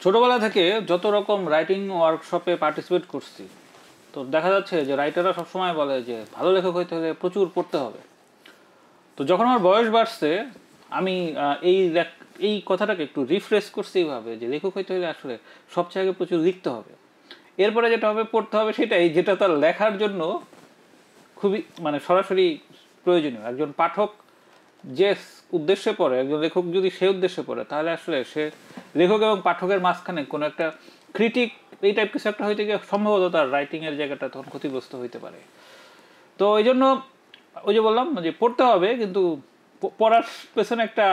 ছোটবেলা থেকে যত রকম রাইটিং ওয়ার্কশপে পার্টিসিপেট করছি, তো দেখা যাচ্ছে যে রাইটাররা সবসময় বলে যে ভালো লেখক হইতে হলে প্রচুর পড়তে হবে। তো যখন আমার বয়স বাড়ছে, আমি এই এই কথাটাকে একটু রিফ্রেশ করছি এইভাবে যে লেখক হইতে হলে আসলে সবচেয়ে আগে প্রচুর লিখতে হবে, এরপরে যেটা হবে পড়তে হবে সেটাই, যেটা তার লেখার জন্য খুবই মানে সরাসরি প্রয়োজনীয়। একজন পাঠক যে উদ্দেশ্যে পড়ে, একজন লেখক যদি সে উদ্দেশ্যে পড়ে, তাহলে আসলে সে লেখক এবং পাঠকের মাঝখানে কোনো একটা ক্রিটিক এই টাইপ কিছু একটা হইতে গিয়ে সম্ভবত তার রাইটিংয়ের জায়গাটা তখন ক্ষতিগ্রস্ত হইতে পারে। তো এই জন্য ওই যে বললাম যে পড়তে হবে, কিন্তু পড়ার পেছনে একটা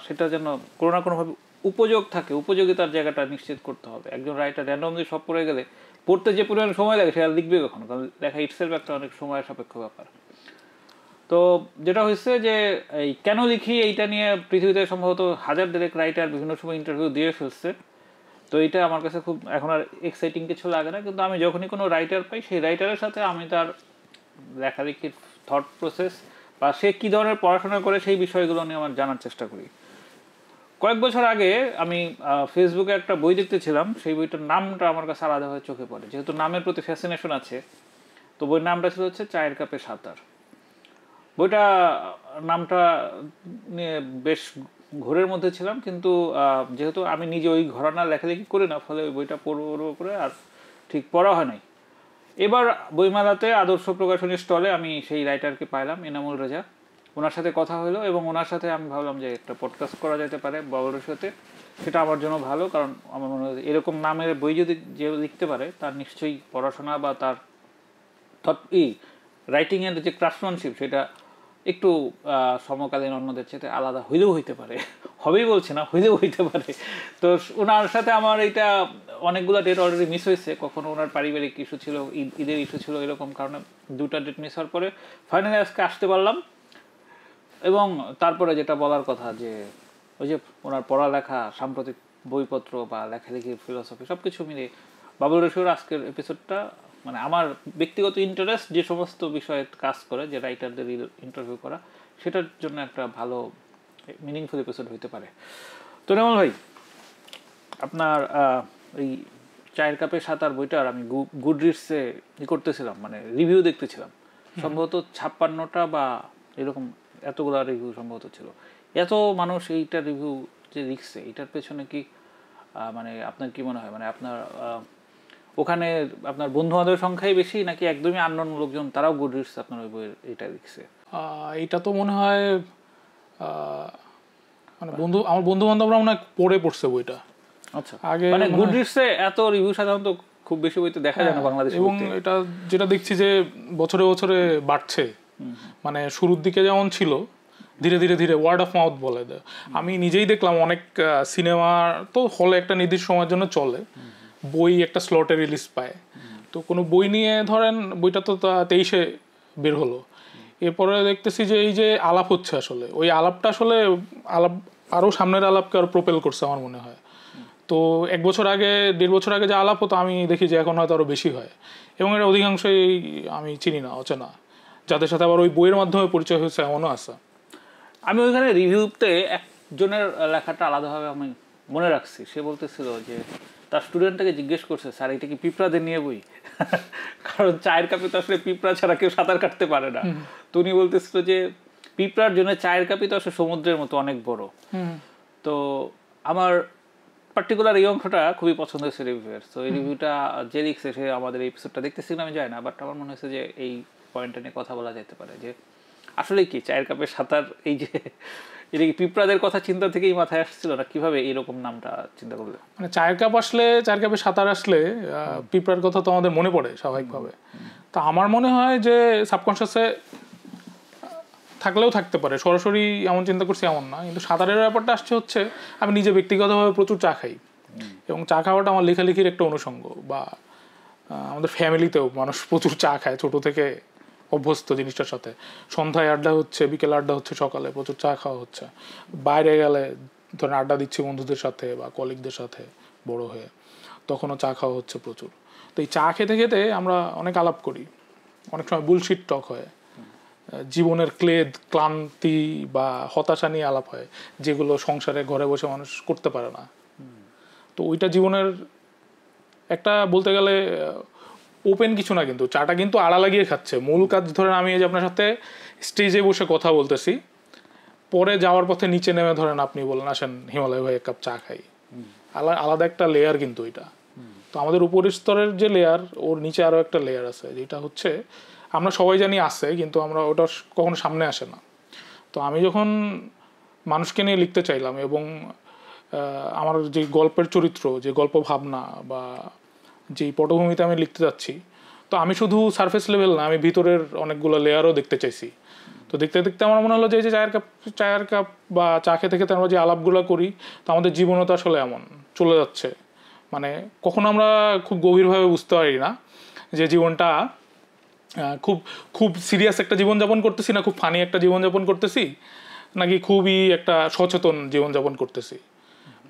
সেটা যেন কোনো না কোনোভাবে উপযোগ থাকে, উপযোগিতার জায়গাটা নিশ্চিত করতে হবে। একজন রাইটার র্যান্ডমলি সব পড়ে গেলে পড়তে যে পরিমাণ সময় লাগে সেটা লিখবে কখনো, কারণ লেখা ইটসেলফ একটা অনেক সময় সাপেক্ষ ব্যাপার। তো যেটা হয়েছে যে এই কেন লিখি এইটা নিয়ে পৃথিবীতে সম্ভবত হাজার দেড়েক রাইটার বিভিন্ন সময় ইন্টারভিউ দিয়ে ফেলছে। তো এইটা আমার কাছে খুব এখন আর এক্সাইটিং কিছু লাগে না, কিন্তু আমি যখনই কোনো রাইটার পাই সেই রাইটারের সাথে আমি তার লেখালেখির থট প্রসেস বা সে কী ধরনের পড়াশোনা করে সেই বিষয়গুলো নিয়ে আমার জানার চেষ্টা করি। কয়েক বছর আগে আমি ফেসবুকে একটা বই দেখতেছিলাম, সেই বইটার নামটা আমার কাছে আলাদাভাবে চোখে পড়ে, যেহেতু নামের প্রতি ফ্যাসিনেশন আছে। তো বইয়ের নামটা ছিল হচ্ছে চায়ের কাপে সাঁতার। বইটা নামটা নিয়ে বেশ ঘোরের মধ্যে ছিলাম, কিন্তু যেহেতু আমি নিজে ওই ঘরানা লেখালেখি করি না, ফলে ওই বইটা পড়বো করে আর ঠিক পড়া হয় নাই। এবার বইমেলাতে আদর্শ প্রকাশনী স্টলে আমি সেই রাইটারকে পাইলাম, এনামুল রেজা। ওনার সাথে কথা হলো এবং ওনার সাথে আমি ভাবলাম যে একটা পডকাস্ট করা যেতে পারে বাবুরের সাথে। সেটা আমার জন্য ভালো, কারণ আমার মনে হয় এরকম নামের বই যদি যে লিখতে পারে তার নিশ্চয়ই পড়াশোনা বা তার রাইটিংয়ের যে ক্রাফটম্যানশিপ সেটা একটু সমকালীন অন্যদের চেয়ে আলাদা হইলেও হইতে পারে, হবেই বলছে না, হইলেও হইতে পারে। তো ওনার সাথে আমার এইটা অনেকগুলো ডেট অলরেডি মিস হয়েছে। কখনো ওনার পারিবারিক ইস্যু ছিল, ঈদের ইস্যু ছিল, এরকম কারণে দুটা ডেট মিস হওয়ার পরে ফাইনালি আজকে আসতে পারলাম। এবং তারপরে যেটা বলার কথা যে ওই যে ওনার পড়ালেখা, সাম্প্রতিক বইপত্র বা লেখালেখি, ফিলোসফি সব কিছু মিলে বাবুল রশিদের আজকের এপিসোডটা মানে আমার ব্যক্তিগত ইন্টারেস্ট যে সমস্ত বিষয়ে কাজ করে, যে রাইটারদের ইন্টারভিউ করা, সেটার জন্য একটা ভালো মিনিংফুল এপিসোড হইতে পারে। তো নেমল ভাই, আপনার এই চায়ের কাপে সাঁতার বইটার আমি গুডরিডসে করতেছিলাম, মানে রিভিউ দেখতেছিলাম, সম্ভবত 56টা বা এরকম এতগুলা রিভিউ সম্ভবত ছিল। এত মানুষ এইটার রিভিউ যে লিখছে, এটার পেছনে কি মানে আপনার কি মনে হয়, মানে আপনার ওখানে আপনার বন্ধু বান্ধবের সংখ্যাই বেশি, নাকি একদমই আননোন লোকজন তারাও গুডরিডস আপনার ওই বইয়ের এটা লিখছে? এটা তো মনে হয় মানে আমার বন্ধু বান্ধবরা মনে হয় পড়ে পড়ছে বইটা। আচ্ছা, আগে মানে গুডরিডসে এত রিভিউ সাধারণত খুব বেশি বইতে দেখা যায় না বাংলাদেশে, এবং এটা যেটা দেখছি যে বছরে বছরে বাড়ছে। মানে শুরুর দিকে যেমন ছিল, ধীরে ধীরে ধীরে ওয়ার্ড অফ মাউথ বলে দেয়। আমি নিজেই দেখলাম অনেক সিনেমা তো হলে একটা নির্দিষ্ট সময়ের জন্য চলে, বই একটা স্লটে রিলিজ পায়। তো কোনো বই নিয়ে ধরেন বইটা তো 23-এ বের হলো, এরপরে দেখতেছি যে এই যে আলাপ হচ্ছে, আসলে ওই আলাপটা আসলে আরও সামনের আলাপকে আরও প্রোপেল করছে আমার মনে হয়। তো 1 বছর আগে 1.5 বছর আগে যে আলাপ হতো, আমি দেখি যে এখন হয়তো আরও বেশি হয়, এবং এটা অধিকাংশই আমি চিনি না, অচেনা, যাদের সাথে আবার ওই বইয়ের মাধ্যমে পরিচয় হয়েছে এমনও আছে। আমি ওইখানে রিভিউতে একজনের লেখাটা আলাদাভাবে আমি মনে রাখছি। সে বলতেছিল যে তার স্টুডেন্টটাকে জিজ্ঞেস করছে, স্যার এটা কি পিঁপড়াদের নিয়ে বই? কারণ চায়ের কাপে তো আসলে পিঁপড়া ছাড়া কেউ সাঁতার কাটতে পারে না। তো উনি বলতেছিল যে পিঁপড়ার জন্য চায়ের কাপই তো আসলে সমুদ্রের মতো অনেক বড়। তো আমার পার্টিকুলার এই অংশটা খুবই পছন্দ হয়েছে রিভিউয়ের। তো এই রিভিউটা যে লিখছে সে আমাদের এই এপিসোডটা দেখতেছি না, আমি যাই না, বাট আমার মনে হয়েছে যে এই পয়েন্টটা নিয়ে কথা বলা যেতে পারে যে আসলে কি চায়ের কাপে সাঁতার, এই যে এটা কি পিঁপড়াদের কথা চিন্তা থেকেই মাথায় আসছিল, না কিভাবে এইরকম নামটা চিন্তা করলে? মানে চায়ের কাপ আসলে, চায়ের কাপে সাঁতার আসলে পিঁপড়ার কথা তো আমাদের মনে পড়ে স্বাভাবিকভাবে। তো আমার মনে হয় যে সাবকনশিয়াসে থাকলেও থাকতে পারে, সরাসরি এমন চিন্তা করছি এমন না। কিন্তু সাঁতারের ব্যাপারটা আসছে হচ্ছে আমি নিজে ব্যক্তিগতভাবে প্রচুর চা খাই, এবং চা খাওয়াটা আমার লেখালেখির একটা অনুষঙ্গ। বা আমাদের ফ্যামিলিতেও মানুষ প্রচুর চা খায়, ছোটো থেকে অভ্যস্ত জিনিসটার সাথে। সন্ধ্যায় আড্ডা হচ্ছে, বিকেল আড্ডা হচ্ছে, সকালে প্রচুর চা খাওয়া হচ্ছে। বাইরে গেলে ধরেন আড্ডা দিচ্ছি বন্ধুদের সাথে বা কলিগদের সাথে বড় হয়ে, তখনও চা খাওয়া হচ্ছে প্রচুর। তো এই চা খেতে খেতে আমরা অনেক আলাপ করি, অনেক সময় বুলশিট টক হয়, জীবনের ক্লেদ, ক্লান্তি বা হতাশা নিয়ে আলাপ হয়, যেগুলো সংসারে ঘরে বসে মানুষ করতে পারে না। তো ওইটা জীবনের একটা বলতে গেলে ওপেন কিছু না, কিন্তু চাটা কিন্তু আড়া লাগিয়ে খাচ্ছে। মূল কাজ ধরেন আমি এই যে আপনার সাথে স্টেজে বসে কথা বলতেছি, পরে যাওয়ার পথে নিচে নেমে ধরেন আপনি বলেন আসেন হিমালয় ভাই এক কাপ চা খাই, আলাদা একটা লেয়ার কিন্তু এটা। তো আমাদের উপরের স্তরের যে লেয়ার, ওর নিচে আরও একটা লেয়ার আছে, যেটা হচ্ছে আমরা সবাই জানি আছে, কিন্তু আমরা ওটা কখনো সামনে আসে না। তো আমি যখন মানুষকে নিয়ে লিখতে চাইলাম এবং আমার যে গল্পের চরিত্র, যে গল্প ভাবনা বা যেই পটভূমিতে আমি লিখতে যাচ্ছি, তো আমি শুধু সারফেস লেভেল না, আমি ভিতরের অনেকগুলো লেয়ারও দেখতে চাইছি। তো দেখতে দেখতে আমার মনে হলো যে এই যে চায়ের কাপ বা চা খেতে খেতে আমরা যে আলাপগুলো করি, তো আমাদের জীবনও তো আসলে এমন চলে যাচ্ছে। মানে কখনো আমরা খুব গভীরভাবে বুঝতে পারি না যে জীবনটা খুব খুব সিরিয়াস একটা জীবনযাপন করতেছি, না খুব ফানি একটা জীবনযাপন করতেছি, নাকি খুবই একটা সচেতন জীবনযাপন করতেছি।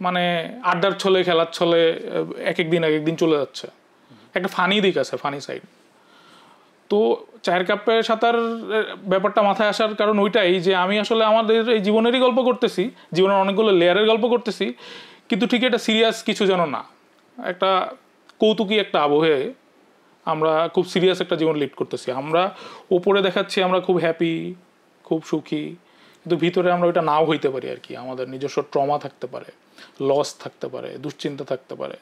মানে আড্ডার ছলে, খেলার ছলে এক একদিন চলে যাচ্ছে। একটা ফানি দিক আছে, ফানি সাইড। তো চায়ের কাপের সাঁতার ব্যাপারটা মাথায় আসার কারণ ওইটাই যে আমি আসলে আমাদের এই জীবনেরই গল্প করতেছি, জীবনের অনেকগুলো লেয়ারের গল্প করতেছি, কিন্তু ঠিক এটা সিরিয়াস কিছু যেন না, একটা কৌতুকী একটা আবহে আমরা খুব সিরিয়াস একটা জীবন লিড করতেছি। আমরা ওপরে দেখাচ্ছি আমরা খুব হ্যাপি, খুব সুখী, কিন্তু ভিতরে আমরা ওইটা নাও হইতে পারি আর কি। আমাদের নিজস্ব ট্রমা থাকতে পারে, লস থাকতে পারে, দুশ্চিন্তা থাকতে পারে।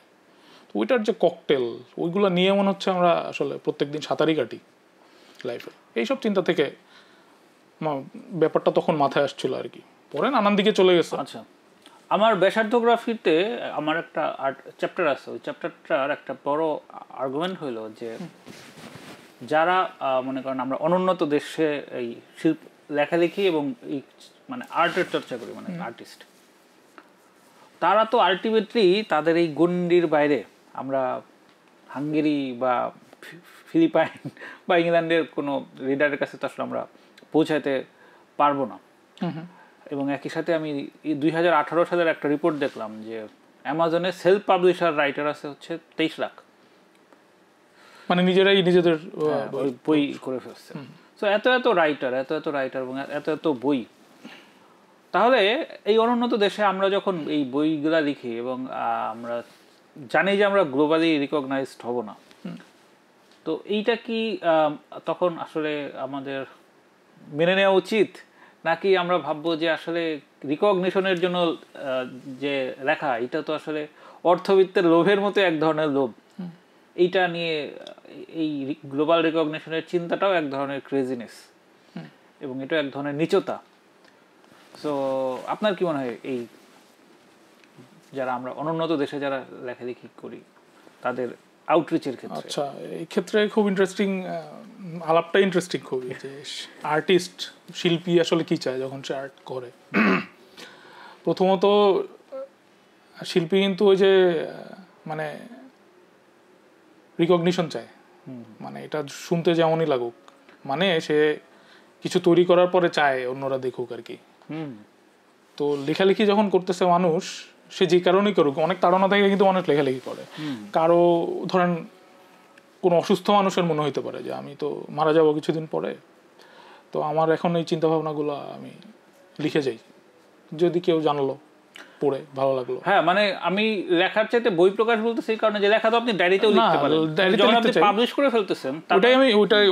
তো ওইটার যে ককটেল, ওইগুলো নিয়ে মনে হচ্ছে আমরা আসলে প্রত্যেকদিন সাঁতারই কাটি লাইফে। এইসব চিন্তা থেকে ব্যাপারটা তখন মাথায় আসছিল আর কি, পরে নানান দিকে চলে গেছে। আচ্ছা, আমার ব্যাসার্ধগ্রাফিতে আমার একটা চ্যাপ্টার আছে, ওই চ্যাপ্টারটার একটা বড় আর্গুমেন্ট হইলো যে যারা মনে করেন আমরা অনুন্নত দেশে এই শিল্প লেখালেখি এবং এই মানে আর্টের চর্চা করি, মানে আর্টিস্ট, তারা তো আলটিমেটলি তাদের এই গণ্ডির বাইরে, আমরা হাঙ্গেরি বা ফিলিপাইন বা ইংল্যান্ডের কোনো রিডারের কাছে তো আসলে আমরা পৌঁছাতে পারবো না। এবং একই সাথে আমি 2018 সালের একটা রিপোর্ট দেখলাম যে অ্যামাজনে সেলফ পাবলিশার রাইটার আছে হচ্ছে 23 লাখ, মানে নিজেরাই নিজেদের বই করে ফেলছে। তো এত রাইটার এবং এত বই, তাহলে এই অনুন্নত দেশে আমরা যখন এই বইগুলা লিখি এবং আমরা জানি যে আমরা গ্লোবালি রিকগনাইজড হব না, তো এইটা কি তখন আসলে আমাদের মেনে নেওয়া উচিত, নাকি আমরা ভাববো যে আসলে রিকগনিশনের জন্য যে লেখা, এটা তো আসলে অর্থবিত্তের লোভের মতো এক ধরনের লোভ, এইটা নিয়ে এই গ্লোবাল রিকগনিশনের চিন্তাটাও এক ধরনের ক্রেজিনেস এবং এটা এক ধরনের নিচতা। সো আপনার কি মনে হয় এই যারা আমরা অনুন্নত দেশে যারা লেখালেখি করি তাদের আউটরিচের ক্ষেত্রে? আচ্ছা, এই ক্ষেত্রে খুব ইন্টারেস্টিং, আলাপটা ইন্টারেস্টিং খুবই, যে আর্টিস্ট শিল্পী আসলে কি চায় যখন সে আর্ট করে। প্রথমত শিল্পী কিন্তু ওই যে মানে রিকগনিশন চায়, মানে এটা শুনতে যেমনই লাগুক, মানে সে কিছু তৈরি করার পরে চায় অন্যরা দেখুক আর কি। তো লেখালেখি যখন করতেছে মানুষ, সে যে কারণেই করুক, অনেক তাড়না থেকে কিন্তু মানুষ লেখালেখি করে। কারো ধরেন কোনো অসুস্থ মানুষের মনে হইতে পারে যে আমি তো মারা যাবো কিছুদিন পরে, তো আমার এখন এই চিন্তাভাবনাগুলো আমি লিখে যাই, যদি কেউ জানলো, পড়ে ভালো লাগলো। হ্যাঁ, মানে আমি লেখার চাইতে বই প্রকাশ বলতেছি এই কারণে যে লেখা তো আপনি ডায়েরিতেও লিখতে পারেন, যখন আপনি পাবলিশ করে ফেলতেছেন।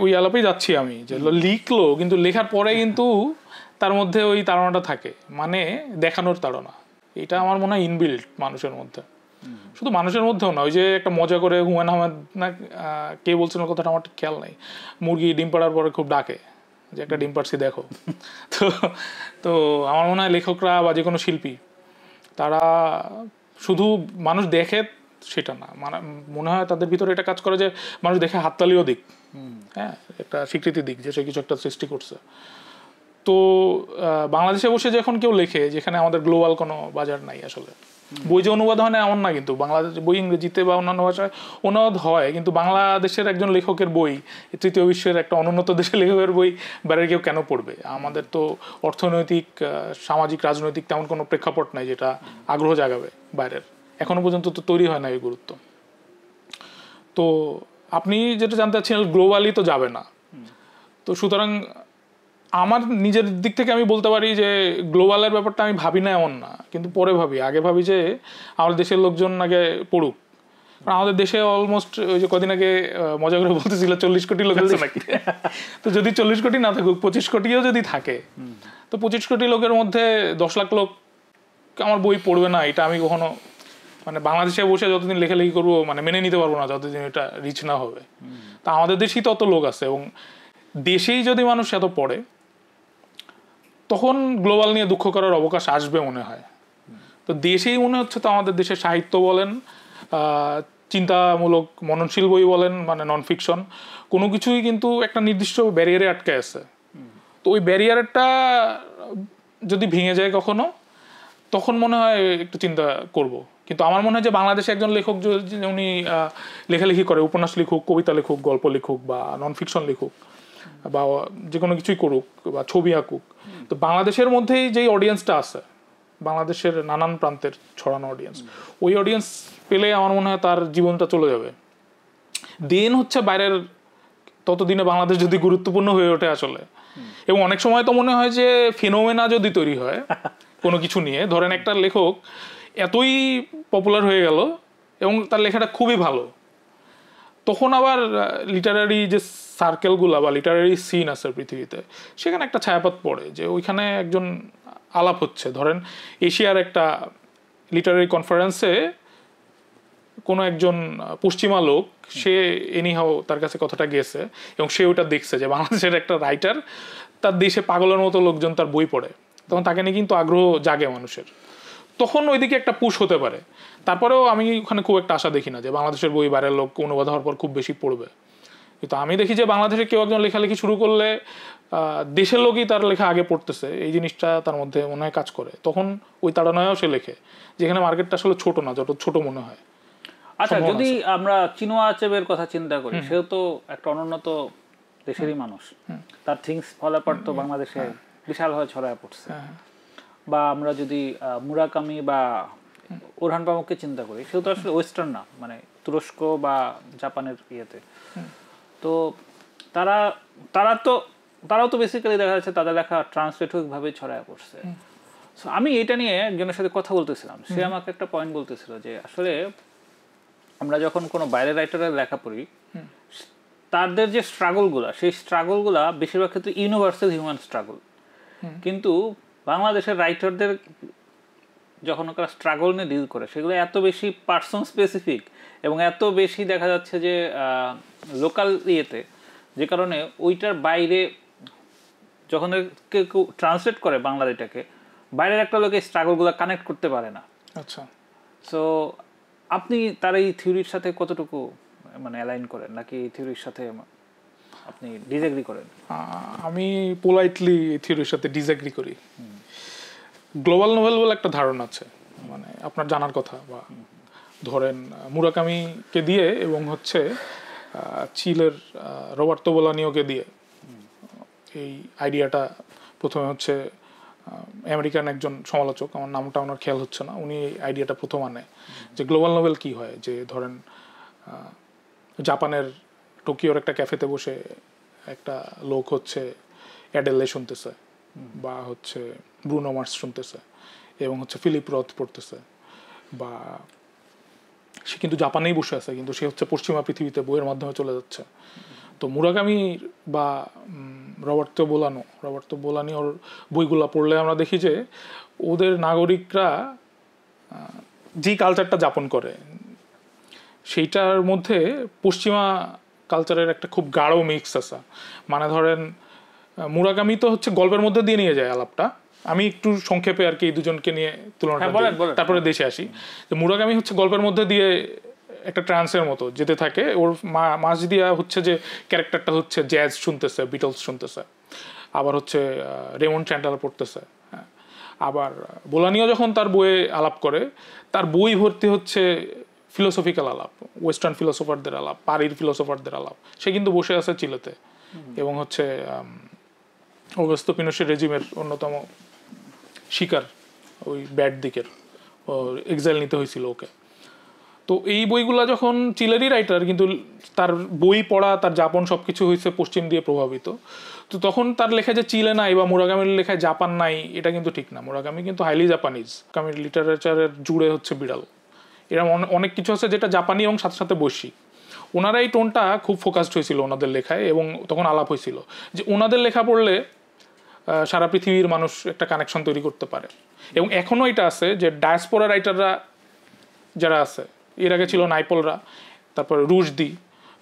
ওই আলাপেই যাচ্ছি আমি, যে লিখলো কিন্তু লেখার পরে কিন্তু তার মধ্যে ওই তাড়নাটা থাকে, মানে দেখানোর তাড়না। এটা আমার মনে হয় ইনবিল্ট মানুষের মধ্যে, শুধু মানুষের মধ্যেও না। ওই যে একটা মজা করে হুমায়ুন আহমেদ না কে বলছিল কথাটা, আমার খেয়াল নাই, মুরগি ডিম পাড়ার পরে খুব ডাকে যে একটা ডিম পাড়ছি দেখো। তো আমার মনে হয় লেখকরা বা যে কোনো শিল্পী, তারা শুধু মানুষ দেখে সেটা না, মানে মনে হয় তাদের ভিতরে এটা কাজ করে যে মানুষ দেখে হাততালিও দিক, হ্যাঁ, একটা স্বীকৃতি দিক যে সে কিছু একটা সৃষ্টি করছে। তো বাংলাদেশে বসে যখন কেউ লেখে, যেখানে আমাদের গ্লোবাল কোনো বাজার নাই আসলে, বই যে অনুবাদ হয় না এমন না, কিন্তু বাংলাদেশ বই ইংরেজিতে বা অন্যান্য ভাষায় অনুবাদ হয়, কিন্তু বাংলাদেশের একজন লেখকের বই তৃতীয় বিশ্বের একটা অনুন্নত দেশের লেখকের বই বাইরের কেউ কেন পড়বে? আমাদের তো অর্থনৈতিক, সামাজিক, রাজনৈতিক তেমন কোনো প্রেক্ষাপট নাই যেটা আগ্রহ জাগাবে বাইরের, এখনো পর্যন্ত তো তৈরি হয় না এই গুরুত্ব। তো আপনি যেটা জানতে চাচ্ছেন, গ্লোবালি তো যাবে না। তো সুতরাং আমার নিজের দিক থেকে আমি বলতে পারি যে গ্লোবালের ব্যাপারটা আমি ভাবি না এমন না, কিন্তু পরে ভাবি। আগে ভাবি যে আমাদের দেশের লোকজন আগে পড়ুক, কারণ আমাদের দেশে অলমোস্ট ওই যে কদিন আগে মজা করে বলতেছিল 40 কোটি লোক আছে নাকি। তো যদি 40 কোটি না থাকুক, 25 কোটিও যদি থাকে, তো 25 কোটি লোকের মধ্যে 10 লাখ লোক আমার বই পড়বে না, এটা আমি কখনো মানে বাংলাদেশে বসে যতদিন লেখালেখি করবো মানে মেনে নিতে পারবো না যতদিন এটা রিচ না হবে। তা আমাদের দেশেই তত লোক আছে, এবং দেশেই যদি মানুষ এত পড়ে তখন গ্লোবাল নিয়ে দুঃখ করার অবকাশ আসবে মনে হয়। তো দেশেই মনে হচ্ছে তো আমাদের দেশে সাহিত্য বলেন, চিন্তামূলক মননশীল বই বলেন, মানে নন ফিকশন, কোনো কিছুই কিন্তু একটা নির্দিষ্ট ব্যারিয়ারে আটকে আছে। তো ওই ব্যারিয়ারটা যদি ভেঙে যায় কখনো, তখন মনে হয় একটু চিন্তা করব। কিন্তু আমার মনে হয় যে বাংলাদেশে একজন লেখক উনি লেখালেখি করে, উপন্যাস লিখুক, কবিতা লিখুক, গল্প লিখুক, বা নন ফিকশন লিখুক, বা যে কোনো কিছুই করুক, বা ছবি আঁকুক, তো বাংলাদেশের মধ্যেই যেই অডিয়েন্সটা আছে, বাংলাদেশের নানান প্রান্তের ছড়ানো অডিয়েন্স, ওই অডিয়েন্স পেলে আমার মনে হয় তার জীবনটা চলে যাবে। দেন হচ্ছে বাইরের, ততদিনে বাংলাদেশ যদি গুরুত্বপূর্ণ হয়ে ওঠে আসলে। এবং অনেক সময় তো মনে হয় যে ফেনোমেনা যদি তৈরি হয় কোনো কিছু নিয়ে, ধরেন একটা লেখক এতই পপুলার হয়ে গেল এবং তার লেখাটা খুবই ভালো, তখন আবার লিটারারি যে সার্কেলগুলা বা লিটারারি সিন আছে পৃথিবীতে, সেখানে একটা ছায়াপাত পড়ে যে ওইখানে একজন আলাপ হচ্ছে, ধরেন এশিয়ার একটা লিটারারি কনফারেন্সে কোনো একজন পশ্চিমা লোক, সে এনিহাও তার কাছে কথাটা গেছে এবং সে ওটা দেখছে যে বাংলাদেশের একটা রাইটার, তার দেশে পাগলের মতো লোকজন তার বই পড়ে, তখন তাকে নিয়ে কিন্তু আগ্রহ জাগে মানুষের, তখন ওইদিকে একটা পুশ হতে পারে। তারপরেও আমি ওখানে খুব একটা আশা দেখি না যে বাংলাদেশের বই বাইরের লোক অনুবাদ হওয়ার পর খুব বেশি পড়বে। কিন্তু আমি দেখি যে বাংলাদেশে কেউ একজন লেখালেখি শুরু করলে দেশের লোকই তার লেখা আগে পড়তেছে, এই জিনিসটা তার মধ্যে মনে হয় কাজ করে, তখন ওই তাড়নায়ও সে লেখে, যেখানে মার্কেটটা আসলে ছোট না, যত ছোট মনে হয়। আচ্ছা, যদি আমরা চিনোয়া আচেবের কথা চিন্তা করি, সেও তো একটা অনুন্নত দেশেরই মানুষ, তার থিংস ফল অ্যাপার্ট তো বাংলাদেশে বিশালভাবে ছড়ায় পড়ছে। বা আমরা যদি মুরাকামি বা ওরহান পামুককে চিন্তা করি, সেও তো আসলে ওয়েস্টার্ন না, মানে তুরস্ক বা জাপানের ইয়েতে। তো তারাও তো বেসিক্যালি দেখা যাচ্ছে তাদের লেখা ট্রান্সলেটভাবে ছড়ায় পড়ছে। সো আমি এটা নিয়ে একজনের সাথে কথা বলতেছিলাম, সে আমাকে একটা পয়েন্ট বলতেছিল যে আসলে আমরা যখন কোনো বাইরের রাইটারের লেখা পড়ি, তাদের যে স্ট্রাগলগুলা, সেই স্ট্রাগলগুলা বেশিরভাগ ক্ষেত্রে ইউনিভার্সাল হিউম্যান স্ট্রাগল। কিন্তু বাংলাদেশের রাইটারদের যখন ওরা স্ট্রাগল নিয়ে ডিল করে, সেগুলো এত বেশি পার্সন স্পেসিফিক এবং এত বেশি দেখা যাচ্ছে যে লোকাল ইয়েতে, যে কারণে ওইটার বাইরে যখন কেউ ট্রান্সলেট করে বাংলাদেশটাকে, বাইরের একটা লোকে স্ট্রাগলগুলো কানেক্ট করতে পারে না। আচ্ছা, সো আপনি তার এই থিওরির সাথে কতটুকু মানে অ্যালাইন করেন, নাকি এই থিওরির সাথে আপনি ডিসএগ্রি করেন? আমি পোলাইটলি থিওরির সাথে ডিসএগ্রি করি। গ্লোবাল নোভেল বলে একটা ধারণা আছে, মানে আপনার জানার কথা, বা ধরেন মুরাকামিকে দিয়ে এবং হচ্ছে চিলের রবার্তো বোলানিওকে দিয়ে এই আইডিয়াটা প্রথমে হচ্ছে আমেরিকান একজন সমালোচক, আমার নামটা ওনার খেয়াল হচ্ছে না, উনি এই আইডিয়াটা প্রথম আনে যে গ্লোবাল নোভেল কি হয়, যে ধরেন জাপানের টোকিওর একটা ক্যাফেতে বসে একটা লোক হচ্ছে অ্যাডেলে শুনতেছে, বা হচ্ছে ব্রুনো মার্স শুনতেছে, এবং হচ্ছে ফিলিপ রথ পড়তেছে, বা সে কিন্তু জাপানেই বসে আছে কিন্তু সে হচ্ছে পশ্চিমা পৃথিবীতে বইয়ের মাধ্যমে চলে যাচ্ছে। তো মুরাকামি বা রবার্তো বোলানি ওর বইগুলা পড়লে আমরা দেখি যে ওদের নাগরিকরা যে কালচারটা যাপন করে, সেইটার মধ্যে পশ্চিমা কালচারের একটা খুব গাঢ় মিক্স আছে। মানে ধরেন মুরাকামি তো হচ্ছে গল্পের মধ্যে দিয়ে নিয়ে যায় আলাপটা, আমি একটু সংক্ষেপে আর কি এই দুজনকে নিয়ে তুলনাটা তারপরে দেশে আসি। মুরাকামি হচ্ছে গল্পের মধ্যে দিয়ে একটা ট্রান্সের মতো যেতে থাকে, ওর মাঝ দিয়া হচ্ছে যে ক্যারেক্টারটা হচ্ছে জ্যাজ শুনতেছে, বিটলস শুনতেছে, আবার হচ্ছে রেমন্ড চ্যান্ডেল পড়তেছে। হ্যাঁ, আবার বোলানিও যখন তার বইয়ে আলাপ করে, তার বই ভর্তি হচ্ছে ফিলোসফিক্যাল আলাপ, ওয়েস্টার্ন ফিলোসফারদের আলাপ, পারির ফিলোসফারদের আলাপ। সে কিন্তু বসে আছে চিলেতে এবং হচ্ছে অগস্তো পিনোশের রেজিমের অন্যতম শিকার, ওই ব্যাড দিকের, ও এক্সাইল নিতে হয়েছিল ওকে। তো এই বইগুলা যখন চিলেরই রাইটার, কিন্তু তার বই পড়া, তার যাপন সবকিছু হয়েছে পশ্চিম দিয়ে প্রভাবিত, তো তখন তার লেখা যে চিলে নাই বা মুরাগামির লেখায় জাপান নাই, এটা কিন্তু ঠিক না। মুরাগামি কিন্তু হাইলি জাপানিজ, মুরাগামির লিটারেচারের জুড়ে হচ্ছে বিড়াল। এরকম অনেক কিছু আছে যেটা জাপানি এবং সাথে সাথে বৈশ্বিক। ওনারা এই টোনটা খুব ফোকাসড হয়েছিল ওনাদের লেখায়, এবং তখন আলাপ হয়েছিল যে ওনাদের লেখা পড়লে সারা পৃথিবীর মানুষ একটা কানেকশন তৈরি করতে পারে। এবং এখনও এটা আছে যে ডায়াসপোরা রাইটাররা যারা আছে, এর আগে ছিল নাইপলরা, তারপর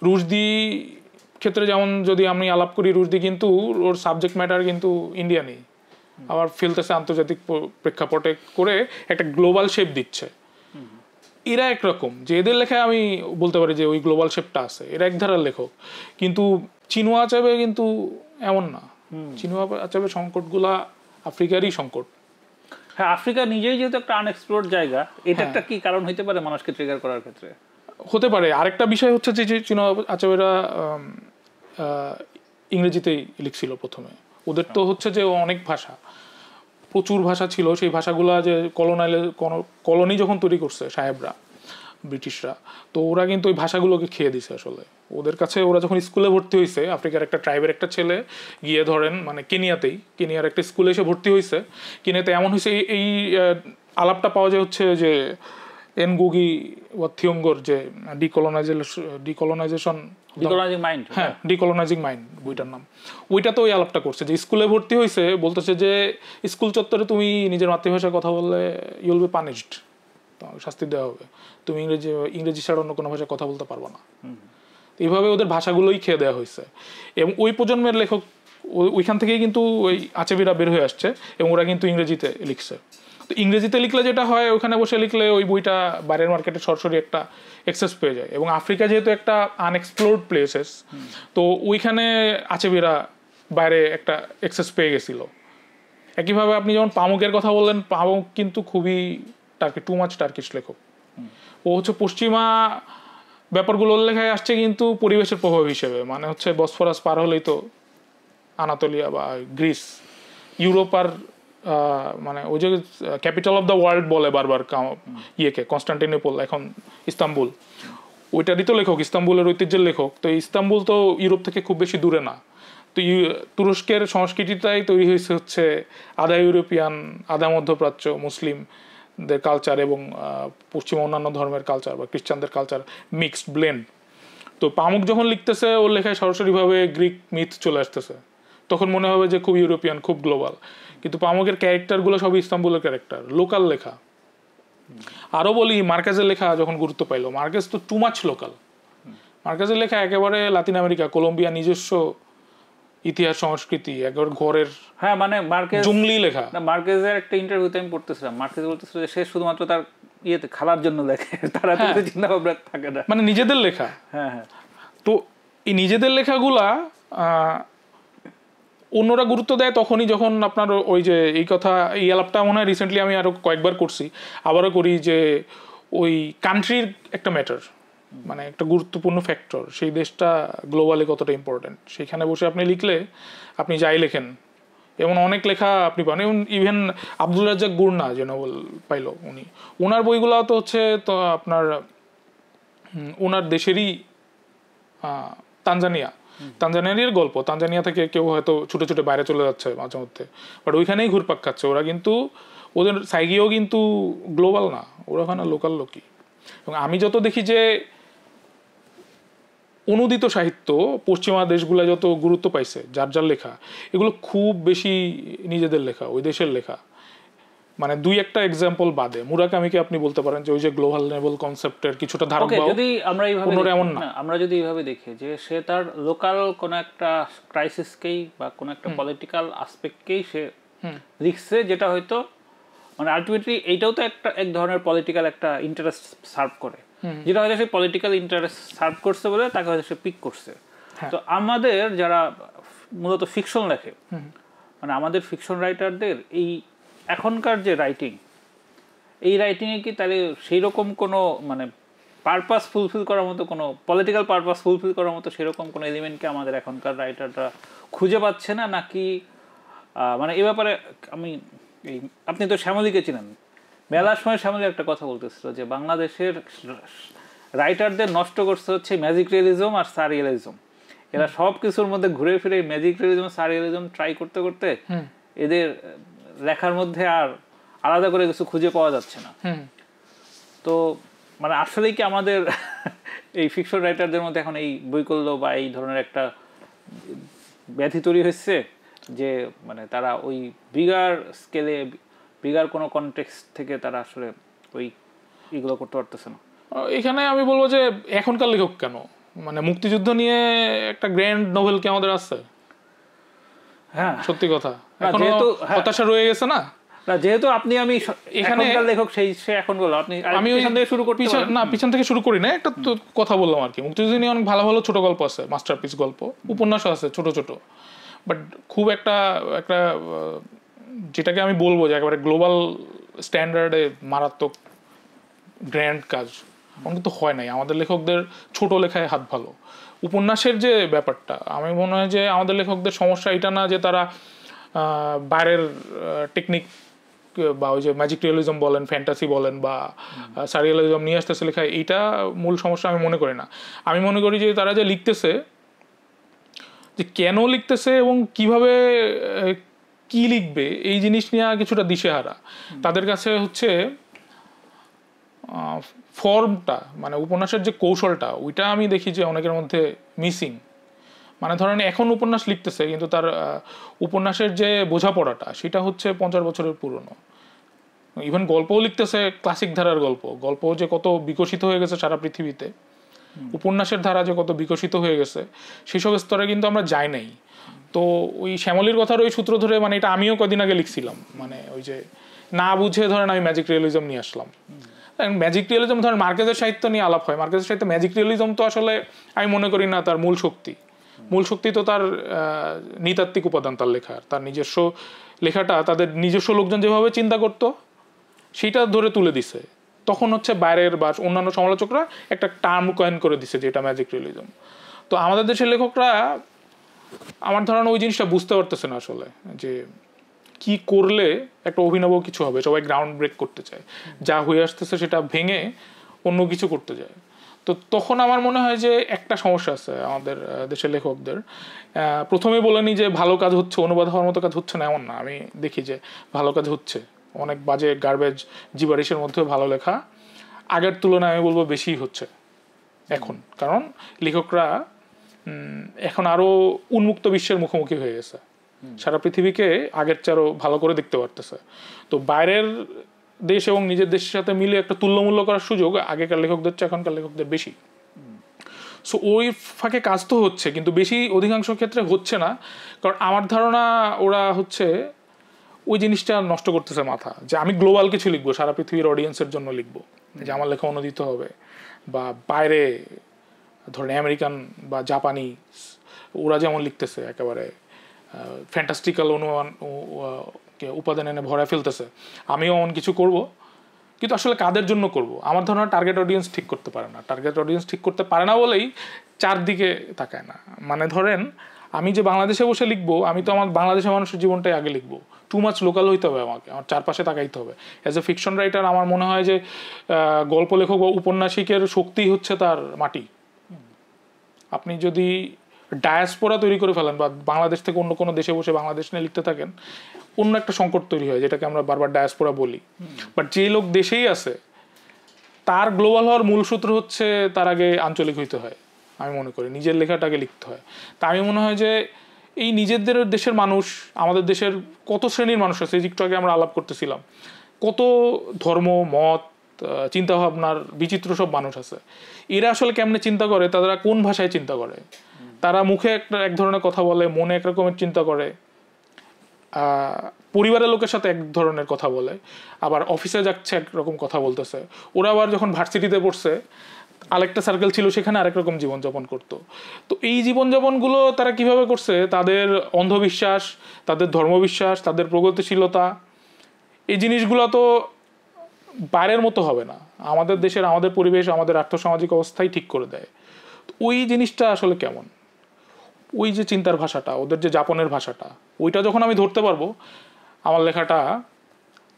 রুশদি ক্ষেত্রে যেমন যদি আমি আলাপ করি, রুশদি কিন্তু ওর সাবজেক্ট ম্যাটার কিন্তু ইন্ডিয়ানই, আবার ফেলতেছে আন্তর্জাতিক প্রেক্ষাপটে করে একটা গ্লোবাল শেপ দিচ্ছে। এরা একরকম, যে এদের লেখায় আমি বলতে পারি যে ওই গ্লোবাল শেপটা আছে, এরা এক ধারার লেখক। কিন্তু চিনুয়া আচাবে কিন্তু এমন না। চিনুয়া আচাবের সংকটগুলা আফ্রিকারই সংকট। হ্যাঁ, আফ্রিকা নিজেই যেহেতু একটা আনএক্সপ্লোরড জায়গা, এটা একটা কি কারণ হইতে পারে মানুষকে ট্রিগার করার ক্ষেত্রে? হতে পারে। আরেকটা বিষয় হচ্ছে যে চিনুয়া আচাবেরা ইংরেজিতেই লিখছিল প্রথমে। ওদের তো হচ্ছে যে অনেক ভাষা, প্রচুর ভাষা ছিল। সেই ভাষাগুলা যে কলোনি যখন তৈরি করছে সাহেবরা, ব্রিটিশরা, তো ওরা কিন্তু ওই ভাষাগুলোকে খেয়ে দিছে আসলে। ওদের কাছে ওরা যখন স্কুলে ভর্তি হয়েছে, আফ্রিকার একটা ট্রাইবের একটা ছেলে গিয়ে ধরেন মানে কেনিয়ার একটা স্কুলে এসে ভর্তি হয়েছে। কেনিয়াতে এমন হয়েছে, এই আলাপটা পাওয়া যায় হচ্ছে যে এনগুগি থিওঙ্গোর যে ডিকলোনাইজেশন মাইন্ড বইটার নাম, ওইটা তো ওই আলাপটা করছে যে স্কুলে ভর্তি হয়েছে, বলতেছে যে স্কুল চত্বরে তুমি নিজের মাতৃভাষায় কথা বললে ইউল বি পানিশড, শাস্তি দেওয়া হবে, তুমি ইংরেজি ছাড়া অন্য কোনো ভাষায় কথা বলতে পারবো না। এইভাবে ওদের ভাষাগুলোই খেয়ে দেওয়া হয়েছে। এবং ওই প্রজন্মের লেখক ওইখান থেকেই কিন্তু ওই আচেবিরা বের হয়ে আসছে, এবং ওরা কিন্তু ইংরেজিতে লিখছে। তো ইংরেজিতে লিখলে যেটা হয়, ওখানে বসে লিখলে ওই বইটা বাইরের মার্কেটে সরাসরি একটা অ্যাক্সেস পেয়ে যায়। এবং আফ্রিকা যেহেতু একটা আনএক্সপ্লোরড প্লেসেস, তো ওইখানে আচেবিরা বাইরে একটা অ্যাক্সেস পেয়ে গেছিল। একইভাবে আপনি যেমন পামুকের কথা বললেন, পামুক কিন্তু খুবই টু মাচ টার্কিশ লেখক। ও হচ্ছে পশ্চিমা ব্যাপারগুলোর লেখায় আসছে কিন্তু পরিবেশের প্রভাব হিসেবে, মানে হচ্ছে বসফরাস পার হলেই তো আনাতোলিয়া বা গ্রিস, ইউরোপ আর মানে ওই যে ক্যাপিটাল অফ দ্য ওয়ার্ল্ড বলে বারবার ইয়েকে, কনস্টান্টিনোপল, এখন ইস্তাম্বুল, ওইটারই তো লেখক, ইস্তাম্বুলের ঐতিহ্যের লেখক। তো ইস্তাম্বুল তো ইউরোপ থেকে খুব বেশি দূরে না। তো তুরস্কের সংস্কৃতিটাই তৈরি হয়েছে হচ্ছে আধা ইউরোপিয়ান, আধা মধ্যপ্রাচ্য মুসলিমদের কালচার এবং পশ্চিমা অন্যান্য ধর্মের কালচার বা খ্রিস্টানদের কালচার মিক্সড ব্লেন্ড। তো পামুক যখন লিখতেছে, ওর লেখায় সরাসরিভাবে গ্রিক মিথ চলে আসতেছে, তখন মনে হবে যে খুব ইউরোপিয়ান, খুব গ্লোবাল। কিন্তু পামুকের ক্যারেক্টারগুলো সবই ইস্তাম্বুলের ক্যারেক্টার, লোকাল লেখা। আরও বলি, মার্কেজের লেখা যখন গুরুত্ব পাইলো, মার্কেজ তো টু মাচ লোকাল। মার্কেজের লেখা একেবারে লাতিন আমেরিকা, কলম্বিয়া নিজস্ব ইতিহাস সংস্কৃতি, একবার ঘরের, হ্যাঁ মানে মার্কেজ জঙ্গলি লেখা। মার্কেজের একটা ইন্টারভিউতে আমি পড়তেছিলাম, মার্কেজ বলতেছিল যে সে শুধুমাত্র তার ইয়েতে খালার জন্য লেখে, তারা তো চিন্তা ভাবনা থাকে না, মানে নিজেদের লেখা। হ্যাঁ হ্যাঁ। তো এই নিজেদের লেখাগুলা অন্যরা গুরুত্ব দেয় তখনই যখন আপনার ওই যে এই কথা, এই আলাপটা মনে হয় রিসেন্টলি আমি আরো কয়েকবার করছি, আবারও করি, যে ওই কান্ট্রির একটা ম্যাটার, মানে একটা গুরুত্বপূর্ণ ফ্যাক্টর, সেই দেশটা গ্লোবালি কতটা ইম্পর্টেন্ট, সেইখানে বসে আপনি লিখলে আপনি যাই লেখেন এমন অনেক লেখা আপনি পান। এবং ইভেন আব্দুল রাজ্জাক গুরনা যে নোবেল পাইল, ওনার বইগুলো তো হচ্ছে তো আপনার ওনার দেশেরই তানজানিয়ার গল্প। তানজানিয়া থেকে কেউ হয়তো ছুটে ছুটে বাইরে চলে যাচ্ছে মাঝে মধ্যে, বাট ওইখানেই ঘুরপাক খাচ্ছে ওরা, কিন্তু ওদের সাইগিও কিন্তু গ্লোবাল না, ওরা ওখানে লোকাল লোকই। এবং আমি যত দেখি যে অনুদিত সাহিত্য পশ্চিমা দেশগুলো যত গুরুত্ব পাইছে, যার যার লেখা, এগুলো খুব বেশি নিজেদের লেখা, ওই দেশের লেখা। মানে দুই একটা এক্সাম্পল বাদে মুরাকামিকে আপনি বলতে পারেন যে ওই যে গ্লোবাল লেভেল কনসেপ্টের কিছুটা ধারক। যদি আমরা যদি এইভাবে দেখি যে সে তার লোকাল কোন একটা ক্রাইসিসকেই বা কোন একটা পলিটিক্যাল আসপেক্টকেই সে লিখছে, যেটা হয়তো মানে আলটিমেটলি এইটাও তো একটা এক ধরনের পলিটিক্যাল একটা ইন্টারেস্ট সার্ভ করে, যেটা হয়তো সে পলিটিক্যাল ইন্টারেস্ট সার্ভ করছে বলে তাকে হয়তো সে পিক করছে। তো আমাদের যারা মূলত ফিকশন লেখে, মানে আমাদের ফিকশন রাইটারদের এই এখনকার যে রাইটিং, এই রাইটিংয়ে কি তাহলে সেই রকম কোনো মানে পারপাস ফুলফিল করার মতো, কোনো পলিটিক্যাল পারপাস ফুলফিল করার মতো সেরকম কোনো এলিমেন্টকে আমাদের এখনকার রাইটাররা খুঁজে পাচ্ছে না, নাকি মানে এই ব্যাপারে আমি আপনি তো শ্যামলীকে চিনেন, মেলার সময় সামনে একটা কথা বলতেছিল যে বাংলাদেশের রাইটারদের নষ্ট করছে হচ্ছে ম্যাজিক রিয়েলিজম আর সারিয়ালিজম। এরা সব কিছুর মধ্যে ঘুরে ফিরে ম্যাজিক রিয়েলিজম সারিয়ালিজম ট্রাই করতে করতে এদের লেখার মধ্যে আর আলাদা করে কিছু খুঁজে পাওয়া যাচ্ছে না। তো মানে আসলেই কি আমাদের এই ফিকশন রাইটারদের মধ্যে এখন এই বৈকল্য বা এই ধরনের একটা ব্যাধি তৈরি হচ্ছে যে মানে তারা ওই বিগার স্কেলে বিগার কোনো কনটেক্সট থেকে তারা আসলে ওই এগুলো করতে পারতেছে না? এখানে আমি বলবো যে এখনকার লেখক কেন, মানে মুক্তিযুদ্ধ নিয়ে একটা গ্র্যান্ড নোভেল কি আমাদের আছে? হ্যাঁ সত্যি কথা, এখনো হতাশা রয়ে গেছে না। যেহেতু আপনি আমি এখানকার লেখক সেই সে এখন বলো আপনি আমি পিছন থেকে শুরু করতে না পিছন থেকে শুরু করি না, একটা তো কথা বললাম আর কি। মুক্তিযুদ্ধ নিয়ে অনেক ভালো ভালো ছোট গল্প আছে, মাস্টারপিস গল্প, উপন্যাসও আছে ছোট ছোট, বাট খুব একটা একটা যেটাকে আমি বলবো যে একেবারে গ্লোবাল স্ট্যান্ডার্ডে মারাত্মক গ্র্যান্ড কাজ অনেক তো হয় নাই। আমাদের লেখকদের ছোট লেখায় হাত ভালো। উপন্যাসের যে ব্যাপারটা, আমি মনে হয় যে আমাদের লেখকদের সমস্যা এটা না যে তারা বাইরের টেকনিক বা ওই যে ম্যাজিক রিয়েলিজম বলেন, ফ্যান্টাসি বলেন বা সারিয়ালিজম নিয়ে আসতেছে লেখায়, এইটা মূল সমস্যা আমি মনে করি না। আমি মনে করি যে তারা যে লিখতেছে, যে কেন লিখতেছে এবং কিভাবে কি লিখবে এই জিনিস নিয়ে কিছুটা দিশেহারা। তাদের কাছে হচ্ছে ফর্মটা, মানে উপন্যাসের যে কৌশলটা, ওইটা আমি দেখি যে অনেকের মধ্যে মিসিং। মানে ধরেন এখন উপন্যাস লিখতেছে কিন্তু তার উপন্যাসের যে বোঝাপড়াটা সেটা হচ্ছে 50 বছরের পুরনো। ইভেন গল্পও লিখতেছে ক্লাসিক ধারার গল্প, গল্প যে কত বিকশিত হয়ে গেছে সারা পৃথিবীতে, উপন্যাসের ধারা যে কত বিকশিত হয়ে গেছে সেসব স্তরে কিন্তু আমরা যাই নাই। তো ওই শ্যামলীর কথার ওই সূত্র ধরে, মানে এটা আমিও কদিন আগে লিখছিলাম, মানে ওই যে না বুঝে ধরেন আমি ম্যাজিক রিয়েলিজম নিয়ে আসলাম। ম্যাজিক রিয়েলিজম ধরেন মার্কেজের সাহিত্য নিয়ে আলাপ হয়, মার্কেজের সাহিত্য ম্যাজিক রিয়েলিজম তো আসলে আমি মনে করি না তার মূল শক্তি। মূল শক্তি তো তার নৃতাত্ত্বিক উপাদান, তার লেখার, তার নিজস্ব লেখাটা তাদের নিজস্ব লোকজন যেভাবে চিন্তা করতো সেটা ধরে তুলে দিছে। তখন হচ্ছে বাইরের বা অন্যান্য সমালোচকরা একটা টার্ম কয়েন করে দিছে যে এটা ম্যাজিক রিয়েলিজম। তো আমাদের দেশের লেখকরা আমার ধারণা ওই জিনিসটা বুঝতে পারতেছে না আসলে, যে কি করলে একটা অভিনব কিছু হবে। সবাই গ্রাউন্ড ব্রেক করতে চায়, যা হয়ে আসতেছে সেটা ভেঙে অন্য কিছু করতে যায়। তো তখন আমার মনে হয় যে একটা সমস্যা আছে আমাদের দেশের লেখকদের। প্রথমে বলে নি যে ভালো কাজ হচ্ছে, অনুবাদ হওয়ার মতো কাজ হচ্ছে না এমন না। আমি দেখি যে ভালো কাজ হচ্ছে, অনেক বাজে গার্বেজ জিবারিশের মধ্যেও ভালো লেখা আগের তুলনায় আমি বলবো বেশি হচ্ছে এখন, কারণ লেখকরা এখন আরো উন্মুক্ত বিশ্বের মুখোমুখি হয়ে গেছে, সারা পৃথিবীকে আগের চেয়ে ভালো করে দেখতে পারতেছে। তো বাইরের দেশ এবং নিজের দেশের সাথে মিলে একটা তুল্যমূল্য করার সুযোগ আগেকার লেখকদের চেয়ে এখনকার লেখকদের বেশি। সো ওই ফাঁকে কাজ তো হচ্ছে, কিন্তু বেশি অধিকাংশ ক্ষেত্রে হচ্ছে না। কারণ আমার ধারণা ওরা হচ্ছে ওই জিনিসটা নষ্ট করতেছে মাথা, যে আমি গ্লোবাল কিছু লিখবো, সারা পৃথিবীর অডিয়েন্সের জন্য লিখবো, যে আমার লেখা অনুদিত হবে, বা বাইরে ধরেন আমেরিকান বা জাপানি ওরা যেমন লিখতেছে একেবারে ফ্যান্টাস্টিক্যাল উপাদান এনে ভরা ফেলতেছে, আমিও এমন কিছু করব। কিন্তু আসলে কাদের জন্য করব? আমার ধারণা টার্গেট অডিয়েন্স ঠিক করতে পারে না। টার্গেট অডিয়েন্স ঠিক করতে পারে না বলেই চারদিকে তাকায় না। মানে ধরেন আমি যে বাংলাদেশে বসে লিখবো, আমি তো আমার বাংলাদেশের মানুষের জীবনটাই আগে লিখবো। টু মাচ লোকাল হইতে হবে আমাকে, আমার চারপাশে তাকাইতে হবে। অ্যাজ এ ফিকশন রাইটার আমার মনে হয় যে গল্প লেখক বা উপন্যাসিকের শক্তি হচ্ছে তার মাটি। আপনি যদি ডায়াসপোরা তৈরি করে ফেলেন বা বাংলাদেশ থেকে অন্য কোনো দেশে বসে বাংলাদেশ নিয়ে লিখতে থাকেন, অন্য একটা সংকট তৈরি হয়, যেটাকে আমরা বারবার ডায়াসপোরা বলি। বাট যে লোক দেশেই আছে তার গ্লোবাল হওয়ার মূল সূত্র হচ্ছে তার আগে আঞ্চলিক হইতে হয়। আমি মনে করি নিজের লেখাটাকে লিখতে হয়। তা আমি মনে হয় যে এই নিজেদের দেশের মানুষ, আমাদের দেশের কত শ্রেণীর মানুষ আছে, একটু আগে আমরা আলাপ করতেছিলাম, কত ধর্ম মত চিন্তাভাবনার বিচিত্র সব মানুষ আছে। এরা আসলে কেমনে চিন্তা করে, তারা কোন ভাষায় চিন্তা করে, তারা মুখে এক ধরনের কথা বলে, মনে এক রকমের চিন্তা করে, পরিবারের লোকের সাথে এক ধরনের কথা বলে, আবার অফিসে যাচ্ছে একরকম কথা বলতেছে। ওরা আবার যখন ভার্সিটিতে পড়ছে আরেকটা সার্কেল ছিল, সেখানে আরেক রকম জীবনযাপন করতো। তো এই জীবনযাপনগুলো তারা কিভাবে করছে, তাদের অন্ধবিশ্বাস, তাদের ধর্মবিশ্বাস, তাদের প্রগতিশীলতা, এই জিনিসগুলো তো বাইরের মতো হবে না। আমাদের দেশের, আমাদের পরিবেশ, আমাদের আর্থসামাজিক অবস্থাই ঠিক করে দেয়। ওই জিনিসটা আসলে কেমন, ওই যে চিন্তার ভাষাটা, ওদের যে যাপনের ভাষাটা, ওইটা যখন আমি ধরতে পারবো আমার লেখাটা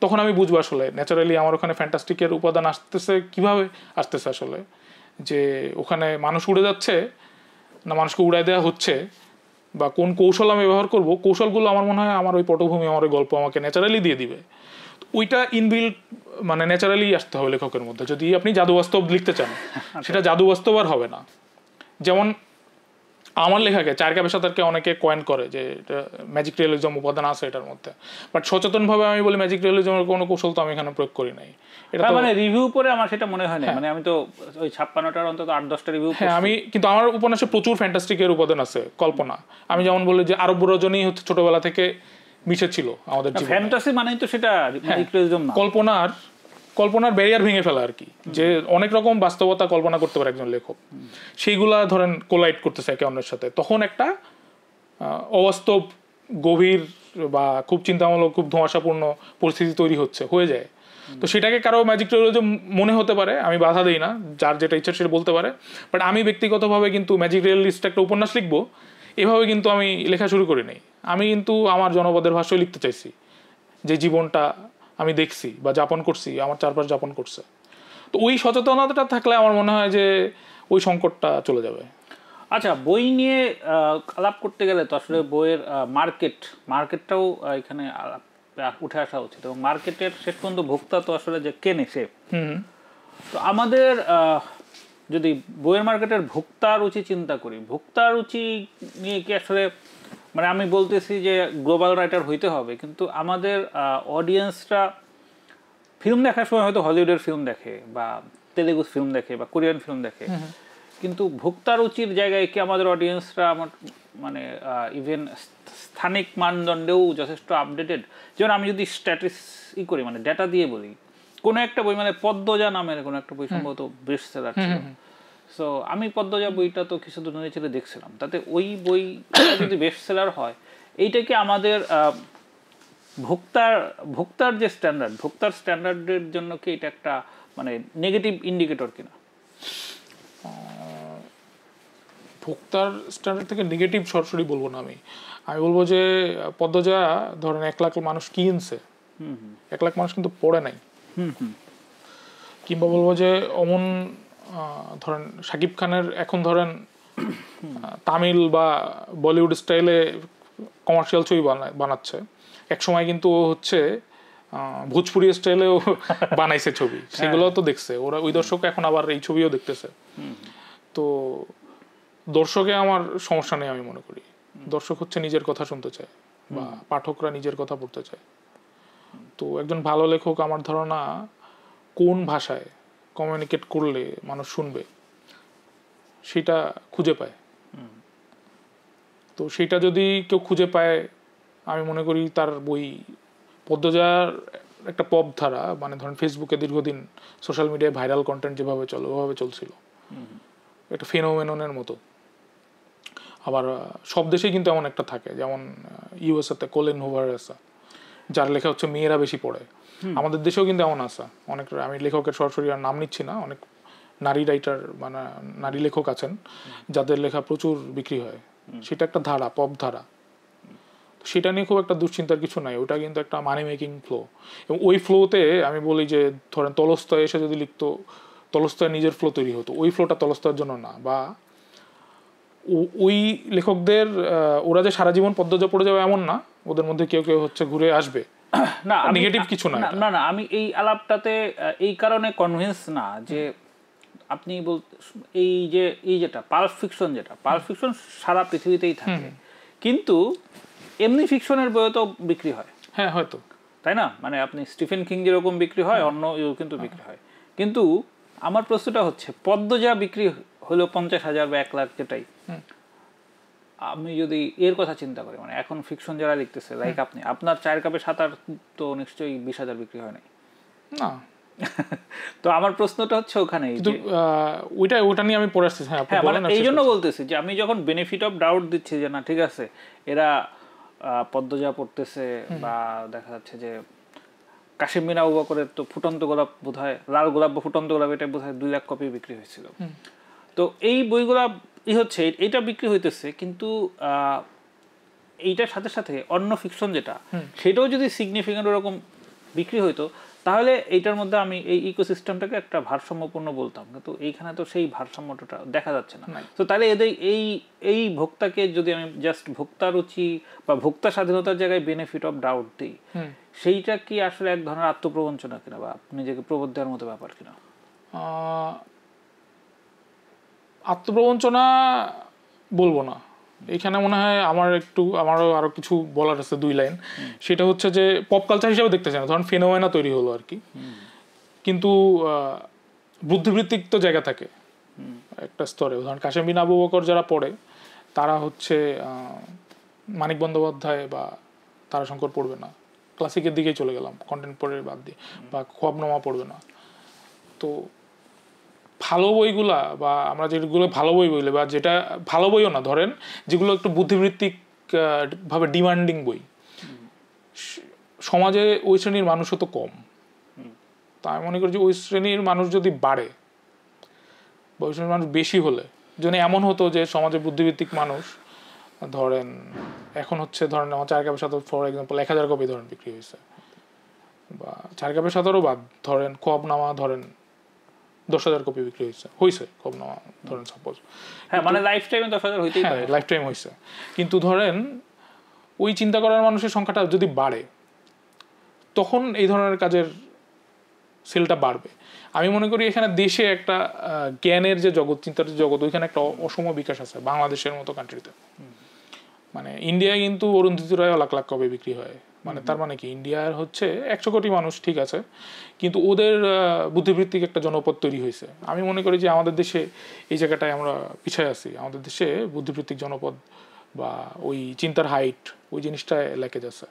তখন আমি বুঝবো আসলে ন্যাচারালি আমার ওখানে ফ্যান্টাস্টিকের উপাদান আসতেছে কিভাবে আসতেছে আসলে, যে ওখানে মানুষ উড়ে যাচ্ছে না মানুষকে উড়াই দেওয়া হচ্ছে, বা কোন কৌশল আমি ব্যবহার করব, কৌশলগুলো আমার মনে হয় আমার ওই পটভূমি আমার ওই গল্প আমাকে ন্যাচারালি দিয়ে দিবে। ওইটা ইনবিল্ট মানে ন্যাচারালি আসতে হবে লেখকের মধ্যে যদি আপনি জাদু বাস্তব লিখতে চান। সেটা জাদু বাস্তব আর হবে না। যেমন আমার লেখাকে চার কাপের সাঁতারকে অনেকে কয়েন করে যে ম্যাজিক রিয়েলিজম উপাদান আছে এটার মধ্যে, বাট সচেতনভাবে আমি বলি ম্যাজিক রিয়েলিজমের কোনো কৌশল তো আমি এখানে প্রয়োগ করি নাই। এটা মানে রিভিউ পরে আমার সেটা মনে হয় না, মানে আমি তো ওই 56টার অন্তত 8-10টা রিভিউ। হ্যাঁ আমি কিন্তু আমার উপন্যাসে প্রচুর ফ্যান্টাস্টিকের উপাদান আছে, কল্পনা। আমি যেমন বলি যে আরব রজনী হচ্ছে ছোটবেলা থেকে মিশে ছিল আমাদের জীবনে। ফ্যান্টাসি মানেই তো সেটা ম্যাজিক রিয়েলিজম না, কল্পনার ব্যারিয়ার ভেঙে ফেলা আর কি, যে অনেক রকম বাস্তবতা কল্পনা করতে পারে একজন লেখক, সেইগুলা ধরেন কোলাইড করতেছে একে অন্যের সাথে, তখন একটা অবাস্তব গভীর বা খুব চিন্তামূলক খুব ধোঁয়াশাপূর্ণ পরিস্থিতি তৈরি হয়ে যায়। তো সেটাকে কারো ম্যাজিক রিয়েলিজম মনে হতে পারে, আমি বাধা দিই না, যার যেটা ইচ্ছা সেটা বলতে পারে। বাট আমি ব্যক্তিগতভাবে কিন্তু ম্যাজিক রিয়েলিস্ট একটা উপন্যাস লিখবো এভাবে কিন্তু আমি লেখা শুরু করি নাই। আমি কিন্তু আমার জনপদের ভাষায় লিখতে চাইছি, যে জীবনটা আমি দেখছি বা যাপন করছি, আমার চারপাশ যাপন করছে। তো ওই সচেতনতাটা থাকলে আমার মনে হয় যে ওই সংকটটা চলে যাবে। আচ্ছা, বই নিয়ে আলাপ করতে গেলে তো আসলে বইয়ের মার্কেটটাও এখানে উঠে আসা উচিত, এবং মার্কেটের শেষ পর্যন্ত ভোক্তা তো আসলে যে কেনে সে। তো আমাদের যদি বইয়ের মার্কেটের ভোক্তার রুচি চিন্তা করি, ভোক্তার রুচি নিয়ে কি আসলে মানে আমি বলতেছি যে গ্লোবাল রাইটার হইতে হবে, কিন্তু আমাদের অডিয়েন্সরা ফিল্ম দেখার সময় হয়তো হলিউডের ফিল্ম দেখে বা তেলেগু ফিল্ম দেখে বা কোরিয়ান ফিল্ম দেখে, কিন্তু ভোক্তা রুচির জায়গায় কি আমাদের অডিয়েন্সরা মানে ইভেন স্থানিক মানদণ্ডেও যথেষ্ট আপডেটেড? যেমন আমি যদি করি মানে ডেটা দিয়ে বলি, কোনো একটা বই মানে পদ্মজা নামের কোনো একটা বই সম্ভবত বেস্ট সেলার ছিল। সো আমি পদ্মজা বইটা তো কিছু দুনিয়া ছেলে দেখছিলাম, তাতে ওই বই যদি বেস্ট সেলার হয়, এইটা কি আমাদের ভোক্তার যে ভোক্তার স্ট্যান্ডার্ডের জন্য কি এটা একটা মানে নেগেটিভ ইন্ডিকেটর কিনা? ভোক্তার স্ট্যান্ডার্ড থেকে নেগেটিভ সরাসরি বলবো না, আমি বলবো যে পদ্মজা ধরেন 1 লাখ মানুষ কিনছে, 1 লাখ মানুষ কিন্তু পড়ে নাই। কিংবা বলবো যে অমন ধরেন শাকিব খানের এখন ধরেন তামিল বা বলিউড স্টাইলে কমার্শিয়াল ছবি বানাচ্ছে, এক সময় কিন্তু ও হচ্ছে ভোজপুরি স্টাইলেও বানাইছে ছবি, সেগুলো তো দেখছে ওরা, ওই দর্শক এখন আবার এই ছবিও দেখতেছে। তো দর্শকে আমার সমস্যা নেই, আমি মনে করি দর্শক হচ্ছে নিজের কথা শুনতে চায় বা পাঠকরা নিজের কথা পড়তে চায়। তো একজন ভালো লেখক আমার ধারণা কোন ভাষায় কমিউনিকেট করলে মানুষ শুনবে সেটা খুঁজে পায়। তো সেটা যদি কেউ খুঁজে পায়, আমি মনে করি তার বই পদ্মজার একটা পপ ধারা, মানে ধরেন ফেসবুকে দীর্ঘদিন সোশ্যাল মিডিয়ায় ভাইরাল কন্টেন্ট যেভাবে চলে ওভাবে চলছিল, একটা ফেনোমেননের মতো। আবার সব দেশেই কিন্তু এমন একটা থাকে, যেমন ইউএসএতে কোলিন হুভার আছে, যার লেখা হচ্ছে মেয়েরা বেশি পড়ে। আমাদের দেশেও কিন্তু এমন আছে অনেক, আমি লেখকের সরাসরি আর নাম নিচ্ছি না, অনেক নারী রাইটার মানে নারী লেখক আছেন যাদের লেখা প্রচুর বিক্রি হয়। সেটা একটা ধারা, পপ ধারা। সেটা নিয়ে খুব একটা দুশ্চিন্তার কিছু নাই, ওটা কিন্তু একটা মানি মেকিং ফ্লো। এবং ওই ফ্লোতে আমি বলি যে ধরেন তলস্তয় এসে যদি লিখতো, তলস্তয় নিজের ফ্লো তৈরি হতো, ওই ফ্লোটা তলস্তয়ের জন্য না। বা ওই লেখকদের ওরা যে সারা জীবন পদ্মজা পড়ে যাবে এমন না, ওদের মধ্যে কেউ কেউ হচ্ছে ঘুরে আসবে, না নেগেটিভ কিছু না। না না, আমি এই আলাপটাতে এই কারণে কনভিন্স না যে আপনি যেটা পাল্প ফিকশন সারা পৃথিবীতেই থাকে, কিন্তু এমনি ফিকশনের বইও তো বিক্রি হয়। হ্যাঁ হয়তো, তাই না? মানে আপনি স্টিফেন কিং যেরকম বিক্রি হয়, অন্য কিন্তু বিক্রি হয়। কিন্তু আমার প্রশ্নটা হচ্ছে পদ্মজা বিক্রি হলো 50,000 বা 1 লাখ, যেটাই আমি যদি এর কথা চিন্তা করি, মানে এখন ফিকশন যারা লিখতেছে লাইক আপনার 4 কাপে সাঁতার তো নিশ্চয়ই 20,000 বিক্রি হয় নাই না। তো আমার প্রশ্নটা হচ্ছে ওখানে ওইটা নিয়ে আমি পড়ে আসছি। হ্যাঁ, এই জন্য বলতেছি যে আমি যখন বেনিফিট অফ ডাউট দিচ্ছি যে না ঠিক আছে এরা পদ্মজা পড়তেছে, বা দেখা যাচ্ছে যে কাশিম বিন আবু বকরের তো ফুটন্ত গোলাপ বোধহয়, লাল গোলাপ বা ফুটন্ত গোলাপ, এটা বোধহয় 2 লাখ কপি বিক্রি হয়েছিল। তো এই বইগুলা হচ্ছে এইটা বিক্রি হইতেছে, কিন্তু এইটার সাথে সাথে অন্য ফিকশন যেটা, সেটাও যদি সিগনিফিকেন্ট ওরকম বিক্রি হইতো, তাহলে এইটার মধ্যে আমি এই ইকোসিস্টেমটাকে একটা ভারসাম্যপূর্ণ বলতাম, কিন্তু এইখানে তো সেই ভারসাম্যটা দেখা যাচ্ছে না। তো তাহলে এদের এই ভোক্তাকে যদি আমি জাস্ট ভোক্তা রুচি বা ভোক্তা স্বাধীনতার জায়গায় বেনিফিট অফ ডাউট দিই, সেইটা কি আসলে এক ধরনের আত্মপ্রবঞ্চনা কিনা বা নিজেকে প্রবোধ দেওয়ার মতো ব্যাপার কিনা? আত্মপ্রবঞ্চনা বলবো না, এখানে মনে হয় আমারও আরো কিছু বলার আছে 2 লাইন। সেটা হচ্ছে যে পপ কালচার হিসেবে দেখতে চাই না, ধরেন ফেনোমেনা তৈরি হলো আর কি, কিন্তু বুদ্ধিবৃত্তিক তো জায়গা থাকে একটা স্তরে। ধরেন কাশেম বিন আবু বকর যারা পড়ে তারা হচ্ছে মানিক বন্দ্যোপাধ্যায় বা তারাশঙ্কর পড়বে না, ক্লাসিকের দিকেই চলে গেলাম, কন্টেম্পোরারি বাদ দিয়ে, বা খোয়াবনামা পড়বে না। তো ভালো বইগুলা বা আমরা যেগুলো ভালো বই বলি, বা যেটা ভালো বইও না, ধরেন যেগুলো একটু বুদ্ধিবৃত্তিক ভাবে ডিমান্ডিং বই, সমাজে ওই শ্রেণীর মানুষও তো কম। তা আমি মনে করি যে ওই শ্রেণীর মানুষ যদি বাড়ে বা ওই শ্রেণীর মানুষ বেশি হলে, যদি এমন হতো যে সমাজে বুদ্ধিবৃত্তিক মানুষ ধরেন এখন হচ্ছে ধরেন আমার 4 কাপের সাথে ফর এক্সাম্পল 1000 কপি ধরেন বিক্রি হয়েছে, বা 4 কাপের সাথেও বাদ ধরেন খোয়াবনামা ধরেন 10,000 কপি বিক্রি হয়েছে খোয়াবনামা ধরেন সাপোজ, হ্যাঁ মানে লাইফ টাইমে 10,000 হইতেই পারে, লাইফ টাইম হয়েছে। কিন্তু ধরেন ওই চিন্তা করার মানুষের সংখ্যাটা যদি বাড়ে, তখন এই ধরনের কাজের সেলটা বাড়বে। আমি মনে করি এখানে দেশে একটা জ্ঞানের যে জগৎ, চিন্তার যে জগৎ, ওইখানে একটা অসম বিকাশ আছে বাংলাদেশের মতো কান্ট্রিতে। মানে ইন্ডিয়ায় কিন্তু অরুন্ধতী রায় লাখ লাখ কপি বিক্রি হয়, মানে তার মানে কি ইন্ডিয়ার হচ্ছে 100 কোটি মানুষ, ঠিক আছে, কিন্তু ওদের বুদ্ধিবৃত্তিক একটা জনপদ তৈরি হয়েছে। আমি মনে করি যে আমাদের দেশে এই জায়গাটায় আমরা পিছিয়ে আছি। আমাদের দেশে বুদ্ধিবৃত্তিক জনপদ বা ওই চিন্তার হাইট, ওই জিনিসটা লেকে যাচ্ছে।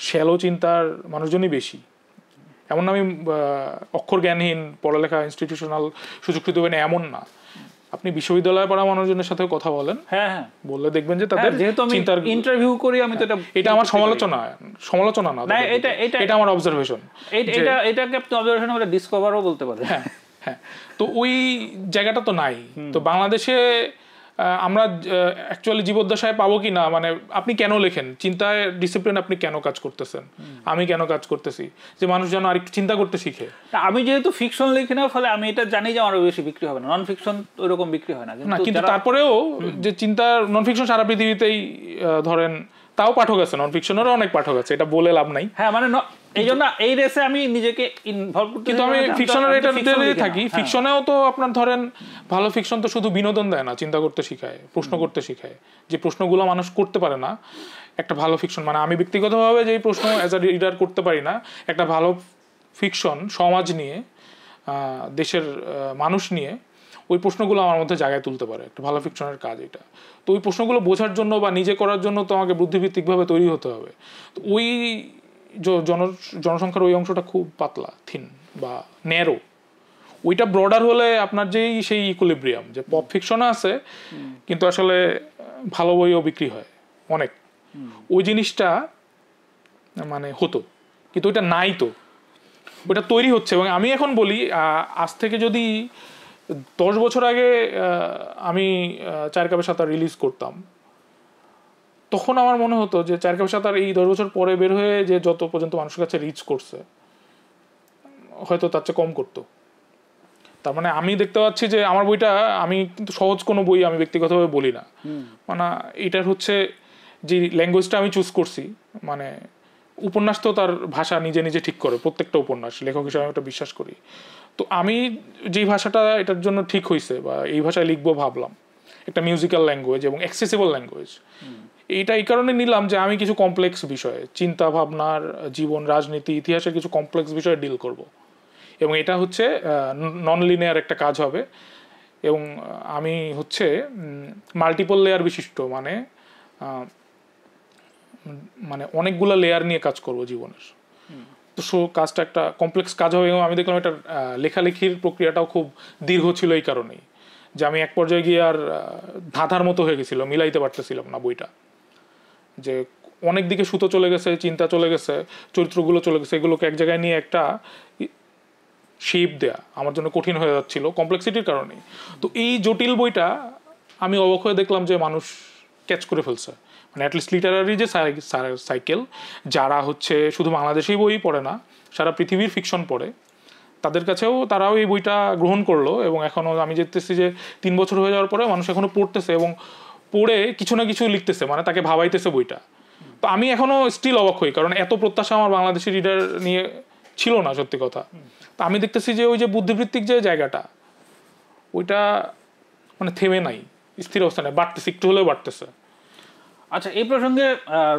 শ্যালো চিন্তার মানুষজনই বেশি। এমন আমি অক্ষর জ্ঞানহীন, পড়ালেখা ইনস্টিটিউশনাল সুযোগ সুবিধা না এমন না। আপনি বিশ্ববিদ্যালয়ে পড়া মানুষজনের সাথে কথা বলেন, হ্যাঁ হ্যাঁ, বললে দেখবেন যে তাদের যেহেতু আমি চিন্তার ইন্টারভিউ করি, আমি তো এটা আমার সমালোচনা না, এটা আমার অবজারভেশন। এটাকে আপনি অবজারভেশন বলে ডিসকভারও বলতে পারেন। হ্যাঁ হ্যাঁ, তো ওই জায়গাটা তো নাই। তো বাংলাদেশে আমরা অ্যাকচুয়ালি জীবদ্দশায় পাবো কি না, মানে আপনি কেন লেখেন, চিন্তায় ডিসিপ্লিন আপনি কেন কাজ করতেছেন, আমি কেন কাজ করতেছি, যে মানুষ যেন আরেকটু চিন্তা করতে শিখে। আমি যেহেতু ফিকশন লিখি না, ফলে আমি এটা জানি যে আমার বেশি বিক্রি হবে না, নন ফিকশন ওইরকম বিক্রি হয় না। কিন্তু তারপরেও যে চিন্তা নন ফিকশন সারা পৃথিবীতেই ধরেন তাও পাঠক আছে, নন ফিকশনেরও অনেক পাঠক আছে, এটা বলে লাভ নাই। হ্যাঁ মানে এই জন্য এই রেসে আমি নিজেকে ইনভলভ করতে, কিন্তু আমি ফিকশনের এটাতে থাকি। ফিকশনেও তো আপনার ধরেন ভালো ফিকশন তো শুধু বিনোদন দেয় না, চিন্তা করতে শিখায়, প্রশ্ন করতে শিখায়, যে প্রশ্নগুলো মানুষ করতে পারে না। একটা ভালো ফিকশন, মানে আমি ব্যক্তিগতভাবে যে প্রশ্ন অ্যাজ আ রিডার করতে পারি না, একটা ভালো ফিকশন সমাজ নিয়ে, দেশের মানুষ নিয়ে ওই প্রশ্নগুলো আমার মধ্যে জায়গায় তুলতে পারে। একটা ভালো ফিকশনের কাজ এটা। তো ওই প্রশ্নগুলো বোঝার জন্য বা নিজে করার জন্য তো আমাকে বুদ্ধিভিত্তিকভাবে তৈরি হতে হবে। তো ওই জনসংখ্যার ওই অংশটা খুব পাতলা, থিন বা ন্যারো। ওইটা ব্রডার হলে আপনার যেই সেই ইকুইলিব্রিয়াম, যে পপ ফিকশন আছে কিন্তু আসলে ভালো বইও বিক্রি হয় অনেক, ওই জিনিসটা মানে হতো, কিন্তু ওইটা নাই। তো ওইটা তৈরি হচ্ছে। এবং আমি এখন বলি, আজ থেকে যদি 10 বছর আগে আমি 4 কাপের সাঁতার রিলিজ করতাম, তখন আমার মনে হতো যে 4 কাপের সাঁতার এই 10 বছর পরে বের হয়ে যে যত পর্যন্ত মানুষের কাছে রিচ করছে, হয়তো তার চেয়ে কম করতো। তার মানে আমি দেখতে পাচ্ছি যে আমার বইটা, আমি কিন্তু সহজ কোনো বই আমি ব্যক্তিগতভাবে বলি না, মানে এটার হচ্ছে যে ল্যাঙ্গুয়েজটা আমি চুজ করছি, মানে উপন্যাস তো তার ভাষা নিজে নিজে ঠিক করে, প্রত্যেকটা উপন্যাস লেখক হিসেবে আমি ওটা বিশ্বাস করি। তো আমি যেই ভাষাটা এটার জন্য ঠিক হয়েছে বা এই ভাষায় লিখবো ভাবলাম, একটা মিউজিক্যাল ল্যাঙ্গুয়েজ এবং অ্যাক্সেসিবল ল্যাঙ্গুয়েজ, এইটা এই কারণে নিলাম যে আমি কিছু কমপ্লেক্স বিষয়ে, চিন্তা ভাবনার, জীবন, রাজনীতি, ইতিহাসের কিছু কমপ্লেক্স বিষয়ে ডিল করব। এবং এটা হচ্ছে নন লিনিয়ার একটা কাজ হবে। এবং আমি হচ্ছে মাল্টিপল লেয়ার বিশিষ্ট, মানে অনেকগুলো লেয়ার নিয়ে কাজ করব জীবনের। তো কাজটা একটা কমপ্লেক্স কাজ হবে। এবং আমি দেখলাম এটার লেখালেখির প্রক্রিয়াটাও খুব দীর্ঘ ছিল এই কারণেই, যে আমি এক পর্যায়ে গিয়ে আর ধাঁধার মতো হয়ে গেছিল, মিলাইতে পারতেছিলাম না বইটা, যে অনেক দিকে সুতো চলে গেছে, চিন্তা চলে গেছে, চরিত্রগুলো চলে গেছে, এগুলোকে এক জায়গায় নিয়ে একটা শেপ দেয়া আমার জন্য কঠিন হয়ে যাচ্ছিল কমপ্লেক্সিটির কারণেই। তো এই জটিল বইটা আমি অবাক হয়ে দেখলাম যে মানুষ ক্যাচ করে ফেলছে। মানে অ্যাটলিস্ট লিটারারি যে সাইকেল, যারা হচ্ছে শুধু বাংলাদেশি বই পড়ে না, সারা পৃথিবীর ফিকশন পড়ে, তাদের কাছেও তারাও এই বইটা গ্রহণ করলো এবং এখনও আমি দেখতেছি যে 3 বছর হয়ে যাওয়ার পরে মানুষ এখনও পড়তেছে এবং পড়ে কিছু না কিছু লিখতেছে, মানে তাকে ভাবাইতেছে বইটা। তো আমি এখনও স্টিল অবাক হই, কারণ এত প্রত্যাশা আমার বাংলাদেশি রিডার নিয়ে ছিল না সত্যি কথা। তো আমি দেখতেছি যে ওই যে বুদ্ধিবৃত্তিক যে জায়গাটা, ওইটা মানে থেমে নাই, স্থির অবস্থা নেই, বাড়তেছে, একটু হলেও বাড়তেছে। আচ্ছা, এই প্রসঙ্গে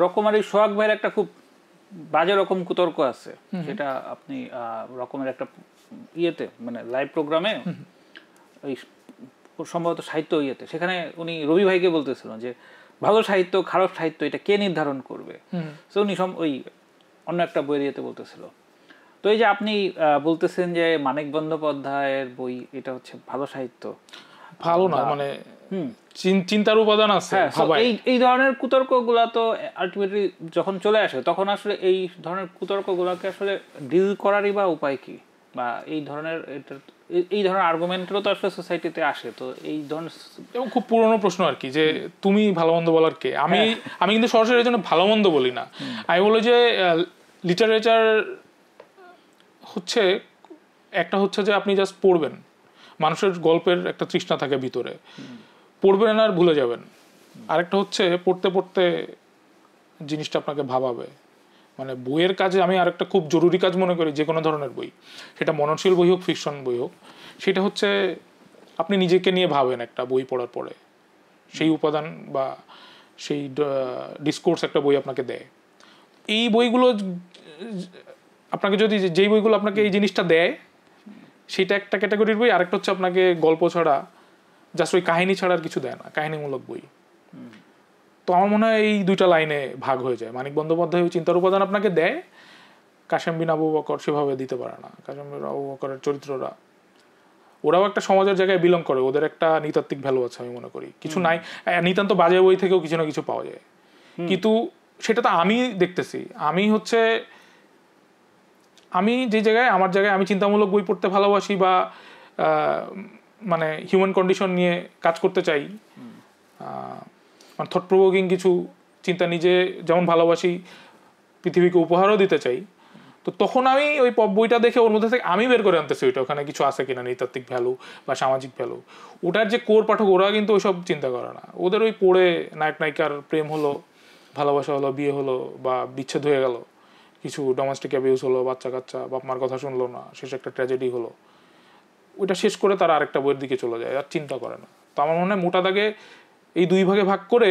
রকমারি সোহাগ ভাইয়ের একটা খুব বাজে রকম কুতর্ক আছে, সেটা আপনি রকমের একটা ইয়েতে মানে লাইভ প্রোগ্রামে ওই সম্ভবত সাহিত্য ইয়েতে, সেখানে উনি রবি ভাইকে বলতেছিলেন যে ভালো সাহিত্য খারাপ সাহিত্য এটা কে নির্ধারণ করবে। তো উনি ওই অন্য একটা বইয়ের ইয়েতে বলতেছিল। তো এই যে আপনি বলতেছেন যে মানিক বন্দ্যোপাধ্যায়ের বই এটা হচ্ছে ভালো সাহিত্য, ভালো না মানে চিন্তার উপাদান আছে। এই ধরনের কুতর্ক গুলা তো আলটিমেটলি যখন চলে আসে তখন আসলে এই ধরনের কুতর্ক গুলাকে আসলে ডিল করারই বা উপায় কি, বা এই ধরনের আর্গুমেন্টেরও তো আসলে সোসাইটিতে আসে। তো এই ধরনের এবং খুব পুরনো প্রশ্ন আর কি, যে তুমি ভালো মন্দ বলার কে? আমি কিন্তু সরাসরি এর জন্য ভালো মন্দ বলি না। আমি বলি যে লিটারেচার হচ্ছে একটা হচ্ছে যে আপনি জাস্ট পড়বেন, মানুষের গল্পের একটা তৃষ্ণা থাকে ভিতরে, পড়বেন আর ভুলে যাবেন। আরেকটা হচ্ছে পড়তে পড়তে জিনিসটা আপনাকে ভাবাবে। মানে বইয়ের কাজে আমি আরেকটা খুব জরুরি কাজ মনে করি, যে কোনো ধরনের বই, সেটা মননশীল বই হোক ফিকশন বই হোক, সেটা হচ্ছে আপনি নিজেকে নিয়ে ভাবেন একটা বই পড়ার পরে, সেই উপাদান বা সেই ডিসকোর্স একটা বই আপনাকে দেয়। এই বইগুলো আপনাকে যদি, যেই বইগুলো আপনাকে এই জিনিসটা দেয় সেটা একটা ক্যাটাগরির বই, আরেকটা হচ্ছে আপনাকে গল্প ছাড়া জাস্ট ওই কাহিনী ছাড়া আর কিছু দেয় না, কাহিনীমূলক বই। তো আমার মনে হয় এই দুইটা লাইনে ভাগ হয়ে যায়। মানিক বন্দ্যোপাধ্যায় ওই চিন্তার উপাদান আপনাকে দেয়, কাশেম বিন আবু বকর সেভাবে দিতে পারে না। কাশেম বিন আবু বকরের চরিত্ররা, ওরাও একটা সমাজের জায়গায় বিলং করে, ওদের একটা নৃতাত্ত্বিক ভ্যালু আছে আমি মনে করি। কিছু নাই, নিতান্ত বাজে বই থেকেও কিছু না কিছু পাওয়া যায়, কিন্তু সেটা তো আমি দেখতেছি। আমি যে জায়গায়, আমার জায়গায় আমি চিন্তামূলক বই পড়তে ভালোবাসি বা মানে হিউম্যান কন্ডিশন নিয়ে কাজ করতে চাই, মানে থট প্রভোকিং কিছু চিন্তা নিজে যেমন ভালোবাসি পৃথিবীকে উপহারও দিতে চাই, তো তখন আমি ওই বইটা দেখে ওর মধ্যে থেকে আমি বের করে আনতেছি ওইটা ওখানে কিছু আছে কিনা, নৃতাত্ত্বিক ভ্যালু বা সামাজিক ভ্যালু। ওটার যে কোর পাঠক ওরা কিন্তু ওইসব চিন্তা করে না। ওদের ওই পড়ে নায়ক নায়িকার প্রেম হলো, ভালোবাসা হলো, বিয়ে হলো বা বিচ্ছেদ হয়ে গেল, কিছু ডোমেস্টিক অ্যাবিউজ হলো, বাচ্চা কাচ্চা বাপ মার কথা শুনলো না, শেষে একটা ট্র্যাজেডি হলো, ওইটা শেষ করে তারা আরেকটা বইয়ের দিকে চলে যায়, আর চিন্তা করে না। তো আমার মনে হয় মোটা দাগে এই দুই ভাগে ভাগ করে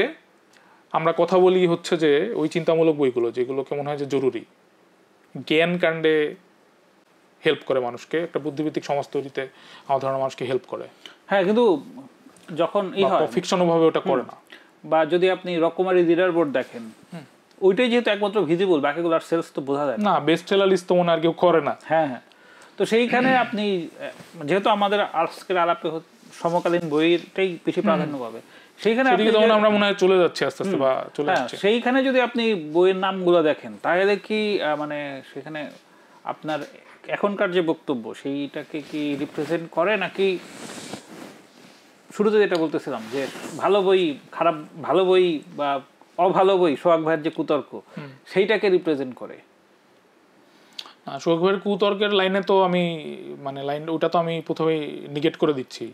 আমরা কথা বলি হচ্ছে যে ওই চিন্তামূলক বইগুলো যেগুলোকে মনে হয় যে জরুরি, জ্ঞান কাণ্ডে হেল্প করে মানুষকে, একটা বুদ্ধিভিত্তিক সমাজ তৈরিতে আমার ধারণা মানুষকে হেল্প করে। হ্যাঁ, কিন্তু যখন ফিকশন ভাবে ওটা করে না। বা যদি আপনি রকমারি রিডার বোর্ড দেখেন, ওইটাই যেহেতু একমাত্র ভিজিবল, বাকিগুলোর সেলস তো বোঝা যায় না, বেস্ট সেলার লিস্ট তো মনে আর কেউ করে না। হ্যাঁ হ্যাঁ, তো সেইখানে আপনি যেহেতু আমাদের আজকের আলাপে সমকালীন বইটাই বেশি প্রাধান্য পাবে, সেইখানে আমরা মনে হয় চলে যাচ্ছি আস্তে আস্তে বা চলে যাচ্ছে। সেইখানে যদি আপনি বইয়ের নামগুলো দেখেন তাহলে কি মানে সেখানে আপনার এখনকার যে বক্তব্য সেইটাকে কি রিপ্রেজেন্ট করে, নাকি শুরুতে যেটা বলতেছিলাম যে ভালো বই খারাপ, ভালো বই বা অভালো বই, সোহাগ ভাইয়ের যে কুতর্ক সেইটাকে রিপ্রেজেন্ট করে? সোহাগ ভাইয়ের কুতর্কের লাইনে তো আমি মানে ওটা তো আমি প্রথমেই নিগেট করে দিচ্ছি।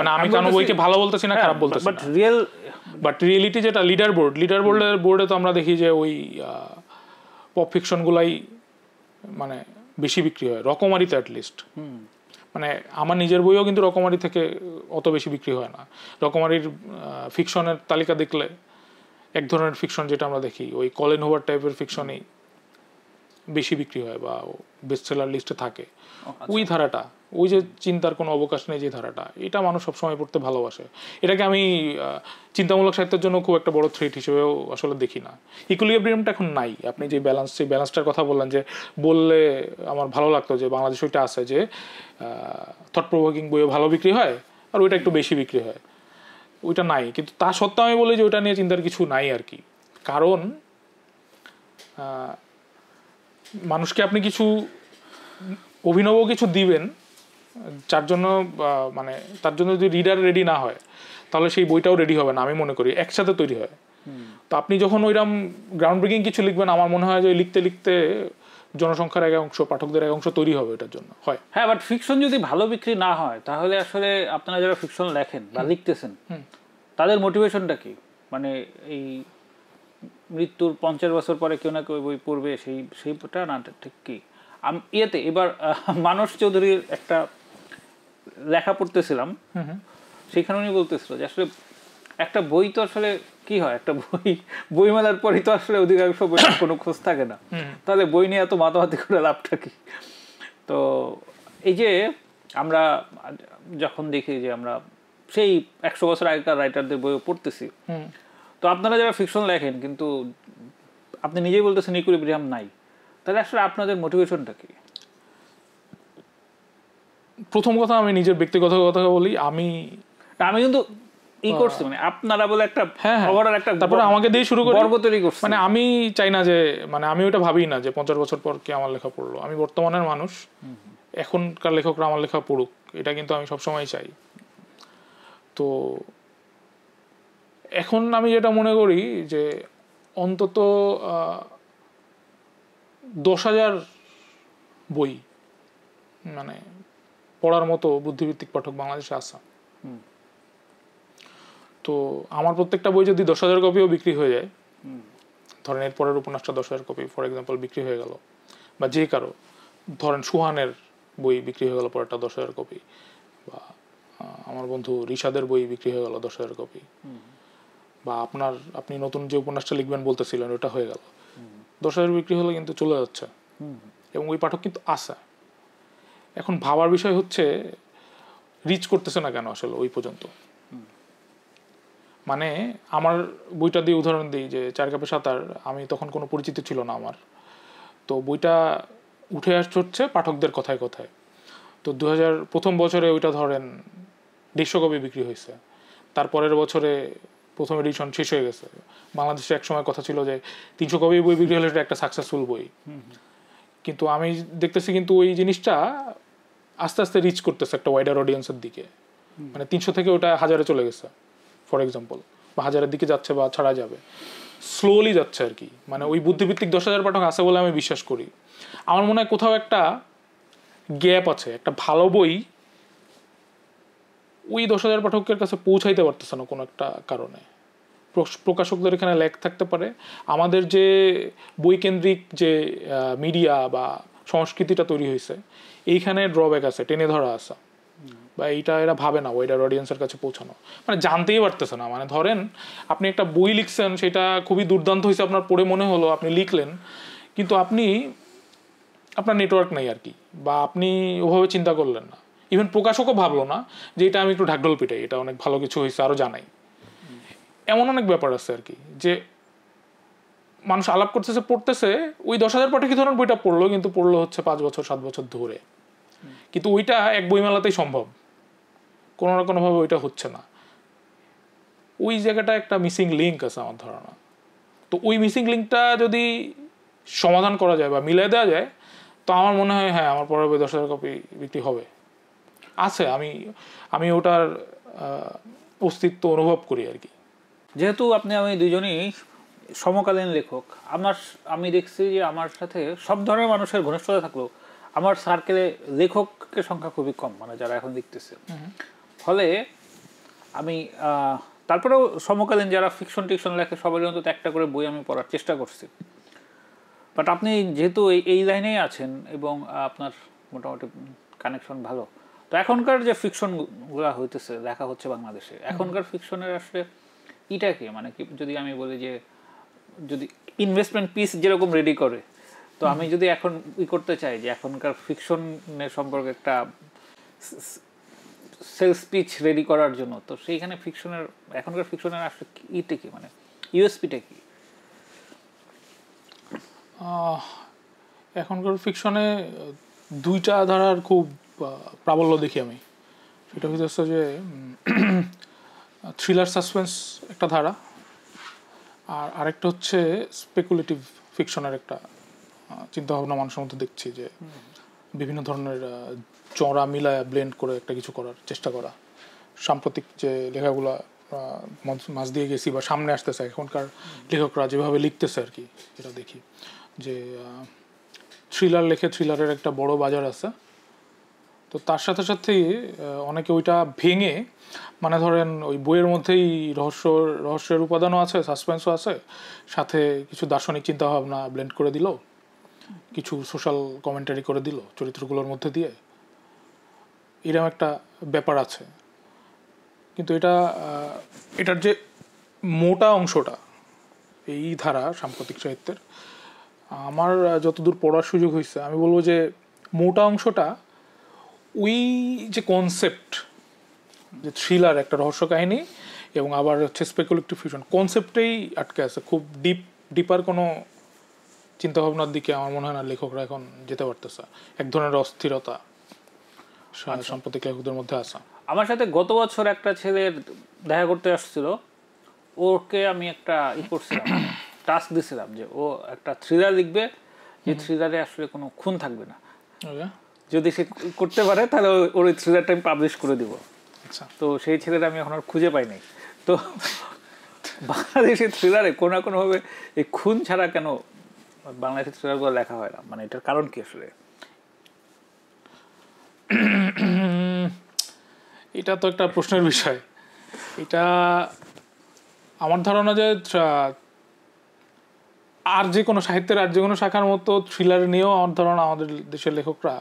মানে আমি কোনো বইকে ভালো বলতেছি না, খারাপ বলতেছি না, বাট রিয়েলিটি যেটা লিডার বোর্ডে তো আমরা দেখি যে ওই পপ ফিকশন গুলাই মানে বেশি বিক্রি হয়, রকমারিতে অ্যাটলিস্ট। মানে আমার নিজের বইও কিন্তু রকমারি থেকে অত বেশি বিক্রি হয় না। রকমারির ফিকশনের তালিকা দেখলে এক ধরনের ফিকশন যেটা আমরা দেখি, ওই কলিন হোভার টাইপের ফিকশনই বেশি বিক্রি হয় বা বেস্ট সেলার লিস্টে থাকে। ওই ধারাটা, ওই যে চিন্তার কোনো অবকাশ নেই যে ধারাটা, এটা মানুষ সবসময় পড়তে ভালোবাসে। এটাকে আমি চিন্তামূলক সাহিত্যের জন্য খুব একটা বড় থ্রেট হিসেবেও আসলে দেখি না। ইকুইলিব্রিয়ামটা এখন নাই। আপনি যে ব্যালেন্সটার কথা বললেন, যে বললে আমার ভালো লাগতো যে বাংলাদেশ ওইটা আছে যে থট প্রভোকিং বইও ভালো বিক্রি হয় আর ওইটা একটু বেশি বিক্রি হয়, ওইটা নাই। কিন্তু তা সত্ত্বেও আমি বলি যে ওইটা নিয়ে চিন্তার কিছু নাই আর কি। কারণ মানুষকে আপনি কিছু অভিনব কিছু দিবেন, যার জন্য মানে তার জন্য যদি রিডার রেডি না হয় তাহলে সেই বইটাও রেডি হবে না, আমি মনে করি একসাথে তৈরি হয়। তো আপনি যখন ওইরকম গ্রাউন্ড ব্রেকিং কিছু লিখবেন, আমার মনে হয় যে লিখতে লিখতে জনসংখ্যার এক অংশ, পাঠকদের এক অংশ তৈরি হবে এটার জন্য হয়। হ্যাঁ, বাট ফিকশন যদি ভালো বিক্রি না হয় তাহলে আসলে আপনারা যারা ফিকশন লেখেন বা লিখতেছেন তাদের মোটিভেশনটা কি? মানে এই মৃত্যুর 50 বছর পরে কেউ না কেউ বই পড়বে সেইটা না, ঠিক কি? ইয়েতে এবার মানস চৌধুরীর একটা লেখা পড়তেছিলাম, সেখানে উনি বলতেছিল যে আসলে একটা বই তো আসলে কি হয়, একটা বইমেলার পরই তো আসলে অধিকাংশ বইয়ের কোনো খোঁজ থাকে না, তাহলে বই নিয়ে এত মাতামাতি করে লাভটা কি? তো এই যে আমরা যখন দেখি যে আমরা সেই 100 বছর আগেকার রাইটারদের বই পড়তেছি, তো আপনারা যারা ফিকশন লেখেন কিন্তু আপনি নিজেই বলতেছেন ইকুইলিব্রিয়াম নাই, তাহলে আসলে আপনাদের মোটিভেশনটা কি? প্রথম কথা আমি নিজের ব্যক্তিগত কথা বলি, আমি কিন্তু করছি মানে আপনারা বলে একটা ওভারঅল একটা, তারপরে আমাকে দিয়ে শুরু করে বর্গ তৈরি করছি। মানে আমি চাই না যে, মানে আমি ওটা ভাবি না যে 50 বছর পর কে আমার লেখা পড়লো। আমি বর্তমানের মানুষ, এখনকার লেখকরা আমার লেখা পড়ুক, এটা কিন্তু আমি সবসময় চাই। তো এখন আমি যেটা মনে করি যে অন্তত 10,000 বই মানে পড়ার মতো বুদ্ধিভিত্তিক পাঠক বাংলাদেশে আছে। তো আমার প্রত্যেকটা বই যদি 10,000 কপিও বিক্রি হয়ে যায়, ধরেন এর পরের উপন্যাসটা 10,000 কপি ফর এক্সাম্পল বিক্রি হয়ে গেল, বা যে কারো ধরেন সুহানের বই বিক্রি হয়ে গেল পরেরটা 10,000 কপি, বা আমার বন্ধু রিশাদের বই বিক্রি হয়ে গেল 10,000 কপি, বা আপনি নতুন যে উপন্যাসটা লিখবেন বলতেছিলেন ওটা হয়ে গেল, 10,000 বিক্রি হলে কিন্তু চলে যাচ্ছে, এবং ওই পাঠক কিন্তু আসে। এখন ভাবার বিষয় হচ্ছে রিচ করতেছে না কেন আসলে ওই পর্যন্ত। মানে আমার বইটা দিয়ে উদাহরণ দিই যে 4 কাপে সাঁতার, আমি তখন কোনো পরিচিতি ছিল না আমার, তো বইটা উঠে আসছে হচ্ছে পাঠকদের কথায় কথায়। তো 2001 বছরে ওইটা ধরেন 150 কপি বিক্রি হয়েছে, তারপরের বছরে প্রথম এডিশন শেষ হয়ে গেছে। বাংলাদেশে একসময় কথা ছিল যে 300 কপি বই বিক্রি হলে এটা একটা সাকসেসফুল বই, কিন্তু আমি দেখতেছি কিন্তু ওই জিনিসটা আস্তে আস্তে রিচ করতেছে একটা ওয়াইডার অডিয়েন্সের দিকে, মানে 300 থেকে ওটা 1000-এ চলে গেছে ফর এক্সাম্পল, বা 1000-এর দিকে যাচ্ছে বা ছাড়া যাবে, স্লোলি যাচ্ছে আর কি। মানে ওই বুদ্ধিভিত্তিক 10,000 পাঠক আছে বলে আমি বিশ্বাস করি। আমার মনে হয় কোথাও একটা গ্যাপ আছে, একটা ভালো বই ওই 10,000 পাঠকের কাছে পৌঁছাইতে পারতেছে না কোনো একটা কারণে। প্রকাশকদের এখানে ল্যাগ থাকতে পারে, আমাদের যে বইকেন্দ্রিক যে মিডিয়া বা সংস্কৃতিটা তৈরি হয়েছে এইখানে ড্রব্যাক আছে, টেনে ধরা আছে, বা এইটা এরা ভাবে না ওয়াইডার অডিয়েন্সের কাছে পৌঁছানো, মানে জানতেই পারতেছে না। মানে ধরেন আপনি একটা বই লিখছেন, সেটা খুবই দুর্দান্ত হয়েছে, আপনার পড়ে মনে হলো, আপনি লিখলেন, কিন্তু আপনার নেটওয়ার্ক নেই আর কি, বা আপনি ওভাবে চিন্তা করলেন না, ইভেন প্রকাশকও ভাবলো না যে এটা আমি একটু ঢাকঢোল পিটাই, এটা অনেক ভালো কিছু হয়েছে আরও জানাই। এমন অনেক ব্যাপার আছে আর কি, যে মানুষ আলাপ করতেছে, পড়তেছে, ওই 10,000 পাঠকই ধরেন বইটা পড়লো, কিন্তু পড়লো হচ্ছে 5 বছর 7 বছর ধরে, কিন্তু ওইটা এক বইমেলাতেই সম্ভব, কোনো না কোনোভাবে ওইটা হচ্ছে না। ওই জায়গাটা একটা মিসিং লিঙ্ক আছে আমার ধারণা। তো ওই মিসিং লিঙ্কটা যদি সমাধান করা যায় বা মিলাই দেওয়া যায়, তো আমার মনে হয় হ্যাঁ, আমার পরের বই 10,000 কপি বিক্রি হবে, আছে, আমি ওটার অস্তিত্ব অনুভব করি আর কি। যেহেতু আমি দুজনেই সমকালীন লেখক, আমি দেখছি যে আমার সাথে সব ধরনের মানুষের ঘনিষ্ঠতা থাকলেও আমার সার্কেলে লেখকের সংখ্যা খুবই কম, মানে যারা এখন লিখতেছে। ফলে আমি তারপরেও সমকালীন যারা ফিকশন টিকশন লেখে সবারই অন্তত একটা করে বই আমি পড়ার চেষ্টা করছি। বাট আপনি যেহেতু এই লাইনেই আছেন এবং আপনার মোটামুটি কানেকশন ভালো, তো এখনকার যে ফিকশনগুলো হইতেছে দেখা হচ্ছে বাংলাদেশে, এখনকার ফিকশনের আসলে এটা কি, মানে কি যদি আমি বলি যে যদি ইনভেস্টমেন্ট পিস যেরকম রেডি করে, তো আমি যদি এখন করতে চাই যে এখনকার ফিকশনের সম্পর্কে একটা সেলস পিচ রেডি করার জন্য, তো সেইখানে এখনকার ফিকশনের আসলে ইটা কি, মানে ইউএসপিটা কি? এখনকার ফিকশনে 2টা ধারার খুব প্রাবল্য দেখি আমি। সেটা হচ্ছে যে থ্রিলার সাসপেন্স একটা ধারা, আর আরেকটা হচ্ছে স্পেকুলেটিভ ফিকশনের একটা চিন্তাভাবনা মানুষের মধ্যে দেখছি, যে বিভিন্ন ধরনের চড়া মিলায় ব্লেন্ড করে একটা কিছু করার চেষ্টা করা। সাম্প্রতিক যে লেখাগুলো মাঝ দিয়ে গেছি বা সামনে আসতেছে এখনকার লেখকরা যেভাবে লিখতেছে আর কি, এটা দেখি যে থ্রিলার লেখে, থ্রিলারের একটা বড় বাজার আছে। তো তার সাথে সাথেই অনেকে ওইটা ভেঙে, মানে ধরেন ওই বইয়ের মধ্যেই রহস্যের উপাদানও আছে, সাসপেন্সও আছে, সাথে কিছু দার্শনিক চিন্তাভাবনা ব্লেন্ড করে দিল, কিছু সোশ্যাল কমেন্টারি করে দিল চরিত্রগুলোর মধ্যে দিয়ে, এরকম একটা ব্যাপার আছে। কিন্তু এটার যে মোটা অংশটা এই ধারা সাম্প্রতিক সাহিত্যের, আমার যতদূর পড়ার সুযোগ হয়েছে, আমি বলবো যে মোটা অংশটা ওই যে কনসেপ্ট, যে থ্রিলার একটা রহস্য কাহিনী এবং আবার হচ্ছে স্পেকুলেটিভ ফিকশন, কনসেপ্টেই আটকে আছে। খুব ডিপার কোনো চিন্তাভাবনার দিকে আমার মনে হয় না লেখকরা এখন যেতে পারতেছে। এক ধরনের অস্থিরতা সাম্প্রতিক লেখকদের মধ্যে আছে। আমার সাথে গত বছর একটা ছেলের দেখা করতে আসছিল, ওকে আমি একটা করছিলাম, টাস্ক দিছিলাম যে ও একটা থ্রিলার লিখবে, যে থ্রিলারে আসলে কোনো খুন থাকবে না। যদি সে করতে পারে তাহলে ওর ওই থ্রিলারটা আমি পাবলিশ করে দিব। আচ্ছা, তো সেই ছেলেটা আমি এখন আর খুঁজে পাই নাই। তো বাংলাদেশের থ্রিলারে কোনো না কোনোভাবে এই খুন ছাড়া কেন বাংলাদেশের থ্রিলারগুলো লেখা হয় না, মানে এটার কারণ কি আসলে? এটা তো একটা প্রশ্নের বিষয়। এটা আমার ধারণা যে আর যে কোনো সাহিত্যের আর যে কোনো শাখার মতো থ্রিলার নিয়েও আমার ধারণা আমাদের দেশের লেখকরা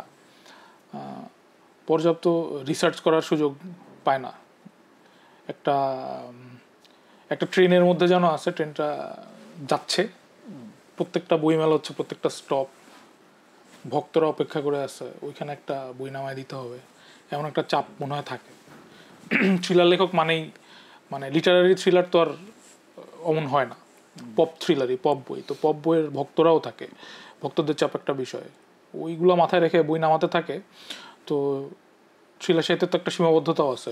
পর্যাপ্ত রিসার্চ করার সুযোগ পায় না। একটা ট্রেনের মধ্যে যেন আছে, ট্রেনটা যাচ্ছে, প্রত্যেকটা বইমেলা হচ্ছে, প্রত্যেকটা স্টপ, ভক্তরা অপেক্ষা করে আছে, ওইখানে একটা বই নামায় দিতে হবে, এমন একটা চাপ মনে হয় থাকে। থ্রিলার লেখক মানেই, মানে লিটারারি থ্রিলার তো আর অমন হয় না, পপ থ্রিলারই, পপ বই। তো পপ বইয়ের ভক্তরাও থাকে, ভক্তদের চাপ একটা বিষয়, ওইগুলো মাথায় রেখে বই নামাতে থাকে। তো থ্রিলার সাহিত্যের তো একটা সীমাবদ্ধতাও আছে,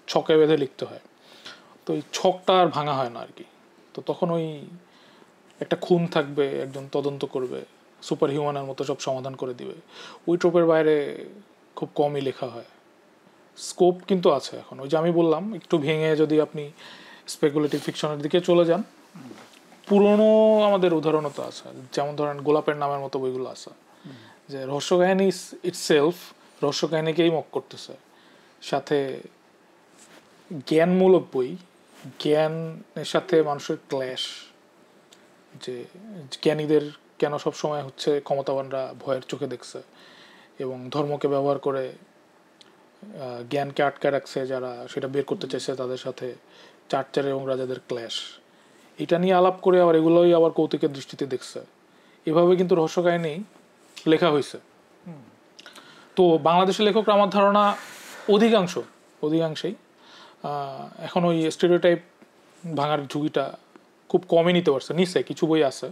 ছকে বেঁধে লিখতে হয়। তো এই ছকটা আর ভাঙা হয় না আর কি। তো তখন ওই একটা খুন থাকবে, একজন তদন্ত করবে, সুপার হিউম্যানের মতো সব সমাধান করে দিবে, ওই ট্রোপের বাইরে খুব কমই লেখা হয়। স্কোপ কিন্তু আছে এখন, ওই যে আমি বললাম একটু ভেঙে যদি আপনি স্পেকুলেটিভ ফিকশনের দিকে চলে যান, পুরনো আমাদের উদাহরণও তো আছে, যেমন ধরেন গোলাপের নামের মতো বইগুলো আছে, যে রহস্য কাহিনী ইটসেলফ রহস্য কাহিনীকেই মক করতেছে, সাথে জ্ঞানমূলক বই, জ্ঞানের সাথে মানুষের ক্ল্যাশ, যে জ্ঞানীদের কেন সবসময় হচ্ছে ক্ষমতাবানরা ভয়ের চোখে দেখছে এবং ধর্মকে ব্যবহার করে জ্ঞানকে আটকে রাখছে, যারা সেটা বের করতে চাইছে তাদের সাথে চার্চার এবং রাজাদের ক্ল্যাশ, এটা নিয়ে আলাপ করে আবার এগুলোই আবার কৌতুকের দৃষ্টিতে দেখছে। এভাবে কিন্তু রহস্য কাহিনী লেখা হয়েছে। তো বাংলাদেশের লেখকরা আমার ধারণা অধিকাংশেই এখন ওই স্টেরিওটাইপ ভাঙার ঝুঁকিটা খুব কমই নিতে পারছে। নিচ্ছে কিছু বই আছে,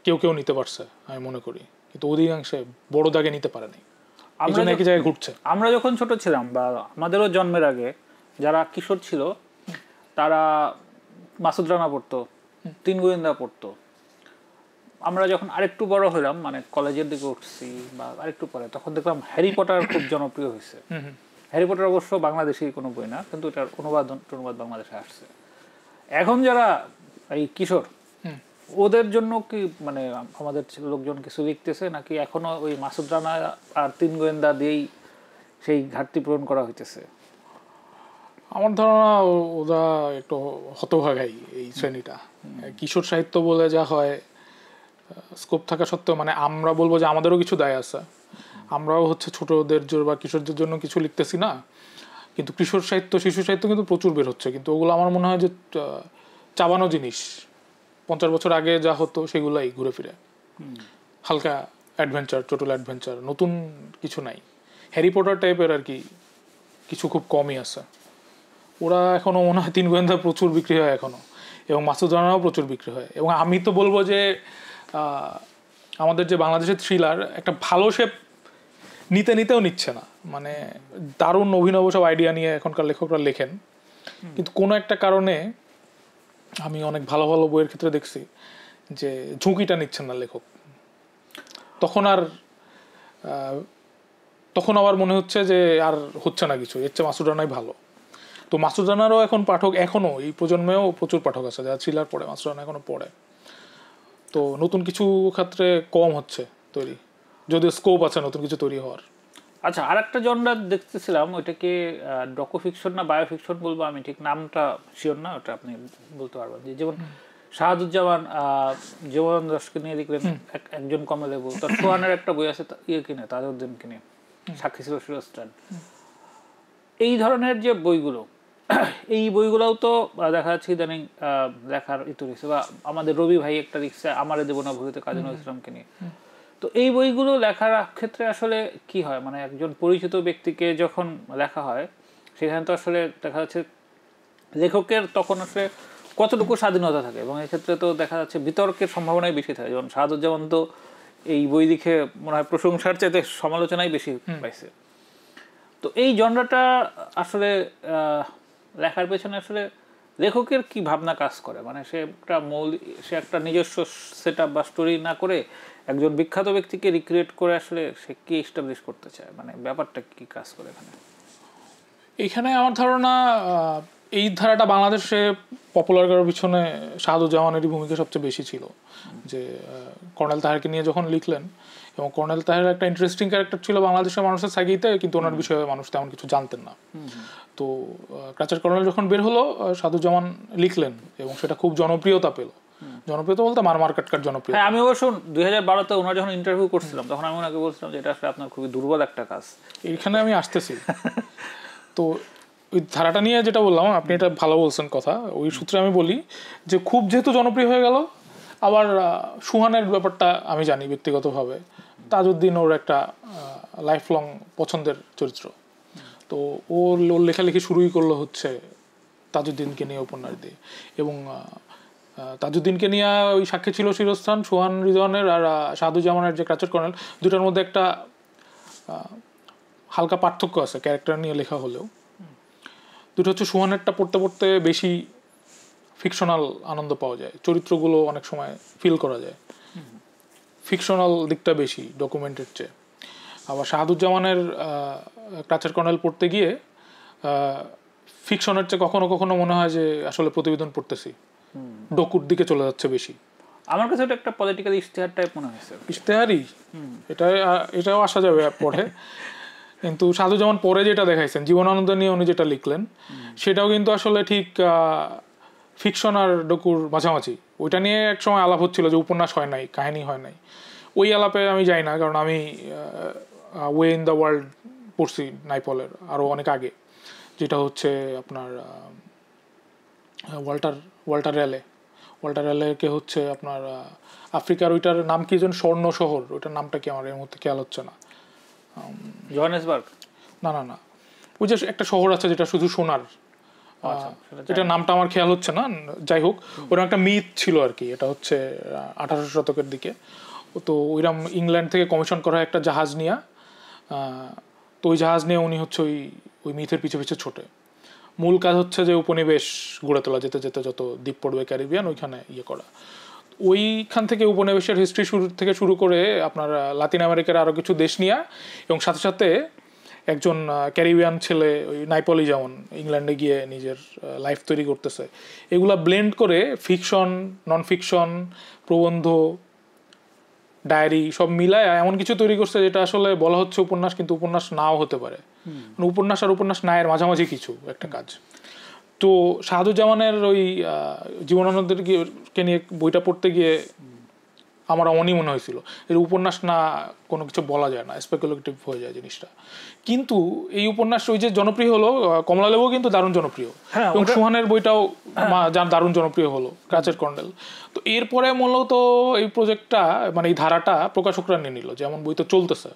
কেউ নিতে পারছে আমি মনে করি, কিন্তু অধিকাংশে বড় দাগে নিতে পারে নাই, আমরা একই জায়গায় ঘুরছে। আমরা যখন ছোট ছিলাম বা আমাদেরও জন্মের আগে যারা কিশোর ছিল তারা মাসুদ রানা পড়তো, তিন গোয়েন্দা পড়তো। আমরা যখন আরেকটু বড় হলাম, মানে কলেজের দিকে উঠছি বা আরেকটু পরে, তখন দেখলাম হ্যারি পটার খুব জনপ্রিয় হয়েছে। হ্যারি পটার অবশ্য বাংলাদেশি কোনো বই না, কিন্তু এটার অনুবাদ বাংলাদেশে আসছে। এখন যারা এই কিশোর, ওদের জন্য কি মানে আমাদের লোকজন কিছু লিখতেছে নাকি এখনো ওই মাসুদ রানা আর তিন গোয়েন্দা দিয়েই সেই ঘাটতি পূরণ করা হইতেছে? আমার ধারণা ওরা একটু হতভাগাই এই শ্রেণীটা। কিশোর সাহিত্য বলে যা হয়, স্কোপ থাকা সত্ত্বেও, মানে আমরা বলবো যে আমাদেরও কিছু দায় আছে, আমরাও হচ্ছে ছোটদের বা কিশোরদের জন্য কিছু লিখতেছি না, কিন্তু কিশোর সাহিত্য, শিশু সাহিত্য কিন্তু প্রচুর বের হচ্ছে। কিন্তু ওগুলো আমার মনে হয় যে চাবানো জিনিস, 50 বছর আগে যা হতো সেগুলাই ঘুরে ফিরে, হালকা অ্যাডভেঞ্চার, টোটাল অ্যাডভেঞ্চার, নতুন কিছু নাই। হ্যারি পটার টাইপের আর কি কিছু খুব কমই আছে। ওরা এখনও মনে হয় তিন গোয়েন্দা প্রচুর বিক্রি হয় এখনও, এবং মাসুদ রানাও প্রচুর বিক্রি হয়। এবং আমি তো বলবো যে আমাদের যে বাংলাদেশের থ্রিলার একটা ভালো শেপ নিতেও নিচ্ছে না, মানে দারুণ অভিনব সব আইডিয়া নিয়ে এখনকার লেখকরা লেখেন, কিন্তু কোনো একটা কারণে আমি অনেক ভালো ভালো বইয়ের ক্ষেত্রে দেখছি যে ঝুঁকিটা নিচ্ছেন না লেখক। তখন আবার মনে হচ্ছে যে আর হচ্ছে না কিছু, এর চেয়ে মাসুদ রানাই ভালো। তো মাসুদ রানারও এখন পাঠক, এখনও এই প্রজন্মেও প্রচুর পাঠক আছে যারা থ্রিলার পড়ে, মাসুদ রানা এখনও পড়ে। তো নতুন কিছু ক্ষেত্রে কম হচ্ছে তৈরি, যদিও স্কোপ আছে নতুন কিছু তৈরি হওয়ার। আচ্ছা, আর একটা জনরার দেখতেছিলাম, ওইটাকে ডকু ফিকশন না বায়োফিকশন বলবো, আমি ঠিক নামটা শিওর না, ওটা আপনি বলতে পারবেন। যেমন শাহাদুজ্জামান জীবন দাসকে নিয়ে দেখলেন একজন কমে লেবু, তার সোহানের একটা বই আছে ইয়ে কিনে, তাজউদ্দিন কিনে, সাক্ষী ছিল শিরস্থান। এই ধরনের যে বইগুলো, এই বইগুলোও তো দেখা যাচ্ছে ইদানিং লেখার ইতো রয়েছে, বা আমাদের রবি ভাই একটা লিখছে আমারে দেব না ভুলিতে কাজী নজরুল ইসলামকে নিয়ে। তো এই বইগুলো লেখার ক্ষেত্রে আসলে কি হয়, মানে একজন পরিচিত ব্যক্তিকে যখন লেখা হয় সেখানে তো আসলে দেখা যাচ্ছে লেখকের তখন আসলে কতটুকু স্বাধীনতা থাকে, এবং এক্ষেত্রে তো দেখা যাচ্ছে বিতর্কের সম্ভাবনাই বেশি থাকে। যেমন শাহাদুজ্জামান তো এই বই লিখে মনে হয় প্রশংসার চাইতে সমালোচনাই বেশি পাইছে। তো এই জনরাটা আসলে লেখার পেছনে আসলে লেখকের কি ভাবনা কাজ করে, মানে সে একটা নিজস্ব সেট আপ বা স্টোরি না করে একজন বিখ্যাত ব্যক্তিকে রিক্রিয়েট করে আসলে সে কি এস্টাবলিশ করতে চায়, মানে ব্যাপারটা কি কাজ করে এখানে? এখানে আমার ধারণা এই ধারাটা বাংলাদেশে পপুলার করার পিছনে শাহাদুজ্জামানেরই ভূমিকা সবচেয়ে বেশি ছিল। যে কর্নেল তাহেরকে নিয়ে যখন লিখলেন, এবং কর্নেল তাহের একটা ইন্টারেস্টিং ক্যারেক্টার ছিল বাংলাদেশের মানুষের সাইকিতে, কিন্তু ওনার বিষয়ে মানুষ তেমন কিছু জানতেন না। তো কাচার কর্নেল যখন বের হলো, শাহাদুজ্জামান লিখলেন এবং সেটা খুব জনপ্রিয়তা পেল। জনপ্রিয়তা বলতে মার কাটকাট জনপ্রিয়। হ্যাঁ, আমি অবশ্য 2012-তে ওনার যখন ইন্টারভিউ করছিলাম তখন আমি ওনাকে বলছিলাম যে এটা আসলে আপনার খুবই দুর্বল একটা কাজ। এইখানে আমি আসতেছি। তো ওই ধারাটা নিয়ে যেটা বললাম, আপনি এটা ভালো বলছেন কথা, ওই সূত্রে আমি বলি যে খুব যেহেতু জনপ্রিয় হয়ে গেল, আবার সুহানের ব্যাপারটা আমি জানি ব্যক্তিগতভাবে, তাজউদ্দিন ওর একটা লাইফ লং পছন্দের চরিত্র। তো ওর লেখালেখি শুরুই করলো হচ্ছে তাজউদ্দিনকে নিয়ে উপন্যাস দিয়ে, এবং তাজউদ্দিনকে নিয়ে ওই সাক্ষী ছিল শিরস্থান, সোহান রিজওয়ানের আর শাহাদুজ্জামানের যে কাচার কর্নেল, দুটার মধ্যে একটা হালকা পার্থক্য আছে ক্যারেক্টার নিয়ে লেখা হলেও। দুটো হচ্ছে সোহানেরটা পড়তে পড়তে বেশি ফিকশনাল আনন্দ পাওয়া যায়, চরিত্রগুলো অনেক সময় ফিল করা যায়, ফিকশনাল দিকটা বেশি ডকুমেন্টের চেয়ে। আবার শাহাদুজ্জামানের কাচার কর্নেল পড়তে গিয়ে ফিকশনের চেয়ে কখনো কখনো মনে হয় যে আসলে প্রতিবেদন পড়তেছি, ডকুর দিকে চলে যাচ্ছে বেশি। আমার কাছে এটা একটা পলিটিক্যাল ইশতেহার টাইপ মনে হয়েছে। ইশতেহারই, এটাও আসা যাবে পড়ে। কিন্তু শাহাদুজ্জামান পরে যেটা দেখাইছেন জীবনানন্দ নিয়ে উনি যেটা লিখলেন, সেটাও কিন্তু আসলে ঠিক ফিকশন আর ডকুর মাঝামাঝি। ওইটা নিয়ে এক সময় আলাপ হচ্ছিল যে উপন্যাস হয় নাই, কাহিনী হয় নাই। ওই আলাপে আমি যাই না, কারণ আমি ওয়ে ইন দ্য ওয়ার্ল্ড পড়ছি নাইপলের আরও অনেক আগে, যেটা হচ্ছে আপনার ওয়াল্টার রেলেকে হচ্ছে আপনার আফ্রিকার, ওইটার নাম কি যেন স্বর্ণ শহর, ওইটার নামটা কি আমার এই মুহূর্তে খেয়াল হচ্ছে না। জোহানেসবার্গ? না, ওই যে একটা শহর আছে যেটা শুধু সোনার, এটার নামটা আমার খেয়াল হচ্ছে না। যাই হোক, ওরকম একটা মিথ ছিল আর কি। এটা হচ্ছে 1800 শতকের দিকে। তো ওইরকম ইংল্যান্ড থেকে কমিশন করা একটা জাহাজ নিয়ে, তো ওই জাহাজ নিয়ে উনি হচ্ছে ওই মিথের পিছে পিছে ছোটে। মূল কাজ হচ্ছে যে উপনিবেশ গড়ে তোলা, যেতে যেতে যত দ্বীপ পড়বে ক্যারিবিয়ান ওইখানে ইয়ে করা। ওইখান থেকে উপনিবেশের হিস্ট্রি শুরু করে আপনার লাতিন আমেরিকার আরও কিছু দেশ নিয়ে, এবং সাথে সাথে একজন ক্যারিবিয়ান ছেলে ওই নাইপলি যেমন ইংল্যান্ডে গিয়ে নিজের লাইফ তৈরি করতেছে, এগুলা ব্লেন্ড করে ফিকশন, নন ফিকশন, প্রবন্ধ, ডায়েরি সব মিলায় এমন কিছু তৈরি করছে যেটা আসলে বলা হচ্ছে উপন্যাস, কিন্তু উপন্যাস নাও হতে পারে। উপন্যাস আর উপন্যাস নায়ের মাঝামাঝি কিছু একটা কাজ। তো শাহাদুজ্জামানের ওই জীবনানন্দকে নিয়ে বইটা পড়তে গিয়ে আমার অমনই মনে হয়েছিল, এর উপন্যাস না কোনো কিছু বলা যায় না, স্পেকুলেটিভ হয়ে যায় জিনিসটা। কিন্তু এই উপন্যাস ওই যে জনপ্রিয় হলো, কমলালেবুও কিন্তু দারুণ জনপ্রিয়, এবং সুহানের বইটাও দারুণ জনপ্রিয় হলো, কাচের কর্নেল। তো এরপরে মূলত এই প্রজেক্টটা, মানে এই ধারাটা প্রকাশকরা নিয়ে নিল, যেমন বই তো চলতেছে,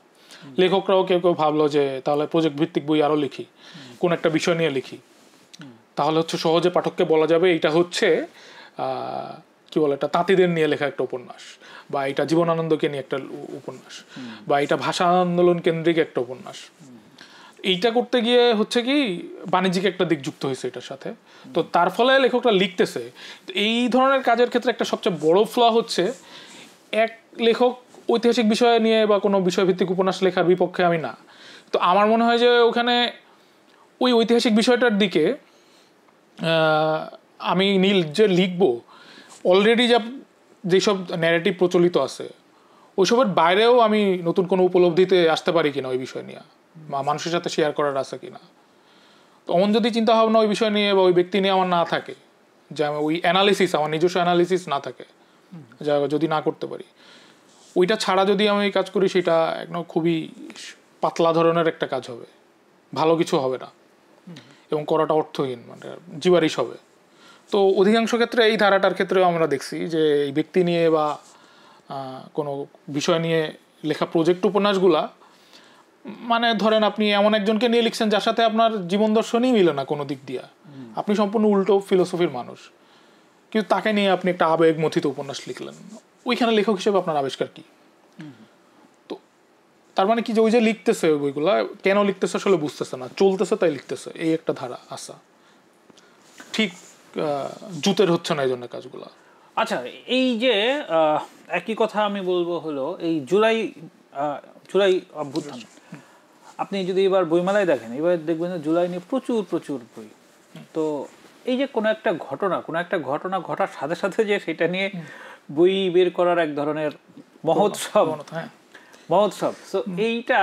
লেখকরাও কেউ কেউ ভাবলো যে তাহলে প্রজেক্ট ভিত্তিক বই আরও লিখি, কোন একটা বিষয় নিয়ে লিখি, তাহলে হচ্ছে সহজে পাঠককে বলা যাবে এটা হচ্ছে কি বলে, এটা তাঁতিদের নিয়ে লেখা একটা উপন্যাস, বা এটা জীবনানন্দকে নিয়ে একটা উপন্যাস, বা এটা ভাষা আন্দোলন কেন্দ্রিক একটা উপন্যাস। এইটা করতে গিয়ে হচ্ছে কি বাণিজ্যিক একটা দিক যুক্ত হয়েছে এটার সাথে। তো তার ফলে লেখকরা লিখতেছে। এই ধরনের কাজের ক্ষেত্রে একটা সবচেয়ে বড় ফ্ল হচ্ছে, এক লেখক ঐতিহাসিক বিষয় নিয়ে বা কোনো বিষয়ভিত্তিক উপন্যাস লেখার বিপক্ষে আমি না। তো আমার মনে হয় যে ওখানে ওই ঐতিহাসিক বিষয়টার দিকে আমি যে লিখবো, অলরেডি যেসব ন্যারেটিভ প্রচলিত আছে ওইসবের বাইরেও আমি নতুন কোনো উপলব্ধিতে আসতে পারি কিনা ওই বিষয় নিয়ে, বা মানুষের সাথে শেয়ার করার আছে কিনা। তো অমন যদি চিন্তা ভাবনা ওই বিষয় নিয়ে বা ওই ব্যক্তি নিয়ে আমার না থাকে, যে আমি ওই অ্যানালিসিস, আমার নিজস্ব অ্যানালিসিস না থাকে, যা যদি না করতে পারি, ওইটা ছাড়া যদি আমি কাজ করি, সেটা একদম খুবই পাতলা ধরনের একটা কাজ হবে, ভালো কিছু হবে না, এবং করাটা অর্থহীন, মানে জীবারিশ হবে। তো অধিকাংশ ক্ষেত্রে এই ধারাটার ক্ষেত্রেও আমরা দেখছি যে এই ব্যক্তি নিয়ে বা কোনো বিষয় নিয়ে লেখা প্রজেক্ট উপন্যাসগুলা, মানে ধরেন আপনি এমন একজনকে নিয়ে লিখছেন যার সাথে আপনার জীবন দর্শনই মিলে না কোনো দিক দিয়ে, আপনি সম্পূর্ণ উল্টো ফিলোসফির মানুষ, কিন্তু তাকে নিয়ে আপনি একটা আবেগ মথিত উপন্যাস লিখলেন, ওইখানে লেখক হিসেবে আপনার আবিষ্কার কি? তো তার মানে কি যে ওই যে লিখতেছে ওই বইগুলা কেন লিখতেছে আসলে বুঝতেছে না, চলতেছে তাই লিখতেছে, এই একটা ধারা আসা ঠিক জুতের হচ্ছে না এই জন্য কাজগুলা। আচ্ছা, এই যে একই কথা আমি বলবো হলো এই জুলাই অভ্যুত্থান, আপনি যদি এবার বইমেলায় দেখেন, এবার দেখবেন যে জুলাই নিয়ে প্রচুর প্রচুর বই। তো এই যে কোনো একটা ঘটনা ঘটার সাথে সাথে যে সেটা নিয়ে বই বের করার এক ধরনের মহোৎসব। তো এইটা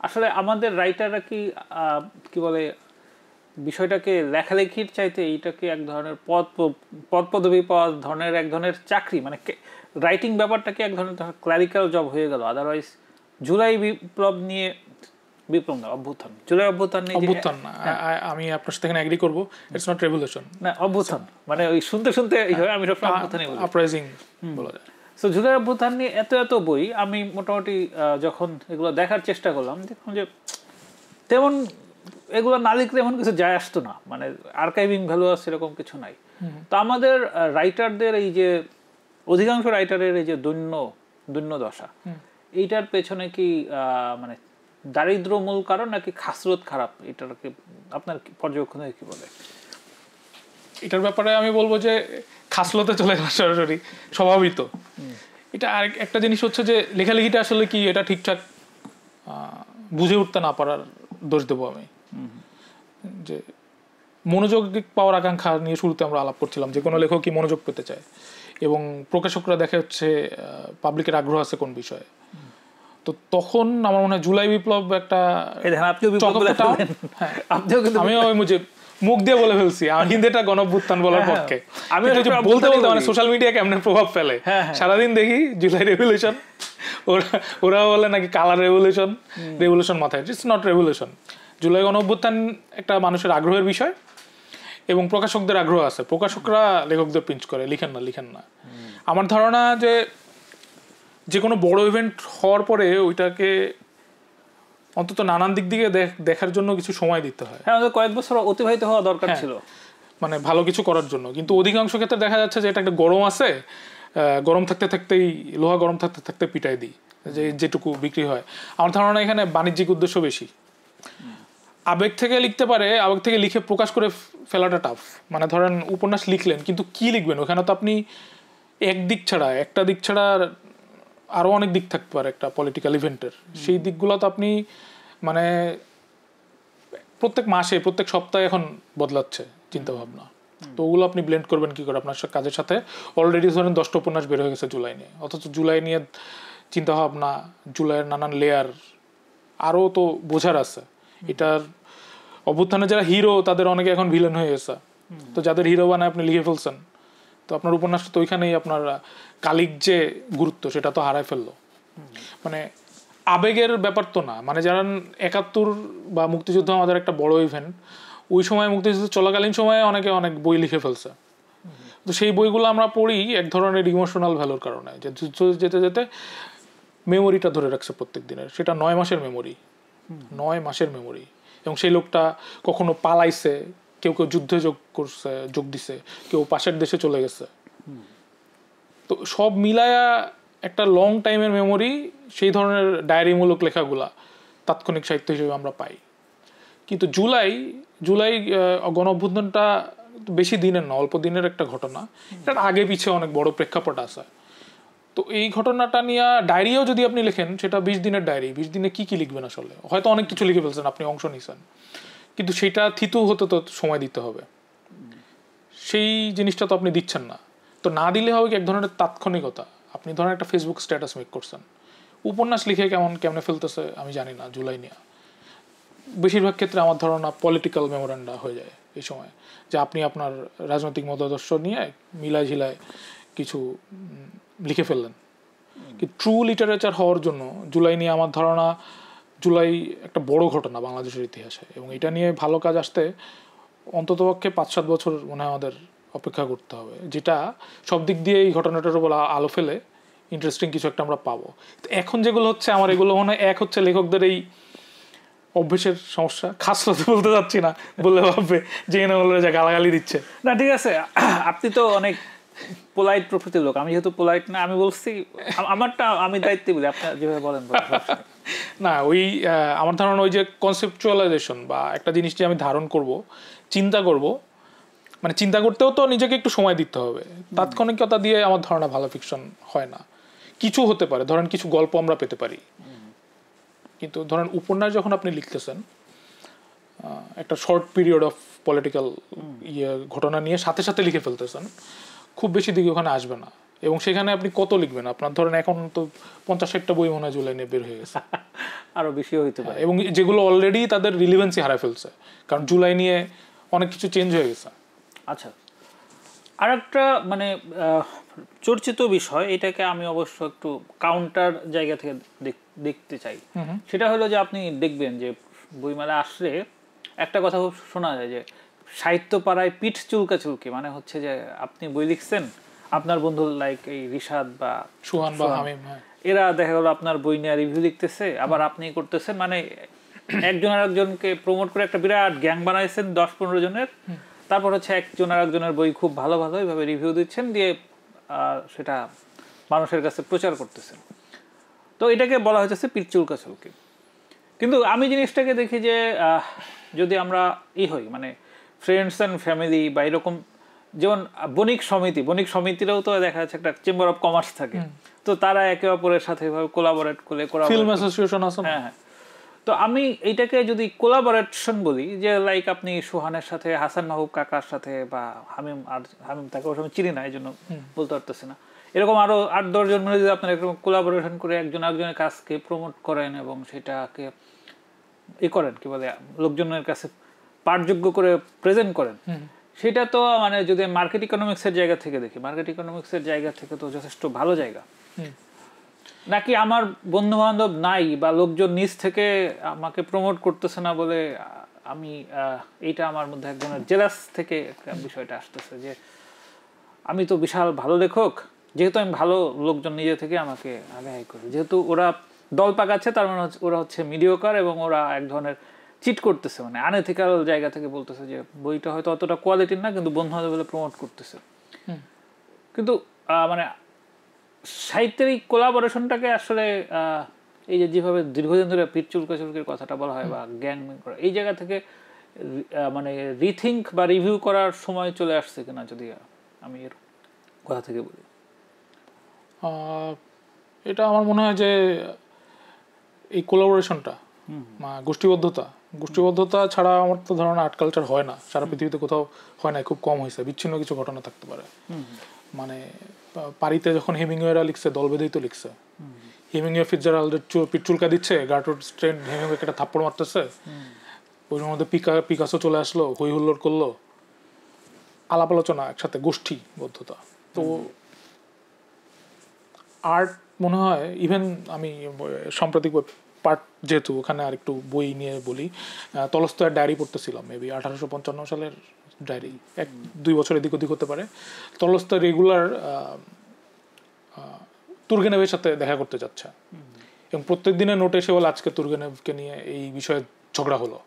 আসলে আমাদের রাইটাররা কি বলে বিষয়টাকে লেখালেখির চাইতে এইটাকে এক ধরনের পদপদবি পাওয়ার ধরনের এক ধরনের চাকরি, মানে রাইটিং ব্যাপারটাকে এক ধরনের ক্লারিক্যাল জব হয়ে গেল। আদারওয়াইজ জুলাই বিপ্লব নিয়ে, জুলাই অভ্যুত্থান নিয়ে, আমি আপনার সাথে এখানে এগ্রি করবো, ইটস নট রেভলিউশন, না অভ্যুত্থান, মানে ওই শুনতে আমি সবসময় অভ্যুত্থানই বলি, আপরাইজিং বলা যায়। সো জুলাই অভ্যুত্থান নিয়ে এত বই আমি মোটামুটি যখন এগুলো দেখার চেষ্টা করলাম, দেখলাম যে তেমন এগুলো না লিখলে এমন কিছু যায় আসতো না, মানে আর্কাইভিং ভ্যালু আছে এরকম কিছু নাই। তো আমাদের রাইটারদের এই যে অধিকাংশ রাইটারের এই যে দৈন্য দশা, এইটার পেছনে কি মানে দারিদ্র মূল কারণ নাকি খাসরত খারাপ, এটাকে আপনার পর্যবেক্ষণে কি বলে? এটার ব্যাপারে আমি বলবো যে খাসলতে চলে গেল সরাসরি, স্বভাবিত। এটা আর একটা জিনিস হচ্ছে যে লেখালেখিটা আসলে কি এটা ঠিকঠাক বুঝে উঠতে না পারার দোষ দেবো আমি। যে মনোযোগ পাওয়ার আকাঙ্ক্ষা নিয়ে শুরুতে আমরা আলাপ করছিলাম, যে কোনো লেখক কি মনোযোগ পেতে চায়, এবং প্রকাশকরা দেখে হচ্ছে পাবলিকের আগ্রহ আছে কোন বিষয়ে। তো তখন আমার মনে হয় জুলাই বিপ্লব একটা, আমিও মুখ দিয়ে বলে ফেলছি, আমি কিন্তু এটা গণঅভ্যুত্থান বলার পক্ষে। আমি বলতে মানে সোশ্যাল মিডিয়া কেমন প্রভাব ফেলে, সারাদিন দেখি জুলাই রেভলিউশন, ওরা বলে নাকি কালার রেভলিউশন মাথায়, ইটস নট রেভলিউশন। জুলাই গণঅভ্যুত্থান একটা মানুষের আগ্রহের বিষয়, এবং প্রকাশকদের আগ্রহ আছে, প্রকাশকরা লেখকদের পিঞ্চ করে, লিখেন না। আমার ধারণা যে কোনো বড় ইভেন্ট হওয়ার পরে ওইটাকে অন্তত নানান দিক দিকে দেখার জন্য কিছু সময় দিতে হয়। হ্যাঁ, কয়েক বছর অতিবাহিত হওয়া দরকার ছিল, মানে ভালো কিছু করার জন্য। কিন্তু অধিকাংশ ক্ষেত্রে দেখা যাচ্ছে যে এটা একটা গরম আছে, গরম থাকতেই লোহা গরম থাকতে পিটাই দিই, যেটুকু বিক্রি হয়। আমার ধারণা এখানে বাণিজ্যিক উদ্দেশ্য বেশি। আবেগ থেকে লিখতে পারে, আবেগ থেকে লিখে প্রকাশ করে ফেলাটা টাফ। মানে ধরেন উপন্যাস লিখলেন, কিন্তু কি লিখবেন ওখানে? তো আপনি একটা দিক ছাড়া আরো অনেক দিক থাকতে পারে একটা পলিটিক্যাল ইভেন্টের। সেই দিকগুলো তো আপনি মানে প্রত্যেক মাসে, প্রত্যেক সপ্তাহে এখন বদলাচ্ছে চিন্তা ভাবনা। তো ওগুলো আপনি ব্লেন্ড করবেন কি করে আপনার কাজের সাথে? অলরেডি ধরেন 10টা উপন্যাস বের হয়ে গেছে জুলাই নিয়ে, অথচ জুলাই নিয়ে চিন্তা ভাবনা, জুলাইয়ের নানান লেয়ার আরও তো বোঝার আছে। এটার অভ্যুত্থানে যারা হিরো তাদের অনেকে এখন ভিলেন হয়ে গেছে। তো যাদের হিরো বানায় আপনি লিখে ফেলছেন, তো আপনার উপন্যাসটা তো ওইখানেই আপনার কালিক যে গুরুত্ব সেটা তো হারায় ফেললো। মানে আবেগের ব্যাপার তো না। মানে যারা 71 বা মুক্তিযুদ্ধ আমাদের একটা বড় ইভেন্ট, ওই সময় মুক্তিযুদ্ধ চলাকালীন সময়ে অনেকে অনেক বই লিখে ফেলছে। তো সেই বইগুলো আমরা পড়ি এক ধরনের ইমোশনাল ভ্যালুর কারণে, যে যুদ্ধ যেতে যেতে মেমোরিটা ধরে রাখছে প্রত্যেক দিনের। সেটা 9 মাসের মেমোরি। এবং সেই লোকটা কখনো পালাইছে, কেউ যুদ্ধে যোগ দিছে, কেউ পাশের দেশে চলে গেছে। তো সব মিলায়া একটা লং টাইমের মেমোরি, সেই ধরনের ডায়েরিমূলক লেখাগুলা তাৎক্ষণিক সাহিত্য হিসেবে আমরা পাই। কিন্তু জুলাই গণঅভ্যুত্থানটা বেশি দিনের না, অল্প দিনের একটা ঘটনা। এটার আগে পিছিয়ে অনেক বড় প্রেক্ষাপট আছে। তো এই ঘটনাটা নিয়ে ডায়েরিও যদি আপনি লেখেন, সেটা 20 দিনের ডায়েরি, 20 দিনে কি লিখবেন আসলে? হয়তো অনেক কিছু লিখে ফেলছেন, আপনি অংশ নিয়েছেন, কিন্তু সেটা থিতু হতে তো সময় দিতে হবে। সেই জিনিসটা তো আপনি দিচ্ছেন না। তো না দিলে হবে কি এক ধরনের তাৎক্ষণিকতা। আপনি ধরেন একটা ফেসবুক স্ট্যাটাস মেক করছেন, উপন্যাস লিখে কেমনে ফেলতেছে আমি জানি না জুলাই নিয়ে। বেশিরভাগ ক্ষেত্রে আমার ধারণা পলিটিক্যাল মেমোরেন্ডা হয়ে যায় এই সময়, যে আপনি আপনার রাজনৈতিক মতাদর্শ নিয়ে মিলায় ঝিলায় কিছু লিখে ফেললেন। কিন্তু ট্রু লিটারেচার হওয়ার জন্য জুলাই নিয়ে আমার ধারণা জুলাই একটা বড় ঘটনা বাংলাদেশের ইতিহাসে, এবং এটা নিয়ে ভালো কাজ আসতে অন্ততপক্ষে 5-7 বছর মনে হয় আমাদের অপেক্ষা করতে হবে, যেটা সব দিক দিয়ে এই ঘটনাটার উপর আলো ফেলে ইন্টারেস্টিং কিছু একটা আমরা পাবো। এখন যেগুলো হচ্ছে আমার এগুলো মনে হয়, এক হচ্ছে লেখকদের এই অভ্যেসের সমস্যা, খাসলতে বলতে যাচ্ছি না, বললে ভাববে যে না বললে যে গালাগালি দিচ্ছে। না ঠিক আছে, আপনি তো অনেক পোলাইট প্রকৃতির লোক, আমি যেহেতু পোলাইট না, আমি বলছি আমারটা আমি দায়িত্ব বলি, আপনি যেভাবে বলেন। না ওই আমার ধারণা ওই যে কনসেপচুয়ালাইজেশন বা একটা জিনিস যে আমি ধারণ করব, চিন্তা করব, মানে চিন্তা করতেও তো নিজেকে একটু সময় দিতে হবে। তাৎক্ষণিকতা দিয়ে আমার ধারণা ভালো ফিকশন হয় না। কিছু হতে পারে, ধরেন কিছু গল্প আমরা পেতে পারি, কিন্তু ধরেন উপন্যাস যখন আপনি লিখতেছেন একটা শর্ট পিরিয়ড অফ পলিটিক্যাল ঘটনা নিয়ে সাথে সাথে লিখে ফেলতেছেন, খুব বেশি দিকে ওখানে আসবে না। এবং সেখানে আপনি কত লিখবেন? আপনার ধরেন এখন তো 50-60টা বই মনে হয় জুলাই নিয়ে বের হয়ে গেছে, আরো বেশিও হইতে পারে, এবং যেগুলো অলরেডি তাদের রিলিভেন্সি হারায় ফেলছে, কারণ জুলাই নিয়ে অনেক কিছু চেঞ্জ হয়ে গেছে। আচ্ছা, আর একটা মানে চর্চিত বিষয়, এটাকে আমি অবশ্য একটু কাউন্টার জায়গা থেকে দেখতে চাই। সেটা হলো যে আপনি দেখবেন যে বইমেলা আসলে একটা কথা খুব শোনা যায় যে সাহিত্য পাড়ায় পিঠ চুলকাচুলকি, মানে হচ্ছে যে আপনি বই লিখছেন, আপনার বন্ধু লাইক এই রিশাদ বা সুহান বা হামিম, এরা দেখা গেলো আপনার বই নিয়ে রিভিউ লিখতেছে, আবার আপনি করতেছেন, মানে একজন আর একজনকে প্রমোট করে একটা বিরাট গ্যাং বানাইছেন 10-15 জনের। তারপর হচ্ছে একজন আর একজনের বই খুব ভালো ভালো এইভাবে রিভিউ দিচ্ছেন, দিয়ে সেটা মানুষের কাছে প্রচার করতেছেন। তো এটাকে বলা হচ্ছে পিঠ চুলকাচুলকি। কিন্তু আমি জিনিসটাকে দেখি যে যদি আমরা হই মানে ফ্রেন্ডস অ্যান্ড ফ্যামিলি বা এরকম, যেমন বণিক সমিতিরাও তো দেখা যাচ্ছে একটা চেম্বার অফ কমার্স থাকে, তো তারা একে অপরের সাথে কোলাবোরেট করে ফিল্ম অ্যাসোসিয়েশন আছে। হ্যাঁ, তো আমি এইটাকে যদি কোলাবোরেশন বলি, যে লাইক আপনি সুহানের সাথে, হাসান মাহবুব কাকার সাথে, বা হামিম তাকে ওর সময় চিনি না এই জন্য বলতে পারতেছি না, এরকম আরো 8-10 জন মিলে যদি আপনার এরকম কোলাবোরেশন করে একজন আরেকজনের কাজকে প্রমোট করেন এবং সেটাকে করেন কি বলে লোকজনের কাছে পাঠযোগ্য করে প্রেজেন্ট করেন, সেটা তো মানে যদি মার্কেট ইকোনমিক্সের জায়গা থেকে দেখি, মার্কেট ইকোনমিক্সের জায়গা থেকে তো যথেষ্ট ভালো জায়গা। নাকি আমার বন্ধু বান্ধব নাই বা লোকজন নিজ থেকে আমাকে প্রমোট করতেছে না বলে আমি এইটা আমার মধ্যে এক ধরনের জেলাস থেকে একটা বিষয়টা আসতেছে, যে আমি তো বিশাল ভালো লেখক, যেহেতু আমি ভালো, লোকজন নিজে থেকে আমাকে আগে করে, যেহেতু ওরা দল পাকাচ্ছে, তার মানে ওরা হচ্ছে মিডিওকার এবং ওরা এক ধরনের চিট করতেছে, মানে আনএথিক্যাল জায়গা থেকে বলতেছে যে বইটা হয়তো অতটা কোয়ালিটির না, কিন্তু বন্ধু বান্ধব বলে প্রমোট করতেছে। কিন্তু মানে সাহিত্যের এই কোলাবোরেশনটাকে আসলে এই যে যেভাবে দীর্ঘদিন ধরে পিঠ চুলকাচুলকির কথাটা বলা হয় বা গ্যাং করা, এই জায়গা থেকে মানে রিথিঙ্ক বা রিভিউ করার সময় চলে আসছে কিনা, যদি আমি এর কথা থেকে বলি। এটা আমার মনে হয় যে এই কোলাবোরেশনটা, গোষ্ঠীবদ্ধতা ছাড়া আমার তো ধারণা আর্ট কালচার হয় না, সারা পৃথিবীতে কোথাও হয় না, খুব কম হয়েছে, বিচ্ছিন্ন কিছু ঘটনা থাকতে পারে। মানে পারিতে যখন হেমিংওয়েরা লিখছে, দল বেঁধেই তো লিখছে। হেমিংওয়ে ফিটজারাল্ডের পিঠ চুলকা দিচ্ছে, গার্টরুড স্ট্রেন হেমিংওয়েকে একটা থাপ্পড় মারতেছে, ওই মধ্যে পিকাসো চলে আসলো, হই হুল্লোড় করলো, আলাপ আলোচনা একসাথে, গোষ্ঠীবদ্ধতা। তো আর্ট মনে হয় ইভেন আমি সাম্প্রতিক পার্ট যেহেতু ওখানে আর একটু বই নিয়ে বলি, তলস্তয়ের ডায়েরি পড়তেছিলাম, মেবি 1855 সালের ডায়েরি, 1-2 বছর এদিক ওদিক হতে পারে। তলস্তয় রেগুলার তুর্গেনেভের সাথে দেখা করতে যাচ্ছে, এবং প্রত্যেক দিনের নোটে সে বলে আজকে তুর্গেনেভকে নিয়ে এই বিষয়ে ঝগড়া হলো,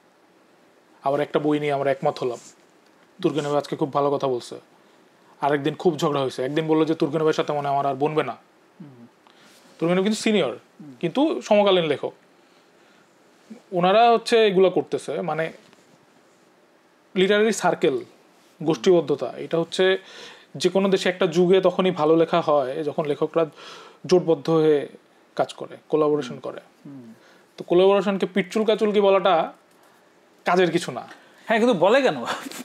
আবার একটা বই নিয়ে আমরা একমত হলাম, তুর্গেনেভ আজকে খুব ভালো কথা বলছে, আরেকদিন খুব ঝগড়া হয়েছে, একদিন বললো যে তুর্গেনেভের সাথে মনে আমার আর বনবে না। তুর্গেনেভ কিন্তু সিনিয়র, কিন্তু সমকালীন লেখক, ওনারা হচ্ছে এগুলো করতেছে। মানে লিটারারি সার্কেল, গোষ্ঠীবদ্ধতা, এটা হচ্ছে যে কোনো দেশে একটা যুগে তখনই ভালো লেখা হয় যখন লেখকরা জোটবদ্ধ হয়ে কাজ করে, কোলাবোরেশন করে। তো কোলাবোরেশনকে পিঠ চুলকাচুলকি বলাটা কাজের কিছু না। হ্যাঁ, কিন্তু বলে কেন,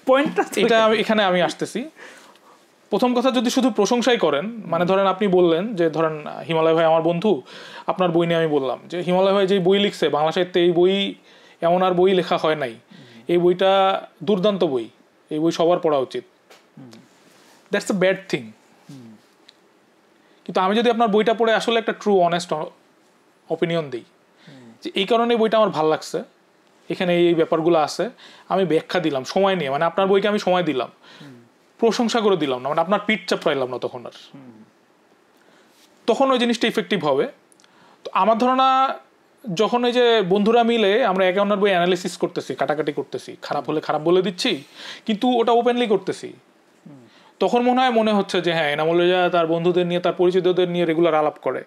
পয়েন্টটা এটা এখানে আমি আসতেছি। প্রথম কথা যদি শুধু প্রশংসাই করেন, মানে ধরেন আপনি বললেন যে ধরেন হিমালয় ভাই আমার বন্ধু, আপনার বই নিয়ে আমি বললাম যে হিমালয় ভাই যে বই লিখছে বাংলা সাহিত্যে, এই বই এমন আর বই লেখা হয় নাই, এই বইটা দুর্দান্ত বই, এই বই সবার পড়া উচিত, দ্যাটস আ ব্যাড থিং। কিন্তু আমি যদি আপনার বইটা পড়ে আসলে একটা ট্রু অনেস্ট অপিনিয়ন দিই যে এই কারণে বইটা আমার ভালো লাগছে, এখানে এই ব্যাপারগুলো আছে, আমি ব্যাখ্যা দিলাম সময় নিয়ে, মানে আপনার বইকে আমি সময় দিলাম, প্রশংসা করে দিলাম না, মানে আপনার পিঠ চাপড়াইলাম না, তখন ওই জিনিসটা ইফেক্টিভ হবে। তো আমার ধারণা যখন এই যে বন্ধুরা মিলে আমরা একে অন্যের বই অ্যানালিসিস করতেছি, কাটাকাটি করতেছি, খারাপ হলে খারাপ বলে দিচ্ছি, কিন্তু ওটা ওপেনলি করতেছি, তখন মনে হচ্ছে যে হ্যাঁ এনামুল রেজা তার বন্ধুদের নিয়ে, তার পরিচিতদের নিয়ে রেগুলার আলাপ করে,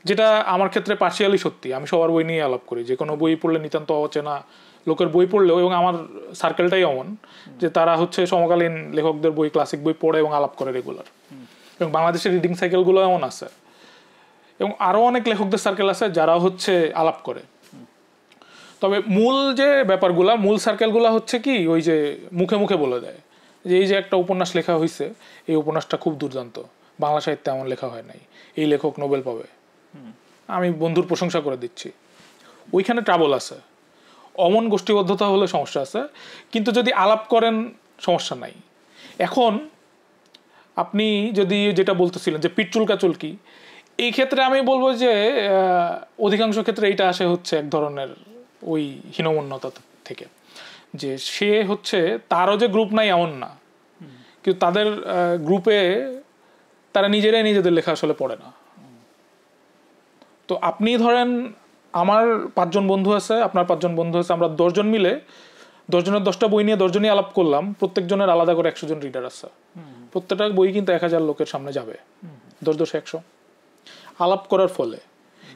যেটা আমার ক্ষেত্রে পার্শিয়ালি সত্যি। আমি সবার বই নিয়ে আলাপ করি, যে কোনো বই পড়লে নিতান্ত অচেনা লোকের বই পড়লেও, এবং আমার সার্কেলটাই এমন যে তারা হচ্ছে সমকালীন লেখকদের বই, ক্লাসিক বই পড়ে এবং আলাপ করে রেগুলার, এবং বাংলাদেশের রিডিং সাইকেলগুলো এমন আছে, এবং আরও অনেক লেখকদের সার্কেল আছে যারা হচ্ছে আলাপ করে। তবে মূল যে ব্যাপারগুলা, মূল সার্কেলগুলা হচ্ছে কি ওই যে মুখে মুখে বলে দেয় যে এই যে একটা উপন্যাস লেখা হয়েছে, এই উপন্যাসটা খুব দুর্দান্ত, বাংলা সাহিত্যে এমন লেখা হয় নাই, এই লেখক নোবেল পাবে, আমি বন্ধুর প্রশংসা করে দিচ্ছি, ওইখানে ট্রাবল আছে। অমন গোষ্ঠীবদ্ধতা হলে সমস্যা আছে, কিন্তু যদি আলাপ করেন সমস্যা নাই। এখন আপনি যদি যেটা বলতেছিলেন যে পিটচুলকা চুলকি, এই ক্ষেত্রে আমি বলবো যে অধিকাংশ ক্ষেত্রে এইটা আসে হচ্ছে এক ধরনের ওই হীনমন্যতা থেকে, যে সে হচ্ছে তারও যে গ্রুপ নাই এমন না, কিন্তু তাদের গ্রুপে তারা নিজেরাই নিজেদের লেখা আসলে পড়ে না। তো আপনি ধরেন আমার 5 জন বন্ধু আছে, আপনার 5 জন বন্ধু আছে, আমরা 10 জন মিলে 10 জনের 10টা বই নিয়ে 10 জনই আলাপ করলাম, প্রত্যেকজনের আলাদা করে 100 জন রিডার আছে, প্রত্যেকটা বই কিন্তু 1000 লোকের সামনে যাবে, 10 100 আলাপ করার ফলে।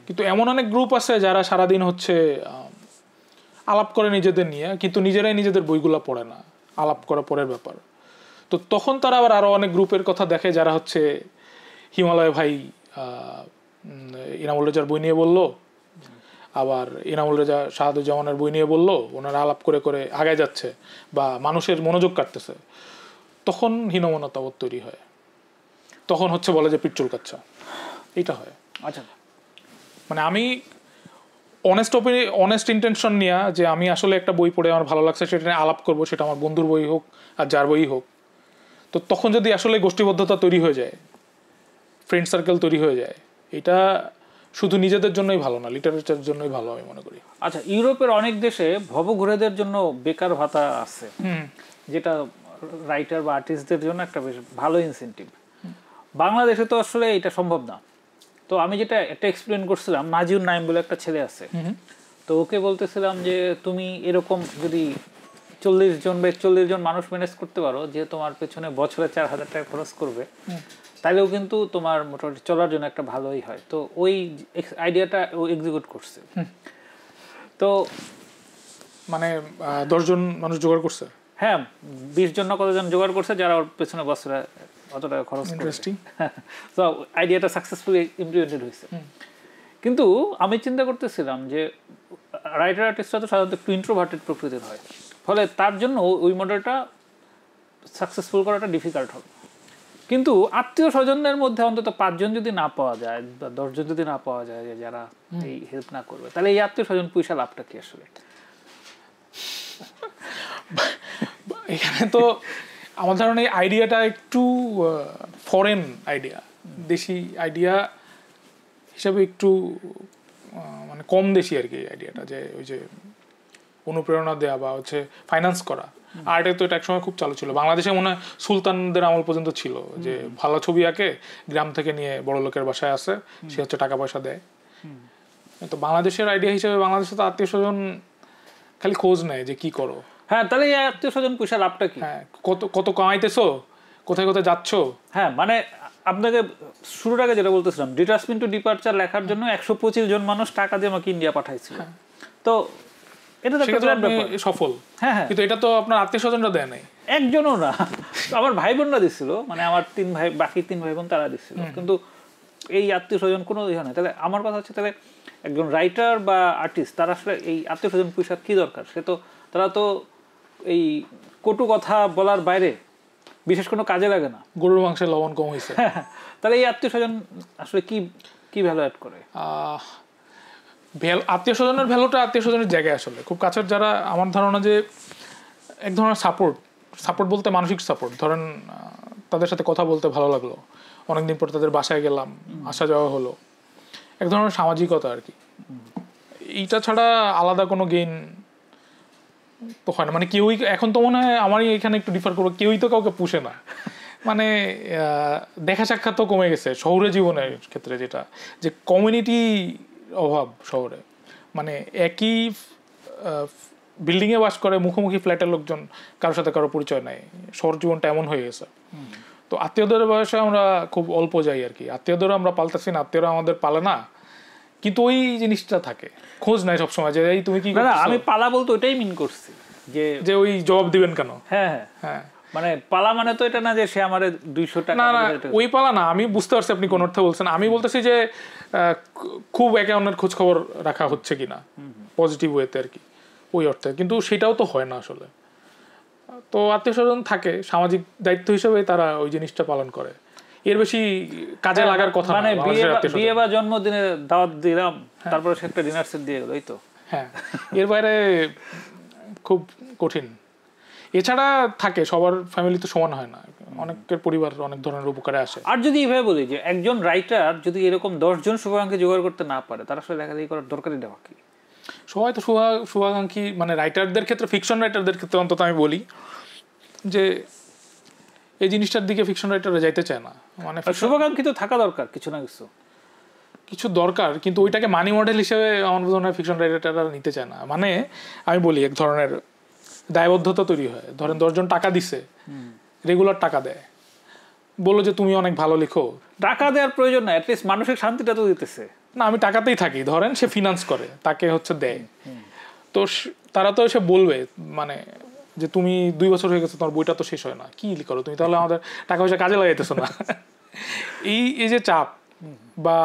কিন্তু এমন অনেক গ্রুপ আছে যারা সারাদিন হচ্ছে আলাপ করে নিজেদের নিয়ে, কিন্তু নিজেরাই নিজেদের বইগুলো পড়ে না, আলাপ করা পরের ব্যাপার। তো তখন তারা আবার আরও অনেক গ্রুপের কথা দেখে যারা হচ্ছে হিমালয় ভাই ইনামুল রেজার বই নিয়ে বললো, আবার ইনামুল রেজা শাহাদুজ্জামানের বই নিয়ে বললো, ওনারা আলাপ করে করে আগায় যাচ্ছে বা মানুষের মনোযোগ কাটতেছে, তখন হীনমন্যতাবোধ তৈরি হয়, তখন হচ্ছে বলে যে পিঠ চুলকাচ্ছে, এইটা হয়। আচ্ছা, মানে আমি অনেস্ট ইন্টেনশন নিয়ে যে আমি আসলে একটা বই পড়ে আমার ভালো লাগছে, সেটা নিয়ে আলাপ করবো, সেটা আমার বন্ধুর বই হোক আর যার বই হোক, তো তখন যদি আসলে গোষ্ঠীবদ্ধতা তৈরি হয়ে যায়, ফ্রেন্ড সার্কেল তৈরি হয়ে যায়, এটা শুধু নিজেদের জন্যই ভালো না, লিটারেচারের জন্যই ভালো আমি মনে করি। আচ্ছা, ইউরোপের অনেক দেশে ভবঘুরেদের জন্য বেকার ভাতা আছে, যেটা রাইটার বা আর্টিস্টদের জন্য একটা বেশ ভালো ইনসেন্টিভ। বাংলাদেশে তো আসলে এটা সম্ভব না। তো আমি যেটা একটা এক্সপ্লেন করছিলাম, নাজিউর নাইম বলে একটা ছেলে আছে, তো ওকে বলতেছিলাম যে তুমি এরকম যদি 40 জন বা 41 জন মানুষ ম্যানেজ করতে পারো, যে তোমার পেছনে বছরে 4000 টাকা খরচ করবে, তাহলেও কিন্তু তোমার মোটামুটি চলার জন্য একটা ভালোই হয়। তো ওই আইডিয়াটা ও এক্সিকিউট করছে। তো মানে 10 জন মানুষ জোগাড় করছে, হ্যাঁ 20 জন না কতজন জোগাড় করছে যারা ওর পেছনে বছরে অত টাকা খরচ করছে। ইন্টারেস্টিং। তো আইডিয়াটা সাকসেসফুলি ইমপ্লিমেন্টেড হয়েছে। কিন্তু আমি চিন্তা করতেছিলাম যে রাইটার আর্টিস্টরা তো সাধারণত একটু ইন্ট্রোভার্টেড প্রকৃতির হয়, ফলে তার জন্য ওই মডেলটা সাকসেসফুল করাটা ডিফিকাল্ট হবে। কিন্তু আত্মীয় স্বজনদের মধ্যে অন্তত 5 জন যদি না পাওয়া যায় বা 10 জন যদি না পাওয়া যায় যে যারা এই হেল্প না করবে, তাহলে এই আত্মীয় স্বজন পয়সা লাভটা কি আসলে? এখানে তো আমার ধারণা এই আইডিয়াটা একটু ফরেন আইডিয়া, দেশি আইডিয়া হিসাবে একটু মানে কম দেশি আর কি আইডিয়াটা, যে ওই যে অনুপ্রেরণা দেওয়া বা হচ্ছে ফাইন্যান্স করা। আর্টে তো এটা একসময় খুব চালু ছিল, বাংলাদেশে মনে হয় সুলতানদের আমল পর্যন্ত ছিল, যে ভালো ছবি আঁকে গ্রাম থেকে নিয়ে বড় লোকের বাসায় আসে, সে হচ্ছে টাকা পয়সা দেয়। তো বাংলাদেশের আইডিয়া হিসেবে বাংলাদেশে তো আত্মীয় স্বজন খালি খোঁজ নেয় যে কি করো। হ্যাঁ, তাহলে এই আত্মীয় স্বজন পয়সা লাভটা কি? হ্যাঁ, কত কত কামাইতেছো, কোথায় কোথায় যাচ্ছ। হ্যাঁ, মানে আপনাকে শুরুর আগে যেটা বলতেছিলাম, ডিটাচমেন্ট টু ডিপারচার লেখার জন্য 125 জন মানুষ টাকা দিয়ে আমাকে ইন্ডিয়া পাঠাইছিল। তো এটা তো সফল। হ্যাঁ, কিন্তু এটা তো আপনার আত্মীয় স্বজনরা দেয় নাই, একজনও না, আমার ভাই বোনরা দিচ্ছিল, মানে আমার বাকি 3 ভাই বোন তারা দিচ্ছিল, কিন্তু এই আত্মীয় স্বজন কোনো ইয়ে নাই। তাহলে আমার কথা হচ্ছে, তাহলে একজন রাইটার বা আর্টিস্ট তারা আসলে এই আত্মীয় স্বজন পয়সা কি দরকার? তারা তো এই কটু কথা বলার বাইরে বিশেষ কোনো কাজে লাগে না, গরুর মাংসে লবণ কম হয়েছে। তাহলে এই আত্মীয় স্বজন আসলে কি কি ভ্যালু অ্যাড করে? আত্মীয় স্বজনের ভ্যালুটা আত্মীয় স্বজনের জায়গায় আসলে খুব কাছের যারা, আমার ধারণা যে এক ধরনের সাপোর্ট বলতে মানসিক সাপোর্ট। ধরেন তাদের সাথে কথা বলতে ভালো লাগলো, অনেকদিন পর তাদের বাসায় গেলাম, আসা যাওয়া হলো, এক ধরনের সামাজিকতা আর কি। এইটা ছাড়া আলাদা কোনো গেইন তো হয় না। মানে কেউই এখন তো মনে হয় আমারই এখানে একটু ডিফার করবো, কেউই তো কাউকে পুষে না। মানে দেখা সাক্ষাৎ তো কমে গেছে শহুরে জীবনের ক্ষেত্রে, যেটা যে কমিউনিটি অভাব শহরে। মানে একই বিল্ডিংয়ে বাস করে, মুখোমুখি ফ্ল্যাটের লোকজন কারোর সাথে কারো পরিচয় নেই। শহর জীবনটা এমন হয়ে গেছে। তো আত্মীয়দের বয়সে আমরা খুব অল্প যাই আর কি, আত্মীয়দের আমরা পাল্টাছি না, আত্মীয়রা আমাদের পালে না, কিন্তু ওই জিনিসটা থাকে, খোঁজ নাই সবসময় যে এই তুমি কি। আমি পালা বলতে ওইটাই মিন করছি, যে ওই জবাব দিবেন কেন। হ্যাঁ হ্যাঁ হ্যাঁ, মানে পালা মানে তো এটা না যে সে আমার 200 টাকা। না না, ওই পালা না, আমি বুঝতে পারছি আপনি কোন অর্থে বলছেন। আমি বলতেছি যে খুব একে অন্যের খোঁজ খবর রাখা হচ্ছে কিনা পজিটিভ ওয়েতে আর কি, ওই অর্থে। কিন্তু সেটাও তো হয় না আসলে। তো আত্মীয় স্বজন থাকে, সামাজিক দায়িত্ব হিসেবে তারা ওই জিনিসটা পালন করে, এর বেশি কাজে লাগার কথা না। মানে বিয়ে বা জন্মদিনে দাওয়াত দিলাম, তারপরে সে একটা ডিনার সেট দিয়ে গেল, এই তো। হ্যাঁ, এর বাইরে খুব কঠিন। এছাড়া থাকে, সবার ফ্যামিলি তো সমান হয় না, অনেকের পরিবার অনেক ধরনের উপকারে আসে। আর যদি এইভাবে বলি যে একজন রাইটার যদি এরকম 10 জন শুভাকাঙ্ক্ষী জোগাড় করতে না পারে, তার আসলে লেখালেখি করার দরকারই দেওয়া কি? সবাই তো শুভাকাঙ্ক্ষী, মানে রাইটারদের ক্ষেত্রে, ফিকশন রাইটারদের ক্ষেত্রে অন্তত আমি বলি যে এই জিনিসটার দিকে ফিকশন রাইটাররা যাইতে চায় না। মানে শুভাকাঙ্ক্ষী তো থাকা দরকার, কিছু না কিছু দরকার, কিন্তু ওইটাকে মানি মডেল হিসেবে আমার মনে হয় ফিকশন রাইটাররা নিতে চায় না। মানে আমি বলি, এক ধরনের দায়বদ্ধতা তৈরি হয়। ধরেন 10 জন টাকা দিছে, রেগুলার টাকা দেয়, বললো যে তুমি অনেক ভালো লিখো। টাকা দেওয়ার প্রয়োজন না, অ্যাটলিস্ট মানসিক শান্তিটা তো দিতেছে না, আমি টাকাতেই থাকি, ধরেন সে ফিনান্স করে, তাকে হচ্ছে দেয়। তো তারা তো এসে বলবে মানে যে তুমি 2 বছর হয়ে গেছে, তোমার বইটা তো শেষ হয় না, কি করো তুমি, তাহলে আমাদের টাকা পয়সা কাজে লাগাইতেছো না। এই যে চাপ বা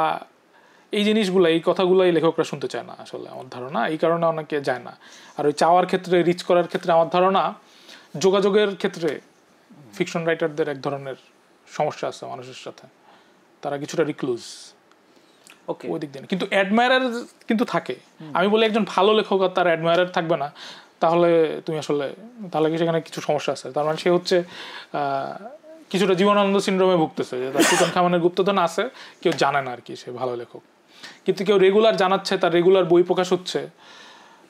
এই জিনিসগুলো, এই কথাগুলোই লেখকরা শুনতে চায় না আসলে, আমার ধারণা। এই কারণে অনেকে যায় না। আর ওই চাওয়ার ক্ষেত্রে, রিচ করার ক্ষেত্রে আমার ধারণা যোগাযোগের ক্ষেত্রে ফিকশন রাইটারদের এক ধরনের সমস্যা আছে মানুষের সাথে, তারা কিছুটা রিক্লুজ ওই দিক দিয়ে। কিন্তু অ্যাডমায়ারার কিন্তু থাকে। আমি বলি একজন ভালো লেখক আর তার অ্যাডমায়ারার থাকবে না, তাহলে তুমি আসলে, তাহলে কি সেখানে কিছু সমস্যা আছে। তার মানে সে হচ্ছে কিছুটা জীবনানন্দ সিনড্রোমে ভুগতেছে, যে তার তুতানখামেনের গুপ্তধন আছে, কেউ জানে না আর কি সে ভালো লেখক, কিন্তু কেউ রেগুলার জানাচ্ছে, তার রেগুলার বই প্রকাশ হচ্ছে,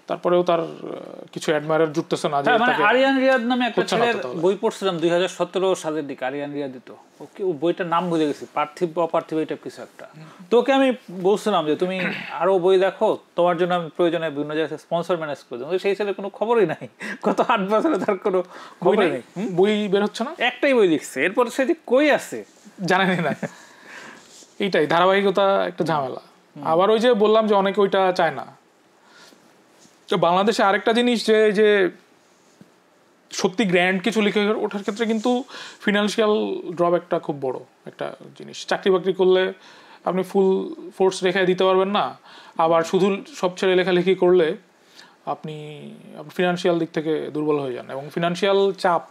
তারপরেও তার কিছু অ্যাডমায়ারার জুটতেছে না। মানে আরিয়ান রিয়াদ নামে একটা ছেলের বই পড়ছিলাম 2017 সালের দিকে, আরিয়ান রিয়াদ দিত, ওকে বইটার নাম ভুলে গেছি, পার্থিব অপার্থিব এটা কিছু একটা। তোকে আমি বলছিলাম যে তুমি আরো বই দেখো, তোমার জন্য আমি প্রয়োজনে বিভিন্ন জায়গায় স্পন্সর ম্যানেজ করে দেবো। সেই ছেলের কোনো খবরই নাই, গত 8 বছরে তার কোনো খবরই নেই, বই বের হচ্ছে না, একটাই বই লিখছে, এরপর সে যে কই আছে জানেনি না। এইটাই ধারাবাহিকতা একটা ঝামেলা। আবার ওই যে বললাম যে অনেকে ওইটা চায় না। তো বাংলাদেশে আরেকটা জিনিস যে সত্যি গ্র্যান্ড কিছু লিখে ওঠার ক্ষেত্রে কিন্তু ফিনান্সিয়াল ড্রব্যাকটা খুব বড় একটা জিনিস। চাকরি বাকরি করলে আপনি ফুল ফোর্স রেখে দিতে পারবেন না, আবার শুধু সব ছেড়ে লেখালেখি করলে আপনি ফিনান্সিয়াল দিক থেকে দুর্বল হয়ে যান, এবং ফিনান্সিয়াল চাপ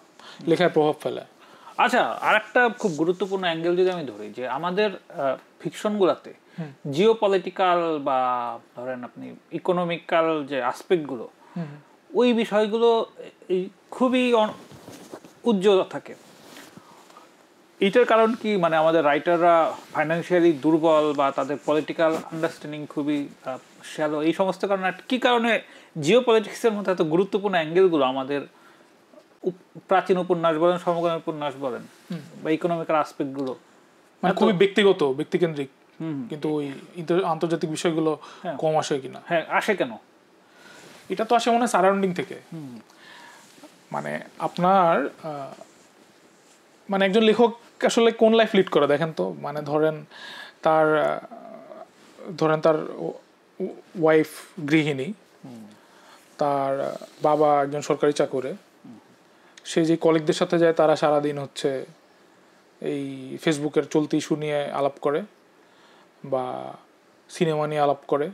লেখায় প্রভাব ফেলে। আচ্ছা, আর একটা খুব গুরুত্বপূর্ণ অ্যাঙ্গেল যদি আমি ধরি, যে আমাদের ফিকশনগুলোতে জিও পলিটিক্যাল বা ধরেন আপনি ইকোনমিক্যাল যে আসপেক্টগুলো, ওই বিষয়গুলো খুবই উজ্জ্বল থাকে। এইটার কারণ কি? মানে আমাদের রাইটাররা ফাইন্যান্সিয়ালি দুর্বল, বা তাদের পলিটিক্যাল আন্ডারস্ট্যান্ডিং খুবই শ্যালো, এই সমস্ত কারণে কি কারণে জিও পলিটিক্সের মধ্যে এত গুরুত্বপূর্ণ অ্যাঙ্গেলগুলো আমাদের প্রাচীন উপন্যাস বলেন, সমকালীন উপন্যাস বলেন, বা ইকোনমিক্যাল আসপেক্টগুলো মানে খুবই ব্যক্তিকেন্দ্রিক, কিন্তু ওই আন্তর্জাতিক বিষয়গুলো কম আসে কিনা? হ্যাঁ, আসে কেন? এটা তো আসে মনে হয় সারাউন্ডিং থেকে। মানে আপনার মানে একজন লেখক আসলে কোন লাইফ লিড করে দেখেন তো। মানে ধরেন তার ওয়াইফ গৃহিণী, তার বাবা একজন সরকারি চাকরে, সে যে কলিগদের সাথে যায় তারা সারাদিন হচ্ছে এই ফেসবুকের চলতি ইস্যু নিয়ে আলাপ করে বা সিনেমা নিয়ে আলাপ করে,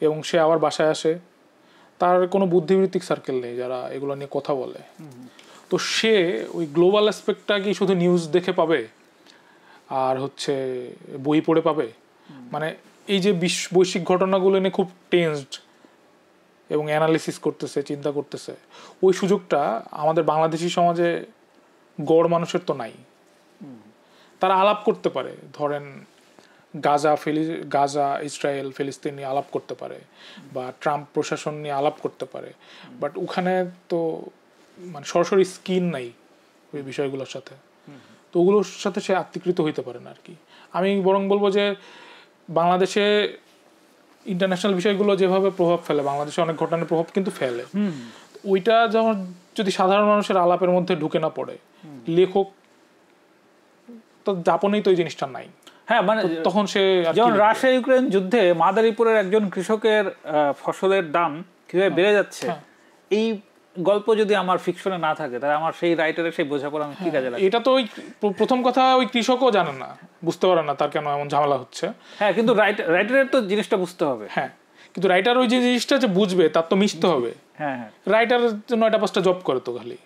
এবং সে আবার বাসায় আসে, তার কোনো বুদ্ধিবৃত্তিক সার্কেল নেই যারা এগুলো নিয়ে কথা বলে। তো সে ওই গ্লোবাল অ্যাসপেক্টটা কি শুধু নিউজ দেখে পাবে আর হচ্ছে বই পড়ে পাবে? মানে এই যে বৈশ্বিক ঘটনাগুলো নিয়ে খুব টেন্সড এবং অ্যানালিসিস করতেছে, চিন্তা করতেছে, ওই সুযোগটা আমাদের বাংলাদেশি সমাজে গড় মানুষের তো নাই। তারা আলাপ করতে পারে, ধরেন গাজা ইসরায়েল ফিলিস্তিন নিয়ে আলাপ করতে পারে, বা ট্রাম্প প্রশাসন নিয়ে আলাপ করতে পারে, বাট ওখানে তো মানে সরাসরি স্কিন নাই ওই বিষয়গুলোর সাথে, তো ওগুলোর সাথে সে আত্মীকৃত হইতে পারে না আর কি। আমি বরং বলবো যে বাংলাদেশে ইন্টারন্যাশনাল বিষয়গুলো যেভাবে প্রভাব ফেলে, বাংলাদেশে অনেক ঘটনার প্রভাব কিন্তু ফেলে, ওইটা যেমন যদি সাধারণ মানুষের আলাপের মধ্যে ঢুকে না পড়ে, লেখক তো জাপানেই তো এই জিনিসটা নাই। হ্যাঁ, মানে তখন সে যেমন রাশিয়া ইউক্রেন যুদ্ধে মাদারীপুরের একজন কৃষকের ফসলের দাম কিভাবে বেড়ে যাচ্ছে, এই গল্প যদি আমার ফিকশনে না থাকে তাহলে আমার সেই রাইটারের সেই বোঝাপড়া আমি কি কাজে লাগে? এটা তো ওই প্রথম কথা, ওই কৃষকও জানে না, বুঝতে পারে না তার কেন এমন ঝামেলা হচ্ছে। হ্যাঁ, কিন্তু রাইটারের তো জিনিসটা বুঝতে হবে। হ্যাঁ, কিন্তু রাইটার ওই যে জিনিসটা যে বুঝবে তার তো মিশতে হবে। হ্যাঁ হ্যাঁ, রাইটার 9টা-5টা জব করে তো খালি,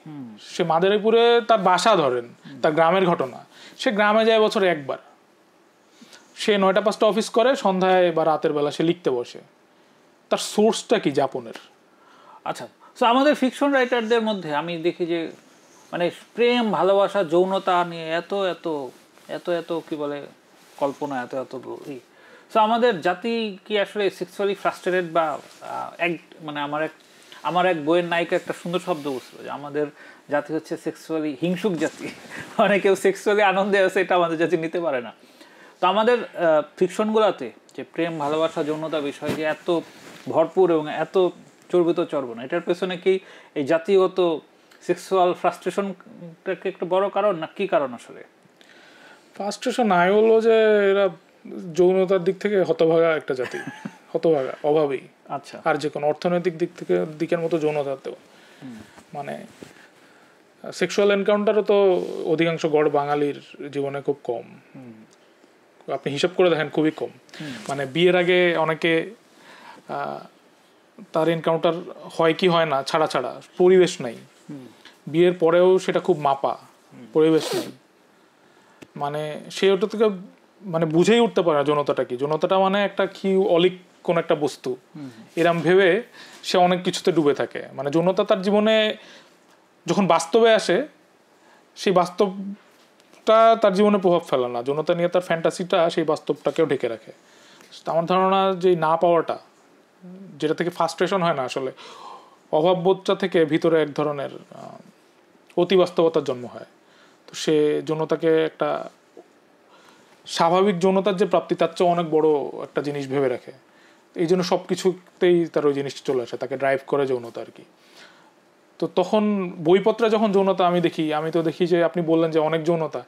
সে মাদারীপুরে তার বাসা, ধরেন তার গ্রামের ঘটনা, সে গ্রামে যায় বছরে একবার, সে 9টা-5টা অফিস করে, সন্ধ্যায় বা রাতের বেলা সে লিখতে বসে। তার সোর্সটা কি জাপানের? আচ্ছা, তো আমাদের ফিকশন রাইটারদের মধ্যে আমি দেখি যে মানে প্রেম, ভালোবাসা, যৌনতা নিয়ে এত এত এত এত কি বলে কল্পনা, এত এত সো আমাদের জাতি কি আসলে সেক্সুয়ালি ফ্রাস্ট্রেটেড? বা এক মানে আমার এক বইয়ের নায়িকা একটা সুন্দর শব্দ বলছিল যে আমাদের জাতি হচ্ছে সেক্সুয়ালি হিংসুক জাতি। মানে কেউ সেক্সুয়ালি আনন্দে আছে, এটা আমাদের জাতি নিতে পারে না। তো আমাদের ফিকশনগুলোতে যে প্রেম, ভালোবাসা, যৌনতা বিষয় যে এত ভরপুর এবং এত চর্বিত চর্বণ, এটার পেছনে কি এই জাতিগত সেক্সুয়াল ফ্রাস্ট্রেশনটাকে একটা বড় কারণ, না কি কারণ আসলে? ফ্রাস্ট্রেশন নাই, হলো যে এরা যৌনতার দিক থেকে হতভাগা একটা জাতি, হতভাগা, অভাবী। আচ্ছা, আর যে কোনো অর্থনৈতিক দিকের মতো যৌনতাতেও মানে সেক্সুয়াল এনকাউন্টারও তো অধিকাংশ গড় বাঙালির জীবনে খুব কম। আপনি হিসাব করে দেখেন, খুবই কম। মানে বিয়ের আগে অনেকে তার এনকাউন্টার হয় কি হয় না ছাড়া পরিবেশ নাই, বিয়ের পরেও সেটা খুব মাপা, পরিবেশ নেই, মানে সে ওটা থেকে মানে বুঝেই উঠতে পারে না যৌনতাটা কি। যৌনতাটা মানে একটা কি অলিক কোন একটা বস্তু, এরম ভেবে সে অনেক কিছুতে ডুবে থাকে। মানে যৌনতা তার জীবনে যখন বাস্তবে আসে, সেই বাস্তবটা তার জীবনে প্রভাব ফেলে না, যৌনতা নিয়ে তার ফ্যান্টাসিটা সেই বাস্তবটাকেও ঢেকে রাখে। আমার ধারণা যে না পাওয়াটা, যেটা থেকে ফ্রাস্ট্রেশন হয় না, আসলে অভাববোধটা থেকে ভিতরে এক ধরনের অতিবাস্তবতার জন্ম হয়। তো সে যৌনতাকে একটা স্বাভাবিক যৌনতার যে প্রাপ্তি, তার চেয়ে অনেক বড় একটা জিনিস ভেবে রাখে। এই জন্য সব কিছুতেই তার ওই জিনিসটা চলে আসে, তাকে ড্রাইভ করে যৌনতা আর কি। তো তখন বইপত্রে যখন যৌনতা আমি দেখি, আমি তো দেখি যে আপনি বললেন যে অনেক যৌনতা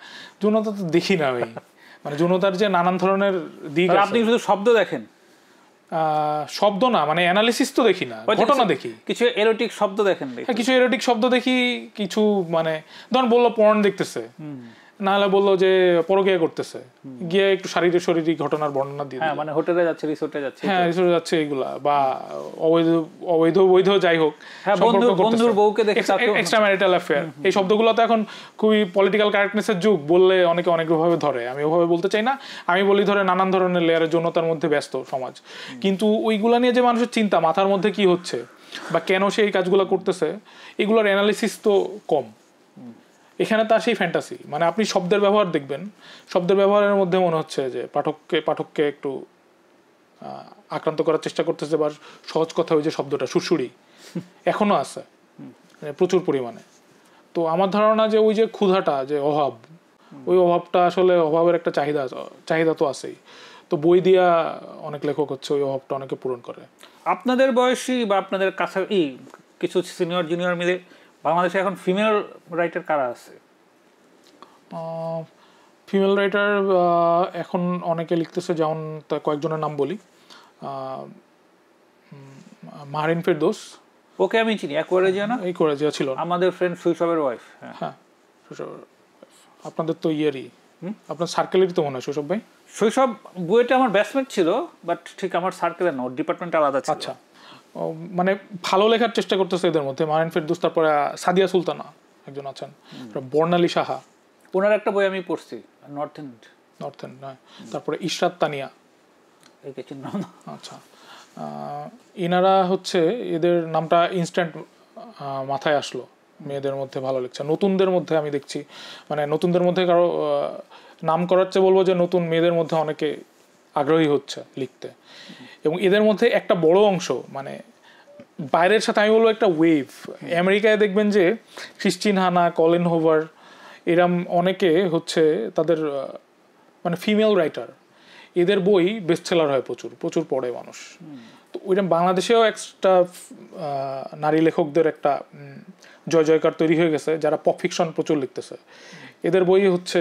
তো দেখি না আমি। মানে যৌনতার যে নানান ধরনের দিক, আপনি শুধু শব্দ দেখেন? শব্দ না, মানে অ্যানালিসিস তো দেখি না, ঘটনা দেখি। কিছু এরোটিক শব্দ দেখেন? হ্যাঁ, কিছু এরোটিক শব্দ দেখি, কিছু মানে ধরুন বললো পর্ন দেখতেছে, নাহলে বললো যে পরকীয়া করতেছে, গিয়ে একটু শারীরিক ঘটনার বর্ণনা দিয়ে, মানে হোটেলে যাচ্ছে, রিসোর্টে যাচ্ছে, হ্যাঁ রিসোর্টে যাচ্ছে, এগুলা বা অবৈধ বৈধ যাই হোক, বন্ধুর বউকে দেখে এক্সট্রা ম্যারিটাল অ্যাফেয়ার, এই শব্দগুলো তো এখন খুবই পলিটিক্যাল কারেক্টনেসের যুগ, বললে অনেকে অনেকভাবে ধরে, আমি ওভাবে বলতে চাই না। আমি বলি ধরে নানান ধরনের লেয়ারের যৌনতার মধ্যে ব্যস্ত সমাজ, কিন্তু ওইগুলা নিয়ে যে মানুষের চিন্তা, মাথার মধ্যে কি হচ্ছে বা কেন সে এই কাজগুলো করতেছে, এগুলোর অ্যানালিসিস তো কম। এখানে তার সেই ফ্যান্টাসি, মানে আপনি শব্দের ব্যবহার দেখবেন, শব্দের ব্যবহারের মধ্যে মনে হচ্ছে যে পাঠককে একটু আক্রান্ত করার চেষ্টা করতেছে, বা সহজ কথা ওই যে শব্দটা সুরসুরি এখনো আছে প্রচুর পরিমাণে। তো আমার ধারণা যে ওই যে ক্ষুধাটা, যে অভাব, ওই অভাবটা আসলে অভাবের একটা চাহিদা তো আছেই। তো বই দিয়া অনেক লেখক হচ্ছে ওই অভাবটা অনেকে পূরণ করে। আপনাদের বয়সী বা আপনাদের কাছে কিছু সিনিয়র জুনিয়র মিলে বাংলাদেশে এখন ফিমেল রাইটার কারা আছে? ফিমেল রাইটার এখন অনেকে লিখতেছে, যেমন কয়েকজনের নাম বলি। মাহরিন ফেরদৌস, ওকে আমি চিনি, অ্যাকোয়ারিজিয়া না? অ্যাকোয়ারিজিয়া ছিল আমাদের ফ্রেন্ড শৈশবের ওয়াইফ। হ্যাঁ, আপনাদের তো ইয়েরই, আপনার সার্কেলেরই তো মনে হয় শৈশব ভাই। শৈশব বইটা আমার ব্যাচমেট ছিল, বাট ঠিক আমার সার্কেলের না, ডিপার্টমেন্ট আলাদা ছিল। আচ্ছা, মানে ভালো লেখার চেষ্টা করতেছে এদের মধ্যে মাহরিন ফেরদৌস, তারপরে সাদিয়া সুলতানা, একজন আছেন, বর্ণালী সাহা, ওনার একটা বই আমি পড়ছি, নর্থ এন্ড। হ্যাঁ। তারপরে ইশরাত তানিয়া, একে চিনলাম না। আচ্ছা, এনারা হচ্ছে, এদের নামটা ইনস্ট্যান্ট মাথায় আসলো, মেয়েদের মধ্যে ভালো লিখছে। নতুনদের মধ্যে আমি দেখছি, মানে নতুনদের মধ্যে কারো নাম করার চেয়ে বলবো যে নতুন মেয়েদের মধ্যে অনেকে আগ্রহী হচ্ছে লিখতে। এবং এদের মধ্যে একটা বড় অংশ, মানে বাইরের সাথে আমি বলবো একটা ওয়েভ। আমেরিকায় দেখবেন যে ক্রিস্টিন হানা, কলিন হোভার, এরম অনেকে হচ্ছে তাদের মানে ফিমেল রাইটার, এদের বই বেস্ট সেলার হয়, প্রচুর প্রচুর পড়ে মানুষ। তো ওইরকম বাংলাদেশেও একটা নারী লেখকদের একটা জয় জয়কার তৈরি হয়ে গেছে, যারা পপ ফিকশন প্রচুর লিখতেছে। এদের বই হচ্ছে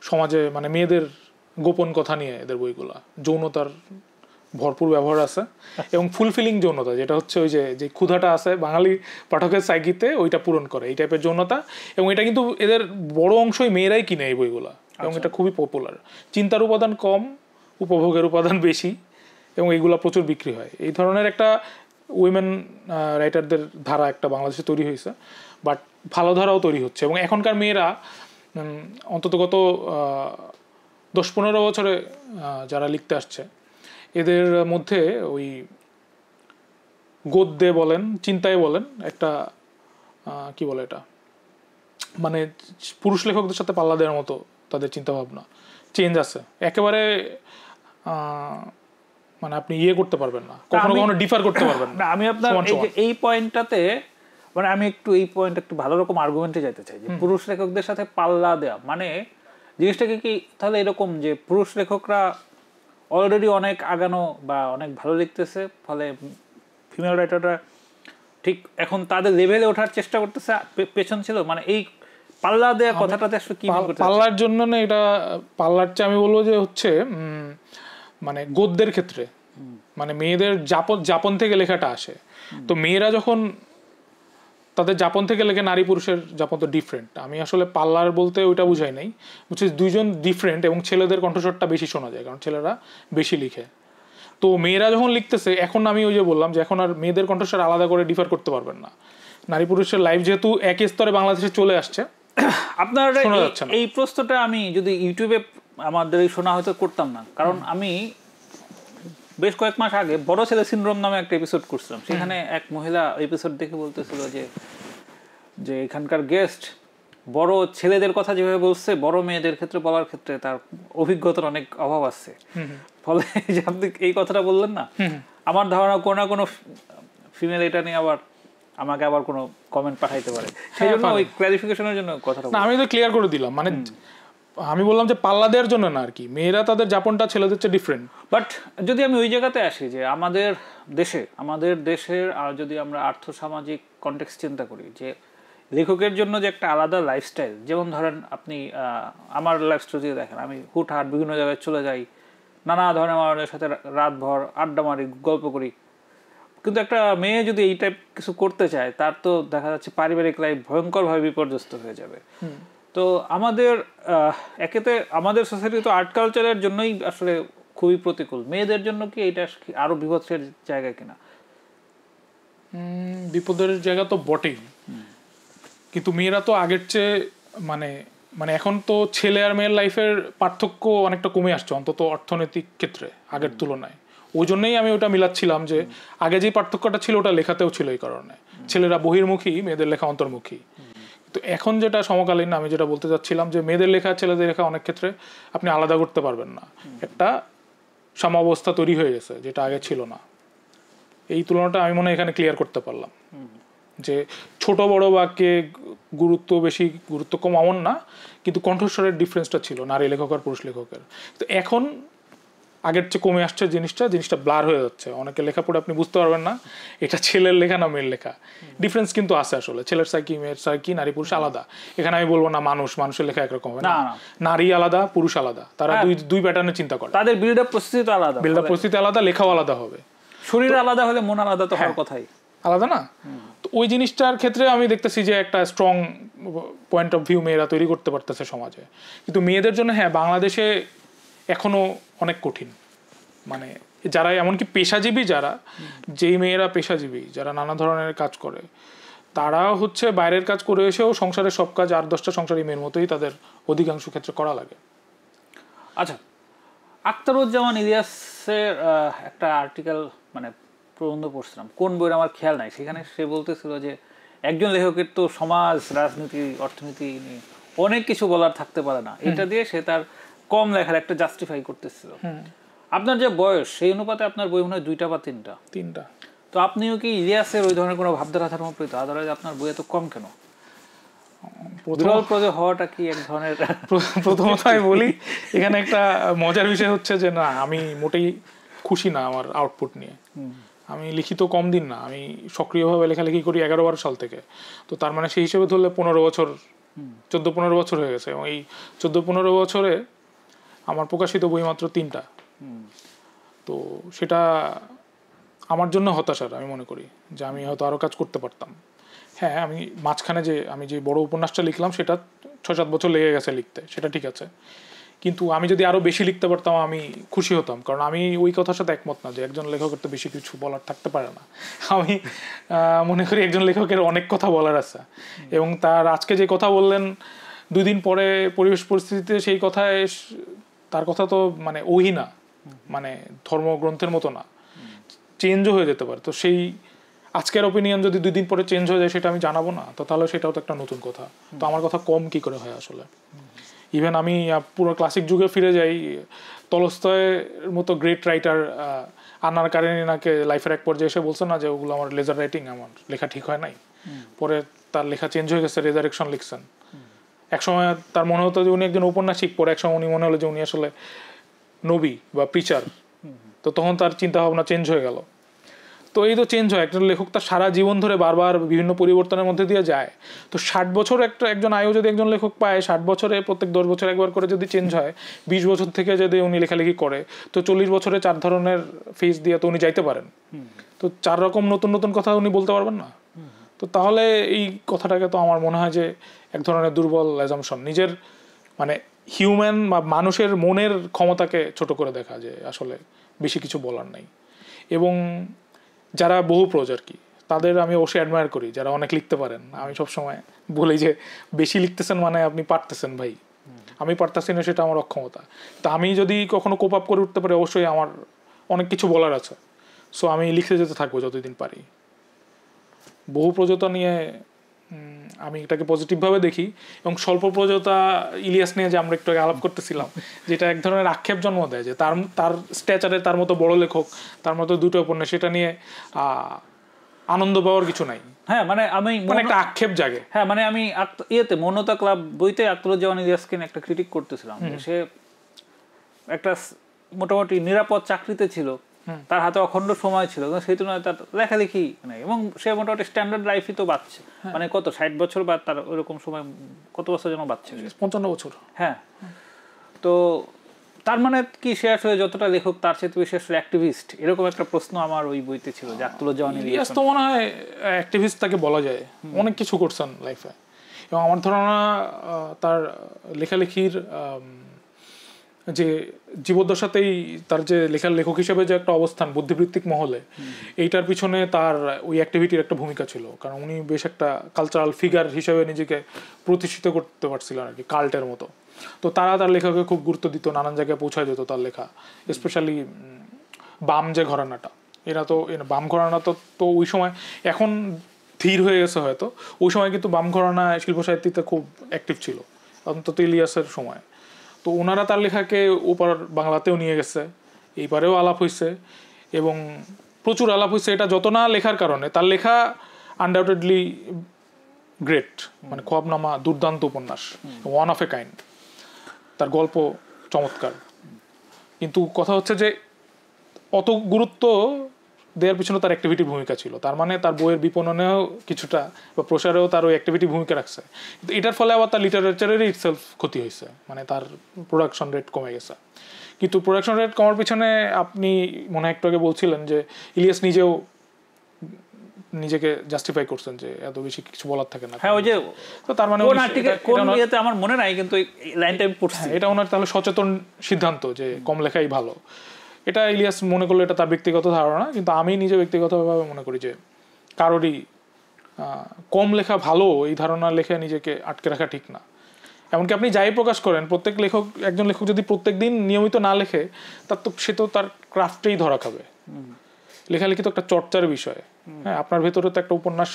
সমাজে মানে মেয়েদের গোপন কথা নিয়ে এদের বইগুলা, যৌনতার ভরপুর ব্যবহার আছে এবং ফুলফিলিং যৌনতা, যেটা হচ্ছে ওই যে ক্ষুধাটা আছে বাঙালি পাঠকের সাইকিতে, ওইটা পূরণ করে এই টাইপের যৌনতা। এবং এটা কিন্তু এদের বড় অংশই মেয়েরাই কিনে এই বইগুলা, এবং এটা খুবই পপুলার। চিন্তার উপাদান কম, উপভোগের উপাদান বেশি, এবং এইগুলা প্রচুর বিক্রি হয়। এই ধরনের একটা উইমেন রাইটারদের ধারা একটা বাংলাদেশে তৈরি হয়েছে, বাট ভালো ধারাও তৈরি হচ্ছে। এবং এখনকার মেয়েরা অন্তত গত 10-15 বছরে যারা লিখতে আসছে, এদের মধ্যে ওই গদ্যে বলেন, চিন্তায় বলেন, একটা কি বলে এটা, মানে পুরুষ লেখকদের সাথে পাল্লা দেওয়ার মতো তাদের চিন্তাভাবনা চেঞ্জ আছে একেবারে। মানে আপনি ইয়ে করতে পারবেন না, কখনো কখনো ডিফার করতে পারবেন না। আমি আপনার এই পয়েন্টটাতে, মানে আমি এই পয়েন্ট একটু ভালো রকম আর্গুমেন্টে যেতে চাই, যে পুরুষ লেখকদের সাথে পাল্লা দেওয়া মানে জিনিসটাকে কি তাহলে এরকম যে পুরুষ লেখকরা অলরেডি অনেক আগানো বা অনেক ভালো লিখতেছে, ফলে ফিমেল রাইটাররা ঠিক এখন তাদের লেভেলে ওঠার চেষ্টা করতেছে, পেছন ছিল, মানে এই পাল্লা দেওয়া কথাটাতে আসলে কি পাল্লার জন্য না, এটা পাল্লার চেয়ে আমি বলবো যে হচ্ছে মানে গদ্যের ক্ষেত্রে মানে মেয়েদের যাপন থেকে লেখাটা আসে। তো মেয়েরা যখন তাদের যাপন থেকে লেখে, নারী পুরুষের যাপন তো ডিফারেন্ট। আমি আসলে পাল্লার বলতে ওইটা বুঝাই নাই, বুঝছি দুইজন ডিফারেন্ট, এবং ছেলেদের কণ্ঠস্বরটা বেশি শোনা যায় কারণ ছেলেরা বেশি লিখে। তো মেয়েরা যখন লিখতেছে, এখন আমি ওই যে বললাম যে এখন আর মেয়েদের কণ্ঠস্বর আলাদা করে ডিফার করতে পারবেন না। নারী পুরুষের লাইফ যেহেতু একই স্তরে বাংলাদেশে চলে আসছে, আপনার এই প্রশ্নটা আমি যদি ইউটিউবে আমাদের শোনা হয়তো করতাম না, কারণ আমি বেশ কয়েক মাস আগে বড় ছেলে সিনড্রোম নামে একটা এপিসোড করছিলাম। সেখানে এক মহিলা এপিসোড দেখে বলতেছিল যে এখানকার গেস্ট বড় ছেলেদের কথা যেভাবে বলছে, বড় মেয়েদের ক্ষেত্রে বলার ক্ষেত্রে তার অভিজ্ঞতার অনেক অভাব আছে। ফলে যে আপনি এই কথাটা বললেন না, আমার ধারণা কোনো না কোনো ফিমেল এটা নিয়ে আবার আমাকে আবার কোনো কমেন্ট পাঠাইতে পারে, সেই জন্য ওই ক্লারিফিকেশনের জন্য কথাটা আমি তো ক্লিয়ার করে দিলাম। মানে আমি বললাম যে পাল্লা দেওয়ার জন্য না আর কি, মেয়েরা তাদের যাপনটা ছেলেদের চেয়ে ডিফারেন্ট। বাট যদি আমি ওই জায়গাতে আসি যে আমাদের দেশের আর যদি আমরা আর্থসামাজিক কনটেক্সট চিন্তা করি, যে লেখকের জন্য যে একটা আলাদা লাইফস্টাইল, যেমন ধরেন আপনি আমার লাইফস্টাইল দিয়ে দেখেন, আমি হুটহাট বিভিন্ন জায়গায় চলে যাই, নানা ধরনের মানুষের সাথে রাতভর আড্ডা মারি, গল্প করি। কিন্তু একটা মেয়ে যদি এই টাইপ কিছু করতে চায়, তার তো দেখা যাচ্ছে পারিবারিক লাইফ ভয়ঙ্করভাবে বিপর্যস্ত হয়ে যাবে। তো আমাদের একেতে আমাদের সোসাইটি তো আর্ট কালচারের জন্যই আসলে খুবই প্রতিকূল। মেয়েদের জন্য কি এটা আরো বিপদের জায়গা কিনা? বিপদের জায়গা তো বটেই, কিন্তু মেয়েরা তো আগের চেয়ে মানে মানে এখন তো ছেলে আর মেয়ের লাইফের পার্থক্য অনেকটা কমে আসছে, অন্তত অর্থনৈতিক ক্ষেত্রে আগের তুলনায়। ওই জন্যই আমি ওটা মিলাচ্ছিলাম যে আগে যে পার্থক্যটা ছিল ওটা লেখাতেও ছিল, এই কারণে ছেলেরা বহির্মুখী, মেয়েদের লেখা অন্তর্মুখী। তো এখন যেটা সমকালীন, আমি যেটা বলতে চাচ্ছিলাম যে মেয়েদের লেখা ছেলেদের লেখা অনেক ক্ষেত্রে আপনি আলাদা করতে পারবেন না, একটা সমাবস্থা তৈরি হয়ে গেছে যেটা আগে ছিল না। এই তুলনাটা আমি মনে হয় এখানে ক্লিয়ার করতে পারলাম, যে ছোট বড় বাক্যে গুরুত্ব বেশি গুরুত্ব কম এমন না, কিন্তু কণ্ঠস্বরের ডিফারেন্সটা ছিল নারী লেখক আর পুরুষ লেখকের। তো এখন আগের চেয়ে কমে আসছে, জিনিসটা ব্লার হয়ে যাচ্ছে। অনেকে লেখা পড়ে আপনি বুঝতে পারবেন না এটা ছেলের লেখা না মেয়ের লেখা। ডিফারেন্স কিন্তু আছে আসলে, ছেলের সাইকি মেয়ের সাইকি, নারী পুরুষ আলাদা। এখানে আমি বলবো না মানুষের লেখা একরকম হবে না, নারী আলাদা পুরুষ আলাদা, তারা দুই প্যাটার্নে চিন্তা করে, তাদের বিল্ড আপ পরিস্থিতি আলাদা, লেখাও আলাদা হবে, শরীর আলাদা হলে মন আলাদা তো হওয়ার কথাই আলাদা না। তো ওই জিনিসটার ক্ষেত্রে আমি দেখতেছি যে একটা স্ট্রং পয়েন্ট অফ ভিউ মেয়েরা তৈরি করতে পারতেছে সমাজে। কিন্তু মেয়েদের জন্য হ্যাঁ বাংলাদেশে এখনো অনেক কঠিন। মানে যারা এমনকি পেশাজীবী, যেই মেয়েরা পেশাজীবী, যারা নানা ধরনের কাজ করে, তারা হচ্ছে বাইরের কাজ করে এসেও সংসারের সব কাজ 8-10টা সংসারী মেয়ের মতোই তাদের অধিকাংশ ক্ষেত্রে করা লাগে। আচ্ছা, আখতারুজ্জামান ইলিয়াসের একটা আর্টিকেল মানে প্রবন্ধ পড়ছিলাম, কোন বইয়ের আমার খেয়াল নাই, সেখানে সে বলতেছিল যে একজন লেখকের তো সমাজ, রাজনীতি, অর্থনীতি নিয়ে অনেক কিছু বলার থাকতে পারে না, এটা দিয়ে সে তার কম লেখার একটা জাস্টিফাই করতেছিল। আপনার যে বয়স সেই অনুপাতে আপনার বই মনে হয় 2টা বা 3টা। তো আপনিও কি ইলিয়াসের ওই ধরনের কোনো ভাবধারা ধর্মপ্রীত, আদারাজ আপনার বই এত কম কেন? হওয়াটা কি এক ধরনের? প্রথমত আমি বলি এখানে একটা মজার বিষয় হচ্ছে যে না, আমি মোটেই খুশি না আমার আউটপুট নিয়ে। আমি লিখিত কম দিন না, আমি সক্রিয়ভাবে লেখালেখি করি 11-12 সাল থেকে। তো তার মানে সেই হিসেবে ধরলে 15 বছর, 14-15 বছর হয়ে গেছে। এবং এই 14-15 বছরে আমার প্রকাশিত বই মাত্র 3টা। তো সেটা আমার জন্য হতাশার, আমি মনে করি যে আমি হয়তো আরও কাজ করতে পারতাম। হ্যাঁ, আমি মাঝখানে আমি যে বড় উপন্যাসটা লিখলাম সেটা 6-7 বছর লেগে গেছে লিখতে, সেটা ঠিক আছে। কিন্তু আমি যদি আরও বেশি লিখতে পারতাম আমি খুশি হতাম, কারণ আমি ওই কথার সাথে একমত না যে একজন লেখকের তো বেশি কিছু বলার থাকতে পারে না। আমি মনে করি একজন লেখকের অনেক কথা বলার আছে, এবং তার আজকে যে কথা বললেন 2 দিন পরে পরিবেশ পরিস্থিতিতে সেই কথায় তার কথা তো মানে ওই না, মানে ধর্মগ্রন্থের মতো না, চেঞ্জও হয়ে যেতে পারে। তো সেই আজকের অপিনিয়ন যদি 2 দিন পরে চেঞ্জ হয়ে যায় সেটা আমি জানাবো না, তো তাহলে সেটাও তো একটা নতুন কথা। তো আমার কথা কম কি করে হয় আসলে? ইভেন আমি পুরো ক্লাসিক যুগে ফিরে যাই, তলস্তয়ের মতো গ্রেট রাইটার আন্না কারেনিনাকে লাইফের এক পর্যায়ে এসে বলছে না যে ওগুলো আমার লেজার রাইটিং, আমার লেখা ঠিক হয় নাই। পরে তার লেখা চেঞ্জ হয়ে গেছে, রেজারেকশন লিখছেন। একসময় তার মনে হতো যে উনি একজন ঔপন্যাসিক, পরে একসময় উনি মনে হলো যে উনি আসলে নবী বা প্রিচার। তো তখন তার চিন্তা ভাবনা চেঞ্জ হয়ে গেল। তো এই তো চেঞ্জ হয়, একজন লেখক তার সারা জীবন ধরে বারবার বিভিন্ন পরিবর্তনের মধ্যে দিয়ে যায়। তো 60 বছর একজন আয়ু যদি একজন লেখক পায়, 60 বছরে প্রত্যেক 10 বছর একবার করে যদি চেঞ্জ হয়, 20 বছর থেকে যদি উনি লেখালেখি করে, তো 40 বছরে 4 ধরনের ফেজ দিয়ে তো উনি যাইতে পারেন। তো 4 রকম নতুন নতুন কথা উনি বলতে পারবেন না? তো তাহলে এই কথাটাকে তো আমার মনে হয় যে এক ধরনের দুর্বল অ্যাজাম্পশন, নিজের মানে হিউম্যান বা মানুষের মনের ক্ষমতাকে ছোট করে দেখা, যে আসলে বেশি কিছু বলার নাই। এবং যারা বহু প্রজ আর কি, তাদের আমি অবশ্যই অ্যাডমায়ার করি, যারা অনেক লিখতে পারেন। আমি সবসময় বলি যে বেশি লিখতেছেন মানে আপনি পারতেছেন ভাই, আমি পারতেছি না সেটা আমার অক্ষমতা। তা আমি যদি কখনো কোপ আপ করে উঠতে পারি, অবশ্যই আমার অনেক কিছু বলার আছে। সো আমি লিখতে যেতে থাকবো যতদিন পারি। বহু প্রজতা নিয়ে আমি এটাকে পজিটিভভাবে দেখি, এবং স্বল্প প্রজতা ইলিয়াস নিয়ে যে আমরা একটু আলাপ করতেছিলাম, যেটা এক ধরনের আক্ষেপ জন্ম দেয় যে তার স্ট্যাচারে তার মতো বড় লেখক, তার মতো 2টো উপন্যাস, সেটা নিয়ে আনন্দ পাওয়ার কিছু নাই। হ্যাঁ, মানে আমি একটা আক্ষেপ জাগে। হ্যাঁ, মানে আমি মৌনতা ক্লাব বইতে আখতারুজ্জামান ইলিয়াসকে একটা ক্রিটিক করতেছিলাম। সে একটা মোটামুটি নিরাপদ চাকরিতে ছিল, তার হাতে অখণ্ড সময় ছিল, সেই তুলনায় তার লেখালেখি নেই, এবং সে মোটামুটি স্ট্যান্ডার্ড লাইফই তো বাঁচছে। মানে কত 60 বছর বা তার ওইরকম সময়, কত বছর যেন বাঁচছে, 55 বছর। হ্যাঁ, তো তার মানে কি সে আসলে যতটা লেখক তার চেয়ে বেশি আসলে অ্যাক্টিভিস্ট, এরকম একটা প্রশ্ন আমার ওই বইতে ছিল যে আখতারুজ্জামান ইলিয়াস তো মনে হয় অ্যাক্টিভিস্ট তাকে বলা যায়, অনেক কিছু করছেন লাইফে। এবং আমার ধারণা তার লেখালেখির যে জীবদ্দশাতেই তার যে লেখক হিসেবে যে একটা অবস্থান বুদ্ধিবৃত্তিক মহলে, এইটার পিছনে তার ওই অ্যাক্টিভিটির একটা ভূমিকা ছিল। কারণ উনি বেশ একটা কালচারাল ফিগার হিসেবে নিজেকে প্রতিষ্ঠিত করতে পারছিলেন আর কি, কাল্টের মতো। তো তার লেখাকে খুব গুরুত্ব দিত, নানান জায়গায় পৌঁছায় যেত তার লেখা। স্পেশালি বাম যে ঘরানাটা, বাম ঘরানা তো ওই সময়, এখন ধীর হয়ে গেছে হয়তো, ওই সময় কিন্তু বাম ঘরানা শিল্প সাহিত্যিতে খুব অ্যাক্টিভ ছিল, অন্তত ইলিয়াসের সময়। তো ওনারা তার লেখাকে ওপার বাংলাতেও নিয়ে গেছে, এইবারেও আলাপ হয়েছে, এবং প্রচুর আলাপ হয়েছে। এটা যত না লেখার কারণে, তার লেখা আনডাউটেডলি গ্রেট, মানে খোয়াবনামা দুর্দান্ত উপন্যাস, ওয়ান অফ এ কাইন্ড, তার গল্প চমৎকার। কিন্তু কথা হচ্ছে যে অত গুরুত্ব দেওয়ার পিছনে তার অ্যাক্টিভিটি ভূমিকা ছিল, তার মানে তার বইয়ের বিপণনেও কিছুটা বা প্রসারেও তার ওই অ্যাক্টিভিটি ভূমিকা রাখছে। কিন্তু এটার ফলে আবার তার লিটারেচারেরই ইটসেলফ ক্ষতি হয়েছে, মানে তার প্রোডাকশন রেট কমে গেছে। কিন্তু প্রোডাকশন রেট কমার পিছনে আপনি মনে হয় একটু আগে বলছিলেন যে ইলিয়াস নিজেও নিজেকে জাস্টিফাই করছেন যে এত বেশি কিছু বলার থাকে না। হ্যাঁ, ওই যে তো তার মানে আমার মনে নাই, কিন্তু লাইনটা আমি পড়ছি, এটা ওনার তাহলে সচেতন সিদ্ধান্ত যে কম লেখাই ভালো। এটা ইলিয়াস মনে করলে এটা তার ব্যক্তিগত ধারণা, কিন্তু আমি নিজে ব্যক্তিগতভাবে মনে করি যে কারোরই কম লেখা ভালো এই ধারণা লেখা নিজেকে আটকে রাখা ঠিক না। এমনকি আপনি যাই প্রকাশ করেন, একজন লেখক যদি প্রত্যেক দিন নিয়মিত না লেখে, সে তো তার ক্রাফটেই ধরা খাবে। লেখালেখি তো একটা চর্চার বিষয়। হ্যাঁ, আপনার ভেতরে তো একটা উপন্যাস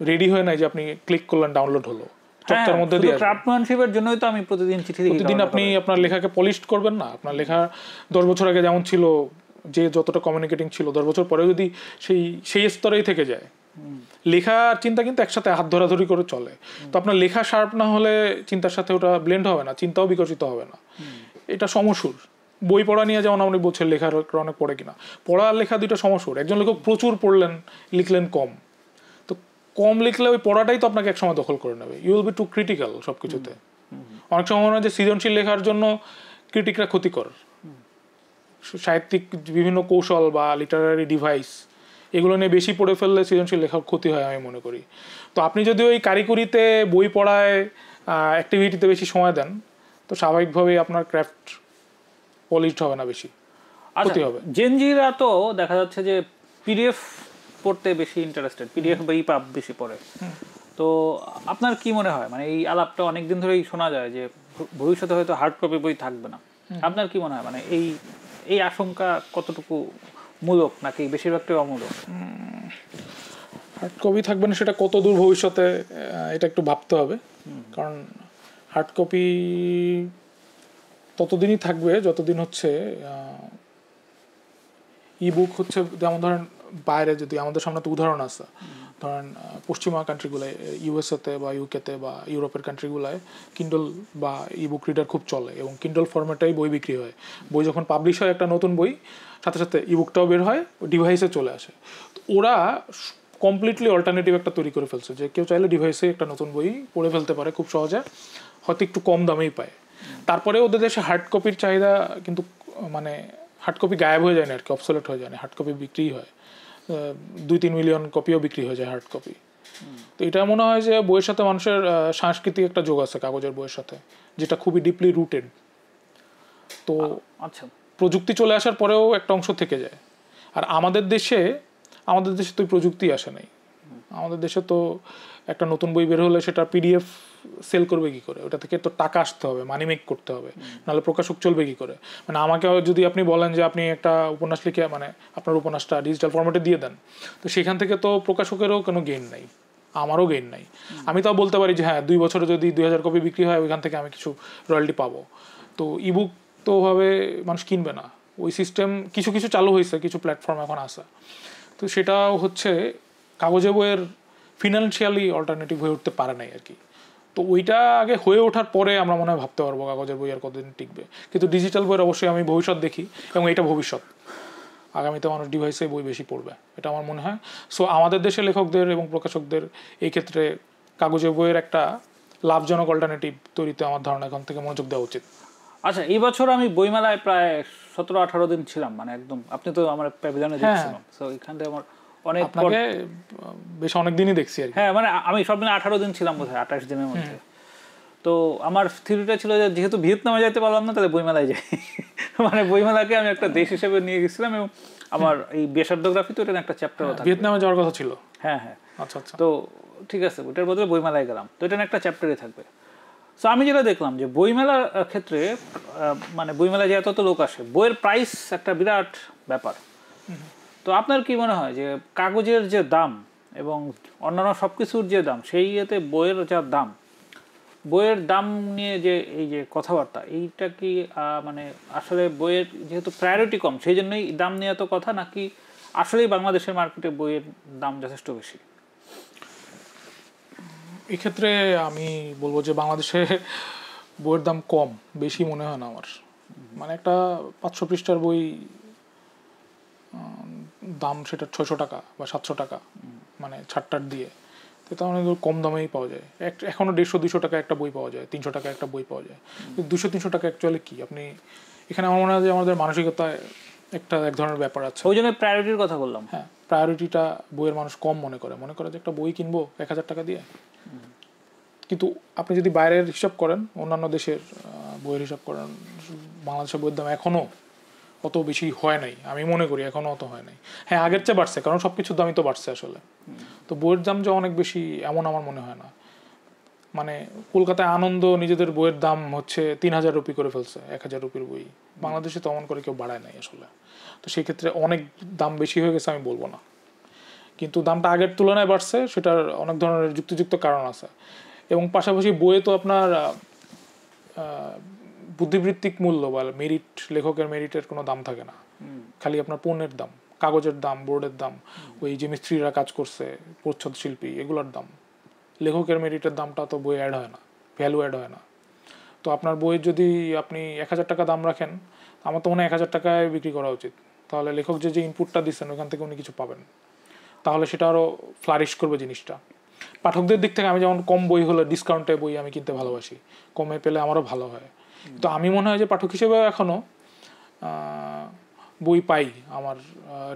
রেডি হয়ে নাই যে আপনি ক্লিক করলেন ডাউনলোড হলো, চর্চার মধ্যে দিয়ে ক্রাফটম্যানশিপের জন্যই তো আমি প্রতিদিন চিঠি লিখি। প্রতিদিন আপনি আপনার লেখাকে পলিশ করবেন না। আপনার লেখা 10 বছর আগে যেমন ছিল, যে যতটা কমিউনিকেটিং ছিল, 10 বছর পরে যদি সেই স্তরেই থেকে যায়, লেখা চিন্তা কিন্তু একসাথে হাত ধরাধরি করে চলে। তো আপনার লেখা শার্প না হলে চিন্তার সাথে ওটা ব্লেন্ড হবে না, চিন্তাও বিকশিত হবে না। এটা সমসুর। বই পড়া নিয়ে যেমন আপনি বলছেন লেখার অনেক পড়ে কিনা, পড়া আর লেখা দুইটা সমসুর। একজন লেখক প্রচুর পড়লেন, লিখলেন কম, তো কম লিখলে ওই পড়াটাই তো আপনাকে একসময় দখল করে নেবে। You will be too critical সবকিছুতে। অনেক সময় মনে হয় যে সৃজনশীল লেখার জন্য ক্রিটিকরা ক্ষতিকর। সাহিত্যিক বিভিন্ন কৌশল বা লিটারারি ডিভাইস এগুলো নিয়ে বেশি পড়ে ফেললে সৃজনশীল লেখার ক্ষতি হয় আমি মনে করি। তো আপনি যদি ওই কারিগরিতে, বই পড়ায়, অ্যাক্টিভিটিতে বেশি সময় দেন, তো স্বাভাবিকভাবেই আপনার ক্রাফট পলিশড হবে না, বেশি ক্ষতি হবে। জেনজিরা তো দেখা যাচ্ছে যে পিডিএফ পড়তে বেশি ইন্টারেস্টেড, পিডিএফ বা ইপাব বেশি পড়ে। তো আপনার কি মনে হয়, মানে এই আলাপটা অনেকদিন ধরেই শোনা যায় যে ভবিষ্যতে হয়তো হার্ড কপি বই থাকবে না। আপনার কি মনে হয়, মানে এই আশঙ্কা কতটুকু মূলক, নাকি বেশিরভাগটাই অমূলক? হার্ড কপি থাকবে না সেটা কত দূর ভবিষ্যতে, এটা একটু ভাবতে হবে। কারণ হার্ড কপি ততদিনই থাকবে যতদিন হচ্ছে ইবুক হচ্ছে, যেমন ধরেন বাইরে, যদি আমাদের সামনে তো উদাহরণ আছে, ধরেন পশ্চিমা কান্ট্রিগুলোয়, ইউএসএতে বা ইউকেতে বা ইউরোপের কান্ট্রিগুলোয় কিন্ডল বা ইবুক রিডার খুব চলে এবং কিন্ডল ফরম্যাটেই বই বিক্রি হয়। বই যখন পাবলিশ হয় একটা নতুন বই, সাথে সাথে ইবুকটাও বের হয়, ডিভাইসে চলে আসে। ওরা কমপ্লিটলি অল্টারনেটিভ একটা তৈরি করে ফেলছে, যে কেউ চাইলে ডিভাইসে একটা নতুন বই পড়ে ফেলতে পারে খুব সহজে, হয়তো একটু কম দামেই পায়। তারপরে ওদের দেশে হার্ড কপির চাহিদা কিন্তু, মানে হার্ড কপি গায়েব হয়ে যায় না আর কি, অবসোলেট হয়ে যায় না, হার্ড কপি বিক্রি হয়, 2-3 মিলিয়ন কপিও বিক্রি হয়ে যায় হার্ড কপি। তো এটা মনে হয় যে বইয়ের সাথে মানুষের সাংস্কৃতিক একটা যোগ আছে কাগজের বইয়ের সাথে, যেটা খুবই ডিপলি রুটেড। তো আচ্ছা, প্রযুক্তি চলে আসার পরেও একটা অংশ থেকে যায়। আর আমাদের দেশে তো প্রযুক্তি আসে নাই। আমাদের দেশে তো একটা নতুন বই বের হলে সেটা পিডিএফ সেল করবে কি করে, ওটা থেকে তো টাকা আসতে হবে, মানি মেক করতে হবে, নাহলে প্রকাশক চলবে কি করে। মানে আমাকে যদি আপনি বলেন যে আপনি একটা উপন্যাস লিখে, মানে আপনার উপন্যাসটা ডিজিটাল ফরম্যাটে দিয়ে দেন, তো সেখান থেকে তো প্রকাশকেরও কোনো গেইন নাই, আমারও গেইন নাই। আমি তাও বলতে পারি যে হ্যাঁ, 2 বছরে যদি 2000 কপি বিক্রি হয়, ওইখান থেকে আমি কিছু রয়্যালটি পাবো। তো ইবুক তো ওভাবে মানুষ কিনবে না। ওই সিস্টেম কিছু কিছু চালু হয়েছে, কিছু প্ল্যাটফর্ম এখন আছে। তো সেটাও হচ্ছে কাগজে বইয়ের ফিনান্সিয়ালি অল্টারনেটিভ হয়ে উঠতে পারে নাই আর কি। তো ওইটা আগে হয়ে ওঠার পরে আমরা মনে হয় ভাবতে পারবো কাগজের বই আর কতদিন টিকবে। কিন্তু ডিজিটাল বইয়ের অবশ্যই আমি ভবিষ্যৎ দেখি, এবং এটা ভবিষ্যৎ। আগামীতে মানুষ ডিভাইসে বই বেশি পড়বে, এটা আমার মনে হয়। সো আমাদের দেশের লেখকদের এবং প্রকাশকদের এই ক্ষেত্রে কাগজের বইয়ের একটা লাভজনক অল্টারনেটিভ তৈরিতে আমার ধারণা এখন থেকে মনোযোগ দেওয়া উচিত। আচ্ছা, এই বছর আমি বইমেলায় প্রায় 17-18 দিন ছিলাম, মানে একদম, আপনি তো আমার প্যাভিলিয়নে দেখছিলেন, সো এখান থেকে আমার আপনাকে বেশ অনেক দিনই দেখছি আর কি। হ্যাঁ, মানে আমি সব মিলে 18 দিন ছিলাম বোধহয়, 28 দিনের মধ্যে। তো আমার থিওরিটা ছিল যে যেহেতু ভিয়েতনামে যাইতে পারলাম না, তাহলে বইমেলায় যাই। মানে বইমেলাকে আমি একটা দেশ হিসেবে নিয়ে গেছিলাম, এবং আমার এই বেসার্ধগ্রাফি তো এটা একটা চ্যাপ্টারও থাকে। ভিয়েতনামে যাওয়ার কথা ছিল। হ্যাঁ হ্যাঁ, আচ্ছা আচ্ছা। তো ঠিক আছে, ওটার বদলে বইমেলায় গেলাম, তো এটা একটা চ্যাপ্টারই থাকবে। সো আমি যেটা দেখলাম যে বইমেলার ক্ষেত্রে, মানে বইমেলায় যে এত লোক আসে, বইয়ের প্রাইস একটা বিরাট ব্যাপার। তো আপনার কি মনে হয় যে কাগজের যে দাম এবং অন্যান্য সব কিছুর যে দাম, সেই ইয়েতে বইয়ের যা দাম, বইয়ের দাম নিয়ে যে এই যে কথাবার্তা, এইটা কি মানে আসলে বইয়ের যেহেতু প্রায়োরিটি কম, সেই জন্যই দাম নিয়ে এত কথা, নাকি আসলেই বাংলাদেশের মার্কেটে বইয়ের দাম যথেষ্ট বেশি? এক্ষেত্রে আমি বলবো যে বাংলাদেশে বইয়ের দাম কম, বেশি মনে হয় না আমার। মানে একটা 500 পৃষ্ঠার বই দাম সেটা 600 টাকা বা 700 টাকা, মানে ছাড়টার দিয়ে, তো তার মানে কম দামেই পাওয়া যায়। এখনও 150-200 টাকা একটা বই পাওয়া যায়, 300 টাকা একটা বই পাওয়া যায়। 200-300 টাকা অ্যাকচুয়ালি কি, আপনি এখানে আমার মনে হয় যে আমাদের মানসিকতায় এক ধরনের ব্যাপার আছে। ওই জন্য প্রায়োরিটির কথা বললাম। হ্যাঁ, প্রায়োরিটিটা বইয়ের মানুষ কম মনে করে যে একটা বই কিনবো 1000 টাকা দিয়ে। কিন্তু আপনি যদি বাইরের হিসাব করেন, অন্যান্য দেশের বইয়ের হিসাব করেন, বাংলাদেশের বইয়ের দাম এখনও অত বেশি হয় নাই, আমি মনে করি এখনো অত হয় নাই। হ্যাঁ, আগের চেয়ে বাড়ছে, কারণ সবকিছুর দামই তো বাড়ছে আসলে। তো বইয়ের দাম যে অনেক বেশি এমন আমার মনে হয় না। মানে কলকাতায় আনন্দ নিজেদের বইয়ের দাম হচ্ছে 3000 রুপি করে ফেলছে, 1000 রুপির বই। বাংলাদেশে তো অমন করে কেউ বাড়ায় নাই আসলে। তো সেই ক্ষেত্রে অনেক দাম বেশি হয়ে গেছে আমি বলবো না, কিন্তু দামটা আগের তুলনায় বাড়ছে, সেটার অনেক ধরনের যুক্তিযুক্ত কারণ আছে। এবং পাশাপাশি বইয়ে তো আপনার বুদ্ধিবৃত্তিক মূল্য বা মেরিট, লেখকের মেরিটের কোনো দাম থাকে না, খালি আপনার পণ্যের দাম, কাগজের দাম, বোর্ডের দাম, ওই যে মিস্ত্রিরা কাজ করছে, প্রচ্ছদ শিল্পী, এগুলোর দাম। লেখকের মেরিটের দামটা তো বই অ্যাড হয় না, ভ্যালু অ্যাড হয় না। তো আপনার বইয়ের যদি আপনি 1000 টাকা দাম রাখেন, আমার তো মনে হয় 1000 টাকায় বিক্রি করা উচিত। তাহলে লেখক যে ইনপুটটা দিচ্ছেন ওখান থেকে উনি কিছু পাবেন, তাহলে সেটা আরও ফ্লারিশ করবে জিনিসটা। পাঠকদের দিক থেকে আমি যেমন কম বই হলে ডিসকাউন্টে বই আমি কিনতে ভালোবাসি, কমে পেলে আমারও ভালো হয়। তো আমি মনে হয় যে পাঠক হিসেবে এখনও বই পাই, আমার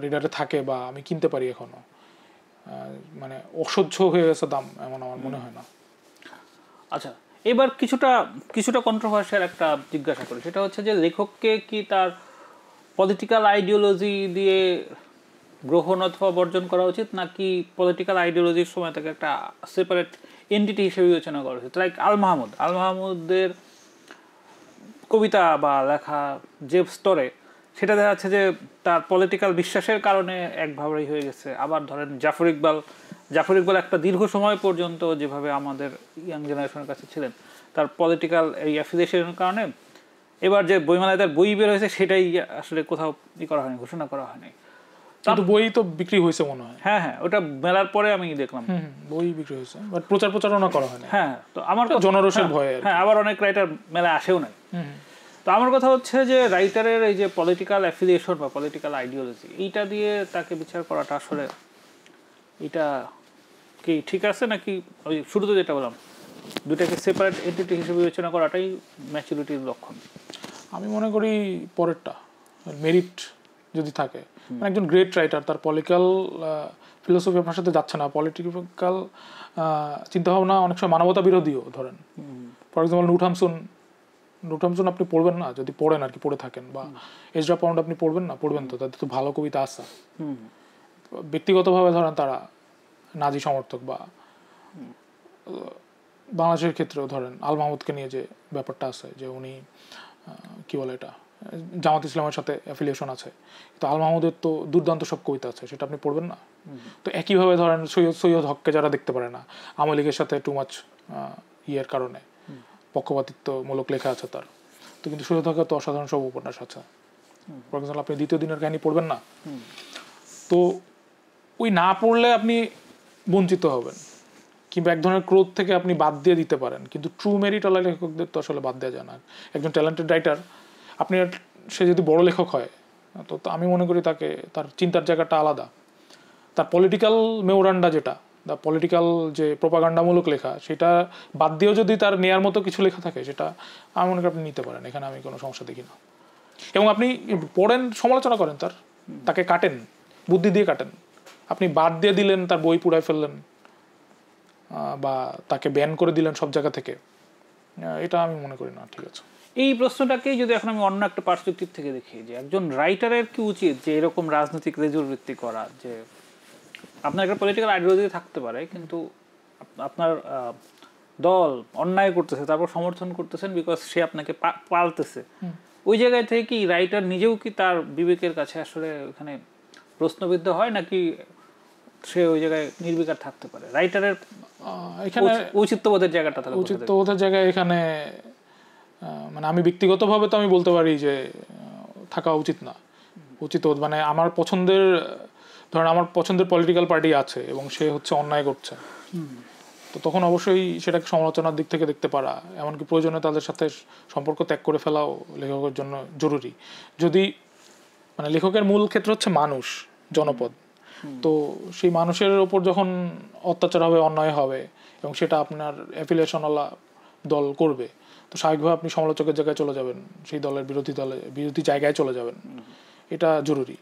রিডারে থাকে বা আমি কিনতে পারি এখনও। মানে অসহ্য হয়ে গেছে দাম এমন আমার মনে হয় না। আচ্ছা, এবার কিছুটা কন্ট্রোভার্সিয়াল একটা জিজ্ঞাসা করি, সেটা হচ্ছে যে লেখককে কি তার পলিটিক্যাল আইডিওলজি দিয়ে গ্রহণ অথবা বর্জন করা উচিত, নাকি পলিটিক্যাল আইডিওলজির সময় তাকে একটা সেপারেট এন্টিটি হিসেবে বিবেচনা করা উচিত? লাইক আল মাহমুদের কবিতা বা লেখা যে স্তরে, সেটা দেখা যাচ্ছে যে তার পলিটিক্যাল বিশ্বাসের কারণে একভাবেই হয়ে গেছে। আবার ধরেন জাফর ইকবাল একটা দীর্ঘ সময় পর্যন্ত যেভাবে আমাদের ইয়াং জেনারেশনের কাছে ছিলেন, তার পলিটিক্যাল এই অ্যাফিলিয়েশনের কারণে এবার যে বইমেলায় তার বই বের হয়েছে সেটাই আসলে কোথাও করা হয়নি, ঘোষণা করা হয়নি। কিন্তু বই তো বিক্রি হয়েছে মনে হয়। হ্যাঁ, ওটা মেলার পরে আমি দেখলাম বই বিক্রি হয়েছে, বাট প্রচারণা করা হয়নি। হ্যাঁ, তো আমার জনরোষের ভয়ে। হ্যাঁ, আবার অনেক রাইটার মেলায় আসেও নাই। তো আমার কথা হচ্ছে যে রাইটারের এই যে পলিটিক্যাল অ্যাফিলিয়েশন বা পলিটিক্যাল আইডিওলজি, এইটা দিয়ে তাকে বিচার করাটা আসলে এটা কি ঠিক আছে, নাকি ওই শুরুতে যেটা বললাম দুটাকে সেপারেট এন্টিটি হিসেবে বিবেচনা করাটাই ম্যাচুরিটির লক্ষণ? আমি মনে করি পরেরটা, মেরিট যদি থাকে, মানে একজন গ্রেট রাইটার, তার পলিটিক্যাল ফিলোসফি আপনার সাথে যাচ্ছে না, পলিটিক্যাল চিন্তাভাবনা অনেক সময় মানবতা বিরোধীও। ধরেন ফর এক্সাম্পল নুটহামসন আপনি পড়বেন না, যদি পড়েন আর কি, পড়ে থাকেন, বা এজরা পাউন্ড আপনি পড়বেন না, পড়বেন তো, তাদের তো ভালো কবিতা আছে। ব্যক্তিগতভাবে ধরেন তারা নাজি সমর্থক, বা বাংলাদেশের ক্ষেত্রেও ধরেন আল মাহমুদকে নিয়ে যে ব্যাপারটা আছে, যে উনি কি বলে এটা, জামাত ইসলামের সাথে অ্যাফিলিয়েশন আছে, তো আল মাহমুদের তো দুর্দান্ত সব কবিতা আছে, সেটা আপনি পড়বেন না? তো একইভাবে ধরেন সৈয়দ হককে যারা দেখতে পারে না, আওয়ামী লীগের সাথে টু মাচ ইয়ের কারণে পক্ষপাতিত্বমূলক লেখা আছে তার, তো কিন্তু সৈয়দ হকের তো অসাধারণ সব উপন্যাস আছে। ফর এক্সাম্পল আপনি দ্বিতীয় দিনের কাহিনী পড়বেন না, তো ওই না পড়লে আপনি বঞ্চিত হবেন, কিংবা এক ধরনের ক্রোধ থেকে আপনি বাদ দিয়ে দিতে পারেন, কিন্তু ট্রু মেরিট ওয়ালা লেখকদের তো আসলে বাদ দেওয়া যায় না। একজন ট্যালেন্টেড রাইটার, আপনি সে যদি বড় লেখক হয়, তো আমি মনে করি তাকে তার চিন্তার জায়গাটা আলাদা, তার পলিটিক্যাল মেমোরান্ডা যেটা, দ্য পলিটিক্যাল যে প্রোপাগান্ডামূলক লেখা, সেটা বাদ দিয়েও যদি তার নেয়ার মতো কিছু লেখা থাকে, সেটা আমি মনে করি আপনি নিতে পারেন, এখানে আমি কোনো সমস্যা দেখি না। এবং আপনি পড়েন, সমালোচনা করেন, তাকে কাটেন, বুদ্ধি দিয়ে কাটেন। আপনি বাদ দিয়ে দিলেন, তার বই পুড়ায় ফেললেন, বা তাকে ব্যান করে দিলেন সব জায়গা থেকে, এটা আমি মনে করি না ঠিক আছে। এই প্রশ্নটাকেই যদি এখন আমি অন্য একটা পার্সপেক্টিভ থেকে দেখি, যে একজন রাইটারের কি উচিত যে এরকম রাজনৈতিক রেজুর ভিত্তি করা, যে আপনার একটা পলিটিক্যাল আইডিওলজি থাকতে পারে, কিন্তু আপনার দল অন্যায় করতেছে, তারপর সমর্থন করতেছেন বিকজ সে আপনাকে পালতেছে, ওই জায়গায় থেকে কি রাইটার নিজেও কি তার বিবেকের কাছে আসলে ওখানে প্রশ্নবিদ্ধ হয়, নাকি সে ওই জায়গায় নির্বিকার থাকতে পারে? রাইটারের এখানে ঔচিত্যবোধের জায়গাটা, তাহলে ঔচিত্যবোধের জায়গায় এখানে মানে আমি ব্যক্তিগতভাবে তো আমি বলতে পারি যে থাকা উচিত না। উচিত মানে আমার পছন্দের, ধরেন আমার পছন্দের পলিটিক্যাল পার্টি আছে এবং সে হচ্ছে অন্যায় করছে, তো তখন অবশ্যই সেটাকে সমালোচনার দিক থেকে দেখতে পারা, এমনকি প্রয়োজনে তাদের সাথে সম্পর্ক ত্যাগ করে ফেলাও লেখকের জন্য জরুরি। যদি মানে লেখকের মূল ক্ষেত্র হচ্ছে মানুষ, জনপদ, তো সেই মানুষের ওপর যখন অত্যাচার হবে, অন্যায় হবে, এবং সেটা আপনার অ্যাফিলিয়েশনওয়ালা দল করবে, তো স্বাভাবিকভাবে আপনি সমালোচকের জায়গায় চলে যাবেন, সেই দলের বিরোধী জায়গায় চলে যাবেন, এটা জরুরি।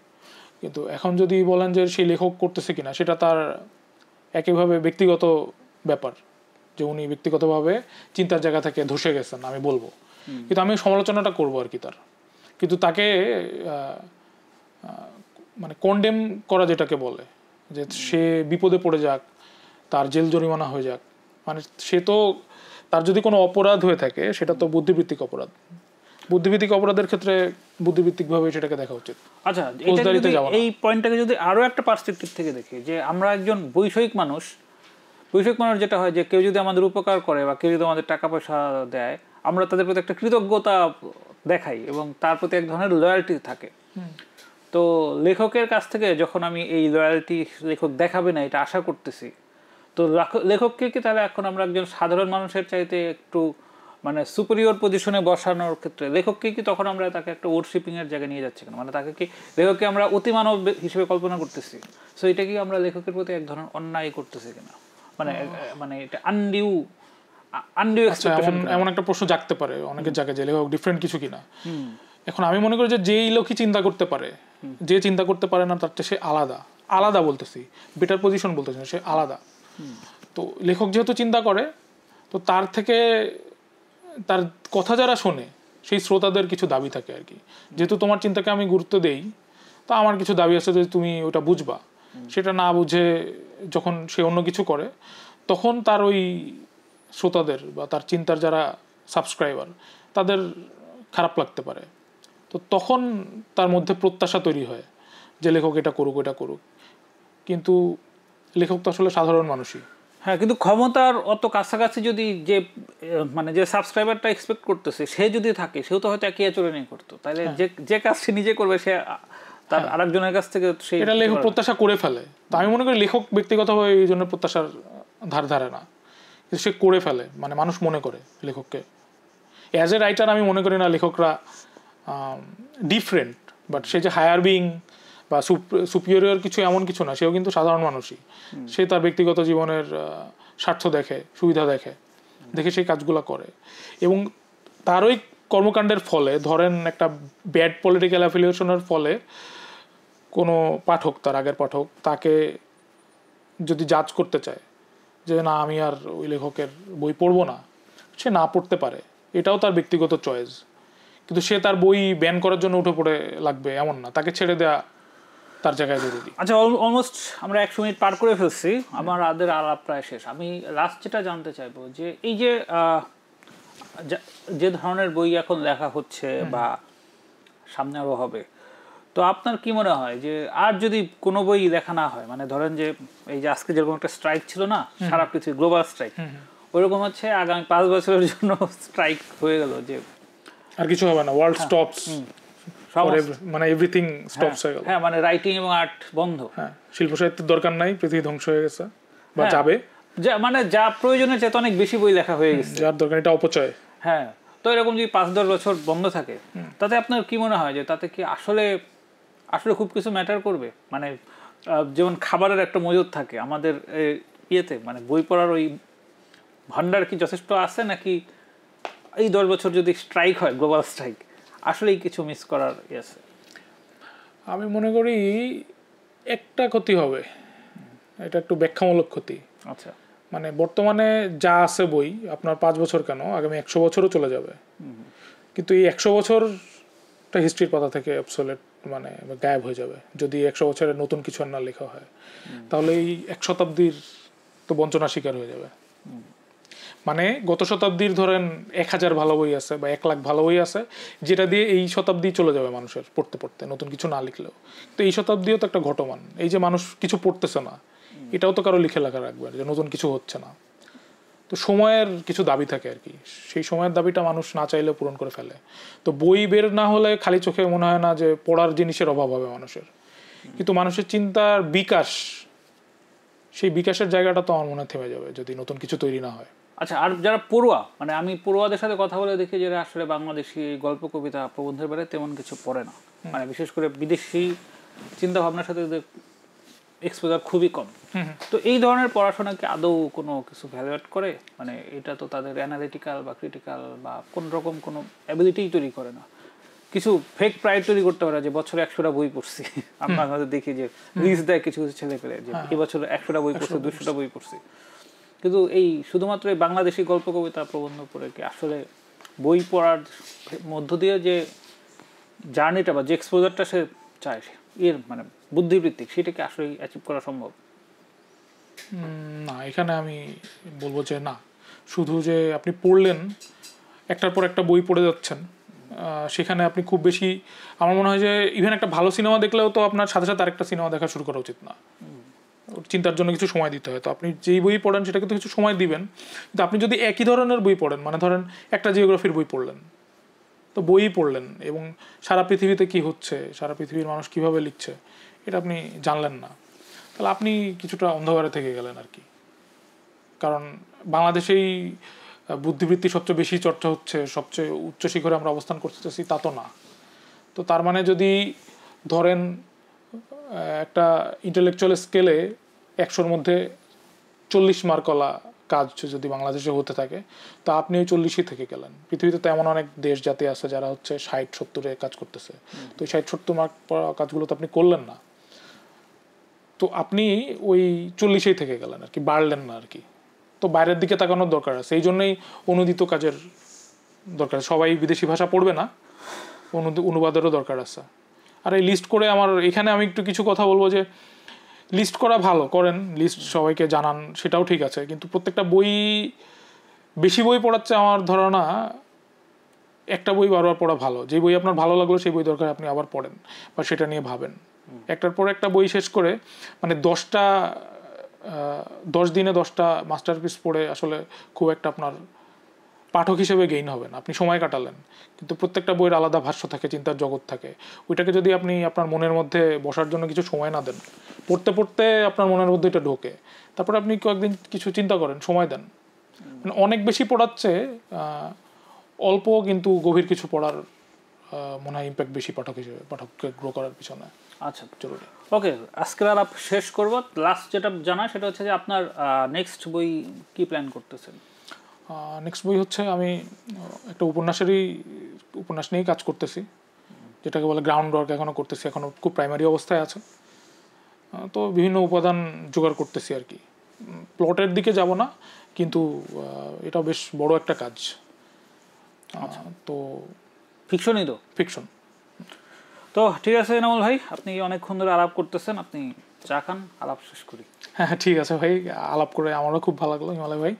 কিন্তু এখন যদি বলেন যে সেই লেখক করতেছে কিনা, সেটা তার একইভাবে ব্যক্তিগত ব্যাপার, যে উনি ব্যক্তিগতভাবে চিন্তার জায়গা থেকে ধসে গেছেন আমি বলবো, কিন্তু আমি সমালোচনাটা করবো আর কি তার, কিন্তু তাকে মানে কন্ডেম করা যেটাকে বলে, যে সে বিপদে পড়ে যাক, তার জেল জরিমানা হয়ে যাক, মানে সে তো তার যদি কোনো অপরাধ হয়ে থাকে সেটা তো বুদ্ধিবৃত্তিক অপরাধ। বুদ্ধিবৃত্তিক অপরাধের ক্ষেত্রে বুদ্ধিবৃত্তিকভাবে সেটাকে দেখা উচিত। আচ্ছা, এই পয়েন্টটাকে যদি আরো একটা পার্সপেক্টিভ থেকে দেখি, যে আমরা একজন বৈষয়িক মানুষ যেটা হয় যে কেউ যদি আমাদের উপকার করে বা কেউ যদি আমাদের টাকা পয়সা দেয়, আমরা তাদের প্রতি একটা কৃতজ্ঞতা দেখাই এবং তার প্রতি এক ধরনের লয়্যালটি থাকে। তো লেখকের কাছ থেকে যখন আমি এই লয়্যালটি লেখক দেখাবে না এটা আশা করতেছি, তো লেখককে কি তাহলে এখন আমরা একজন সাধারণ মানুষের চাইতে একটু মানে সুপিরিয়র পজিশনে বসানোর ক্ষেত্রে লেখককে কি তখন আমরা তাকে একটা ওয়ার্শিপিং এর জায়গায় নিয়ে যাচ্ছি কেন? মানে তাকে কি লেখককে আমরা অতিমানব হিসেবে কল্পনা করতেছি? সো এটা কি আমরা লেখকের প্রতি এক ধরনের অন্যায় করতেছি কিনা? মানে এটা আনডিউ এক্সপেকটেশন। এমন একটা প্রশ্ন জাগতে পারে অনেকের জায়গায় যে লেখক ডিফারেন্ট কিছু কিনা। এখন আমি মনে করি যে যেই লোকই চিন্তা করতে পারে, যে চিন্তা করতে পারে না তার সে আলাদা বলতেছি, বেটার পজিশন বলতেছি না, সে আলাদা। তো লেখক যেহেতু চিন্তা করে, তো তার থেকে তার কথা যারা শোনে সেই শ্রোতাদের কিছু দাবি থাকে আর কি। যেহেতু তোমার চিন্তাকে আমি গুরুত্ব দেই, তো আমার কিছু দাবি আছে যে তুমি ওটা বুঝবা। সেটা না বুঝে যখন সে অন্য কিছু করে, তখন তার ওই শ্রোতাদের বা তার চিন্তার যারা সাবস্ক্রাইবার তাদের খারাপ লাগতে পারে। তো তখন তার মধ্যে প্রত্যাশা তৈরি হয় যে লেখক এটা করুক। কিন্তু লেখক তো আসলে সাধারণ মানুষই। হ্যাঁ, কিন্তু ক্ষমতার অত কাছাকাছি যদি যে মানে যে সাবস্ক্রাইবারটা এক্সপেক্ট করতেছে সে যদি থাকে, সেও তো হয়তো একই আচরণ নিয়ে করতো। তাহলে যে কাজ সে নিজে করবে সে তার আরেকজনের কাছ থেকে এটা লেখক প্রত্যাশা করে ফেলে। তো আমি মনে করি লেখক ব্যক্তিগতভাবে এই জন্য প্রত্যাশার ধারে না, কিন্তু সে করে ফেলে, মানে মানুষ মনে করে লেখককে। অ্যাজ এ রাইটার আমি মনে করি না লেখকরা ডিফারেন্ট, বাট সে যে হায়ার বিং বা সুপিরিয়র কিছু এমন কিছু না, সেও কিন্তু সাধারণ মানুষই। সে তার ব্যক্তিগত জীবনের স্বার্থ দেখে, সুবিধা দেখে সেই কাজগুলো করে। এবং তার ওই কর্মকাণ্ডের ফলে, ধরেন একটা ব্যাড পলিটিক্যাল অ্যাফিলিয়েশনের ফলে কোনো পাঠক, তার আগের পাঠক, তাকে যদি জাজ করতে চায় যে না আমি আর ওই লেখকের বই পড়বো না, সে না পড়তে পারে, এটাও তার ব্যক্তিগত চয়েস। কিন্তু সে তার বই ব্যান করার জন্য উঠে পড়ে লাগবে এমন না, তাকে ছেড়ে দেয়া তার জায়গায় জরুরি। আচ্ছা, অলমোস্ট আমরা 100 মিনিট পার করে ফেলছি, আমার আলাপ প্রায় শেষ। আমি লাস্ট যেটা জানতে চাইবো যে এই যে ধরনের বই এখন লেখা হচ্ছে বা সামনে আরো হবে, তো আপনার কি মনে হয় যে আর যদি কোনো বই লেখা না হয়, মানে ধরেন যে এই যে আজকে যেরকম একটা স্ট্রাইক ছিল না, সারা পৃথিবী গ্লোবাল স্ট্রাইক, ওইরকম হচ্ছে আগামী 5 বছরের জন্য স্ট্রাইক হয়ে গেল যে আর কিছু হবে না, ওয়ার্ল্ড স্টপস, মানে এভরিথিং স্টপস হয়ে গেল। হ্যাঁ, মানে রাইটিং এবং আর্ট বন্ধ। হ্যাঁ, শিল্প সাহিত্যের দরকার নাই, পৃথিবী ধ্বংস হয়ে গেছে বা যাবে। যা প্রয়োজনের চেয়ে অনেক বেশি বই লেখা হয়ে গেছে, যার দরকার, এটা অপচয়। হ্যাঁ, তো এরকম যদি 5-10 বছর বন্ধ থাকে, তাতে আপনার কি মনে হয় যে তাতে কি আসলে খুব কিছু ম্যাটার করবে? মানে যেমন খাবারের একটা মজুদ থাকে আমাদের ইয়েতে, মানে বই পড়ার ওই ভান্ডার কি যথেষ্ট আছে, নাকি এই 10 বছর যদি স্ট্রাইক হয়, গ্লোবাল স্ট্রাইক, আসলেই কিছু মিস করার আছে? আমি মনে করি একটা ক্ষতি হবে, এটা একটু ব্যাখ্যামূলক ক্ষতি। আচ্ছা, মানে বর্তমানে যা আছে বই, আপনার 5 বছর কেন, আগামী 100 বছরও চলে যাবে। কিন্তু এই 100 বছরটা হিস্ট্রির পাতা থেকে অবসোলেট, মানে গায়েব হয়ে যাবে যদি 100 বছরের নতুন কিছু আর না লেখা হয়। তাহলে এই 1 শতাব্দীর তো বঞ্চনা শিকার হয়ে যাবে। মানে গত শতাব্দীর ধরেন 1000 ভালো বই আছে বা 1 লাখ ভালো বই আছে, যেটা দিয়ে এই শতাব্দী চলে যাবে মানুষের পড়তে নতুন কিছু না লিখলেও। তো এই শতাব্দীও তো একটা ঘটমান, এই যে মানুষ কিছু পড়তেছে না, এটাও তো কারো লিখে লেখা রাখবে যে নতুন কিছু হচ্ছে না। তো সময়ের কিছু দাবি থাকে আর কি, সেই সময়ের দাবিটা মানুষ না চাইলেও পূরণ করে ফেলে। তো বই বের না হলে খালি চোখে মনে হয় না যে পড়ার জিনিসের অভাব হবে মানুষের, কিন্তু মানুষের চিন্তার বিকাশ, সেই বিকাশের জায়গাটা তো আমার মনে থেমে যাবে যদি নতুন কিছু তৈরি না হয়। আচ্ছা, আর যারা পড়ুয়া, মানে আমি পড়ুয়াদের সাথে কথা বলে দেখি যারা আসলে বাংলাদেশি গল্প, কবিতা, প্রবন্ধের বেলায় তেমন কিছু পড়ে না, মানে বিশেষ করে বিদেশি চিন্তা ভাবনার সাথে এক্সপোজার খুবই কম। তো এই ধরনের পড়াশোনাকে আদৌ কোনো কিছু ভ্যালুয়েট করে? মানে এটা তো তাদের অ্যানালিটিক্যাল বা ক্রিটিক্যাল বা কোন রকম কোনো অ্যাবিলিটি তৈরি করে না। কিছু ফেক প্রাইড তৈরি করতে পারে যে বছরে 100টা বই পড়ছি। আমরা দেখি যে লিস্ট দেয় কিছু কিছু ছেলে পেলে যে এই বছর 100টা বই পড়ছে, 200টা বই পড়ছি। কিন্তু এই শুধুমাত্র এই বাংলাদেশি গল্প, কবিতা, প্রবন্ধ পড়ে কি আসলে বই পড়ার মধ্য দিয়ে যে জার্নিটা বা যে এক্সপোজারটা সে চায় এর মানে বুদ্ধিবৃত্তিক সেটাকে আসলে অ্যাচিভ করা সম্ভব? না, এখানে আমি বলবো যে না, শুধু যে আপনি পড়লেন, একটার পর একটা বই পড়ে যাচ্ছেন, সেখানে আপনি খুব বেশি, আমার মনে হয় যে ইভেন একটা ভালো সিনেমা দেখলেও তো আপনার সাথে সাথে আরেকটা সিনেমা দেখা শুরু করা উচিত না। চিন্তার জন্য কিছু সময় দিতে হয়। তো আপনি যেই বই পড়েন সেটাকে তো কিছু সময় দিবেন, কিন্তু আপনি যদি একই ধরনের বই পড়েন, মানে ধরেন একটা জিওগ্রাফির বই পড়লেন, তো বইই পড়লেন এবং সারা পৃথিবীতে কি হচ্ছে, সারা পৃথিবীর মানুষ কিভাবে লিখছে এটা আপনি জানলেন না, তাহলে আপনি কিছুটা অন্ধকারে থেকে গেলেন আর কি। কারণ বাংলাদেশেই বুদ্ধিবৃত্তি সবচেয়ে বেশি চর্চা হচ্ছে, সবচেয়ে উচ্চ শিখরে আমরা অবস্থান করতেছি তা তো না। তো তার মানে যদি ধরেন একটা ইন্টেলেকচুয়াল স্কেলে 100-র মধ্যে 40 মার্কওয়ালা কাজ যদি বাংলাদেশে হতে থাকে, তা আপনি ওই 40ই থেকে গেলেন। পৃথিবীতে তো এমন অনেক দেশ জাতি আছে যারা হচ্ছে 60-70-এ কাজ করতেছে, তো ওই 60-70 মার্ক পড়া কাজগুলো তো আপনি করলেন না, তো আপনি ওই 40-এই থেকে গেলেন আর কি, বাড়লেন না আর কি। তো বাইরের দিকে তাকানোর দরকার আছে, এই জন্যই অনুদিত কাজের দরকার। সবাই বিদেশি ভাষা পড়বে না, অনুবাদেরও দরকার আছে। আর এই লিস্ট করে আমার এখানে আমি একটু কিছু কথা বলবো যে লিস্ট করা ভালো, করেন লিস্ট, সবাইকে জানান, সেটাও ঠিক আছে, কিন্তু প্রত্যেকটা বই, বেশি বই পড়াচ্ছে আমার ধারণা একটা বই বারবার পড়া ভালো। যে বই আপনার ভালো লাগলো সেই বই দরকার আপনি আবার পড়েন বা সেটা নিয়ে ভাবেন। একটার পর একটা বই শেষ করে মানে 10 দিনে 10টা মাস্টারপিস পড়ে আসলে খুব একটা আপনার পাঠক হিসেবে গেইন হবে না। আপনি সময় কাটালেন, কিন্তু প্রত্যেকটা বইয়ের আলাদা ভাষ্য থাকে, চিন্তার জগৎ থাকে। ওইটাকে যদি আপনি আপনার মনের মধ্যে বসার জন্য কিছু সময় না দেন, পড়তে পড়তে আপনার মনের মধ্যে এটা ঢোকে, তারপর আপনি কয়েকদিন কিছু চিন্তা করেন, সময় দেন। মানে অনেক বেশি পড়াচ্ছে অল্প কিন্তু গভীর কিছু পড়ার মনে হয় ইম্প্যাক্ট বেশি পাঠক হিসেবে, পাঠককে গ্রো করার পিছনে। আচ্ছা, জরুরি। ওকে, আজকের আলাপ শেষ করব। লাস্ট যেটা জানা সেটা হচ্ছে যে আপনার নেক্সট বই কি প্ল্যান করতেছেন? নেক্সট বই হচ্ছে আমি একটা উপন্যাস নিয়েই কাজ করতেছি, যেটাকে বলে গ্রাউন্ড ওয়ার্ক এখনও করতেছি, এখনও খুব প্রাইমারি অবস্থায় আছে। তো বিভিন্ন উপাদান জোগাড় করতেছি আর কি। প্লটের দিকে যাব না, কিন্তু এটা বেশ বড় একটা কাজ। তো ফিকশনই তো? ফিকশন। তো ঠিক আছে এনামুল ভাই, আপনি অনেকক্ষণ ধরে আলাপ করতেছেন, আপনি চা খান, আলাপ শেষ করি। হ্যাঁ ঠিক আছে ভাই, আলাপ করে আমারও খুব ভালো লাগলো হিমালয় ভাই।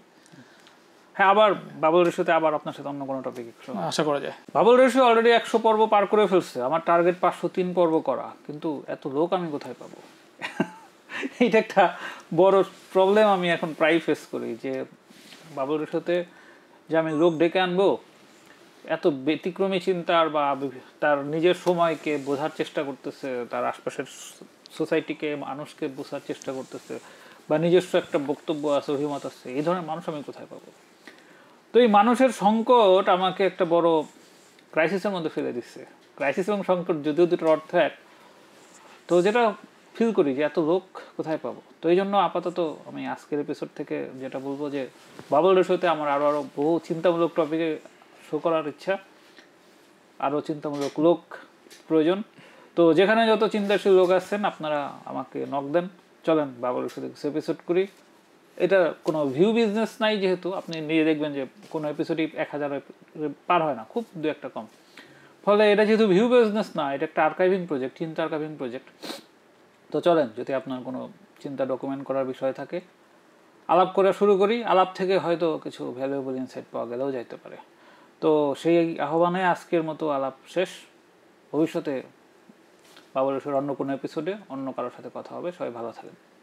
হ্যাঁ, আবার বাবুল রেশিওতে আবার আপনার সাথে অন্য কোনো টপিক আশা করা যায়। বাবুল রেশিও অলরেডি 100 পর্ব পার করে ফেলছে, আমার টার্গেট 503 পর্ব করা, কিন্তু এত লোক আমি কোথায় পাবো? এইটা একটা বড় প্রবলেম আমি এখন প্রায় ফেস করি, যে বাবুল রেশিওতে যে আমি লোক ডেকে আনবো, এত ব্যতিক্রমী চিন্তার বা তার নিজের সময়কে বোঝার চেষ্টা করতেছে, তার আশপাশের সোসাইটিকে, মানুষকে বোঝার চেষ্টা করতেছে, বা নিজস্ব একটা বক্তব্য আছে, অভিমত আছে, এই ধরনের মানুষ আমি কোথায় পাবো? তো এই মানুষের সংকট আমাকে একটা বড় ক্রাইসিসের মধ্যে ফেলে দিচ্ছে। ক্রাইসিস এবং সংকট যদিও দুটোর অর্থ এক, তো যেটা ফিল করি যে এত লোক কোথায় পাবো। তো এই জন্য আপাতত আমি আজকের এপিসোড থেকে যেটা বলবো যে বাবুল রেশিওতে আমার আরও বহু চিন্তামূলক টপিকে শো করার ইচ্ছা, আরও চিন্তামূলক লোক প্রয়োজন। তো যেখানে যত চিন্তাশীল লোক আসছেন আপনারা আমাকে নক দেন, চলেন বাবুল রেশিওতে কিছু এপিসোড করি। এটা কোনো ভিউ বিজনেস নাই, যেহেতু আপনি নিজে দেখবেন যে কোনো এপিসোডই 1000 পার হয় না, খুব দু একটা কম। ফলে এটা যেহেতু ভিউ বিজনেস না, এটা একটা আর্কাইভিং প্রজেক্ট, চিন্তা আর্কাইভিং প্রজেক্ট। তো চলেন, যদি আপনার কোনো চিন্তা ডকুমেন্ট করার বিষয় থাকে আলাপ করা শুরু করি। আলাপ থেকে হয়তো কিছু ভ্যালুয়েবল ইনসাইট পাওয়া গেলেও যাইতে পারে। তো সেই আহ্বানে আজকের মতো আলাপ শেষ। ভবিষ্যতে বাবুল রেশিওর অন্য কোনো এপিসোডে অন্য কারোর সাথে কথা হবে। সবাই ভালো থাকেন।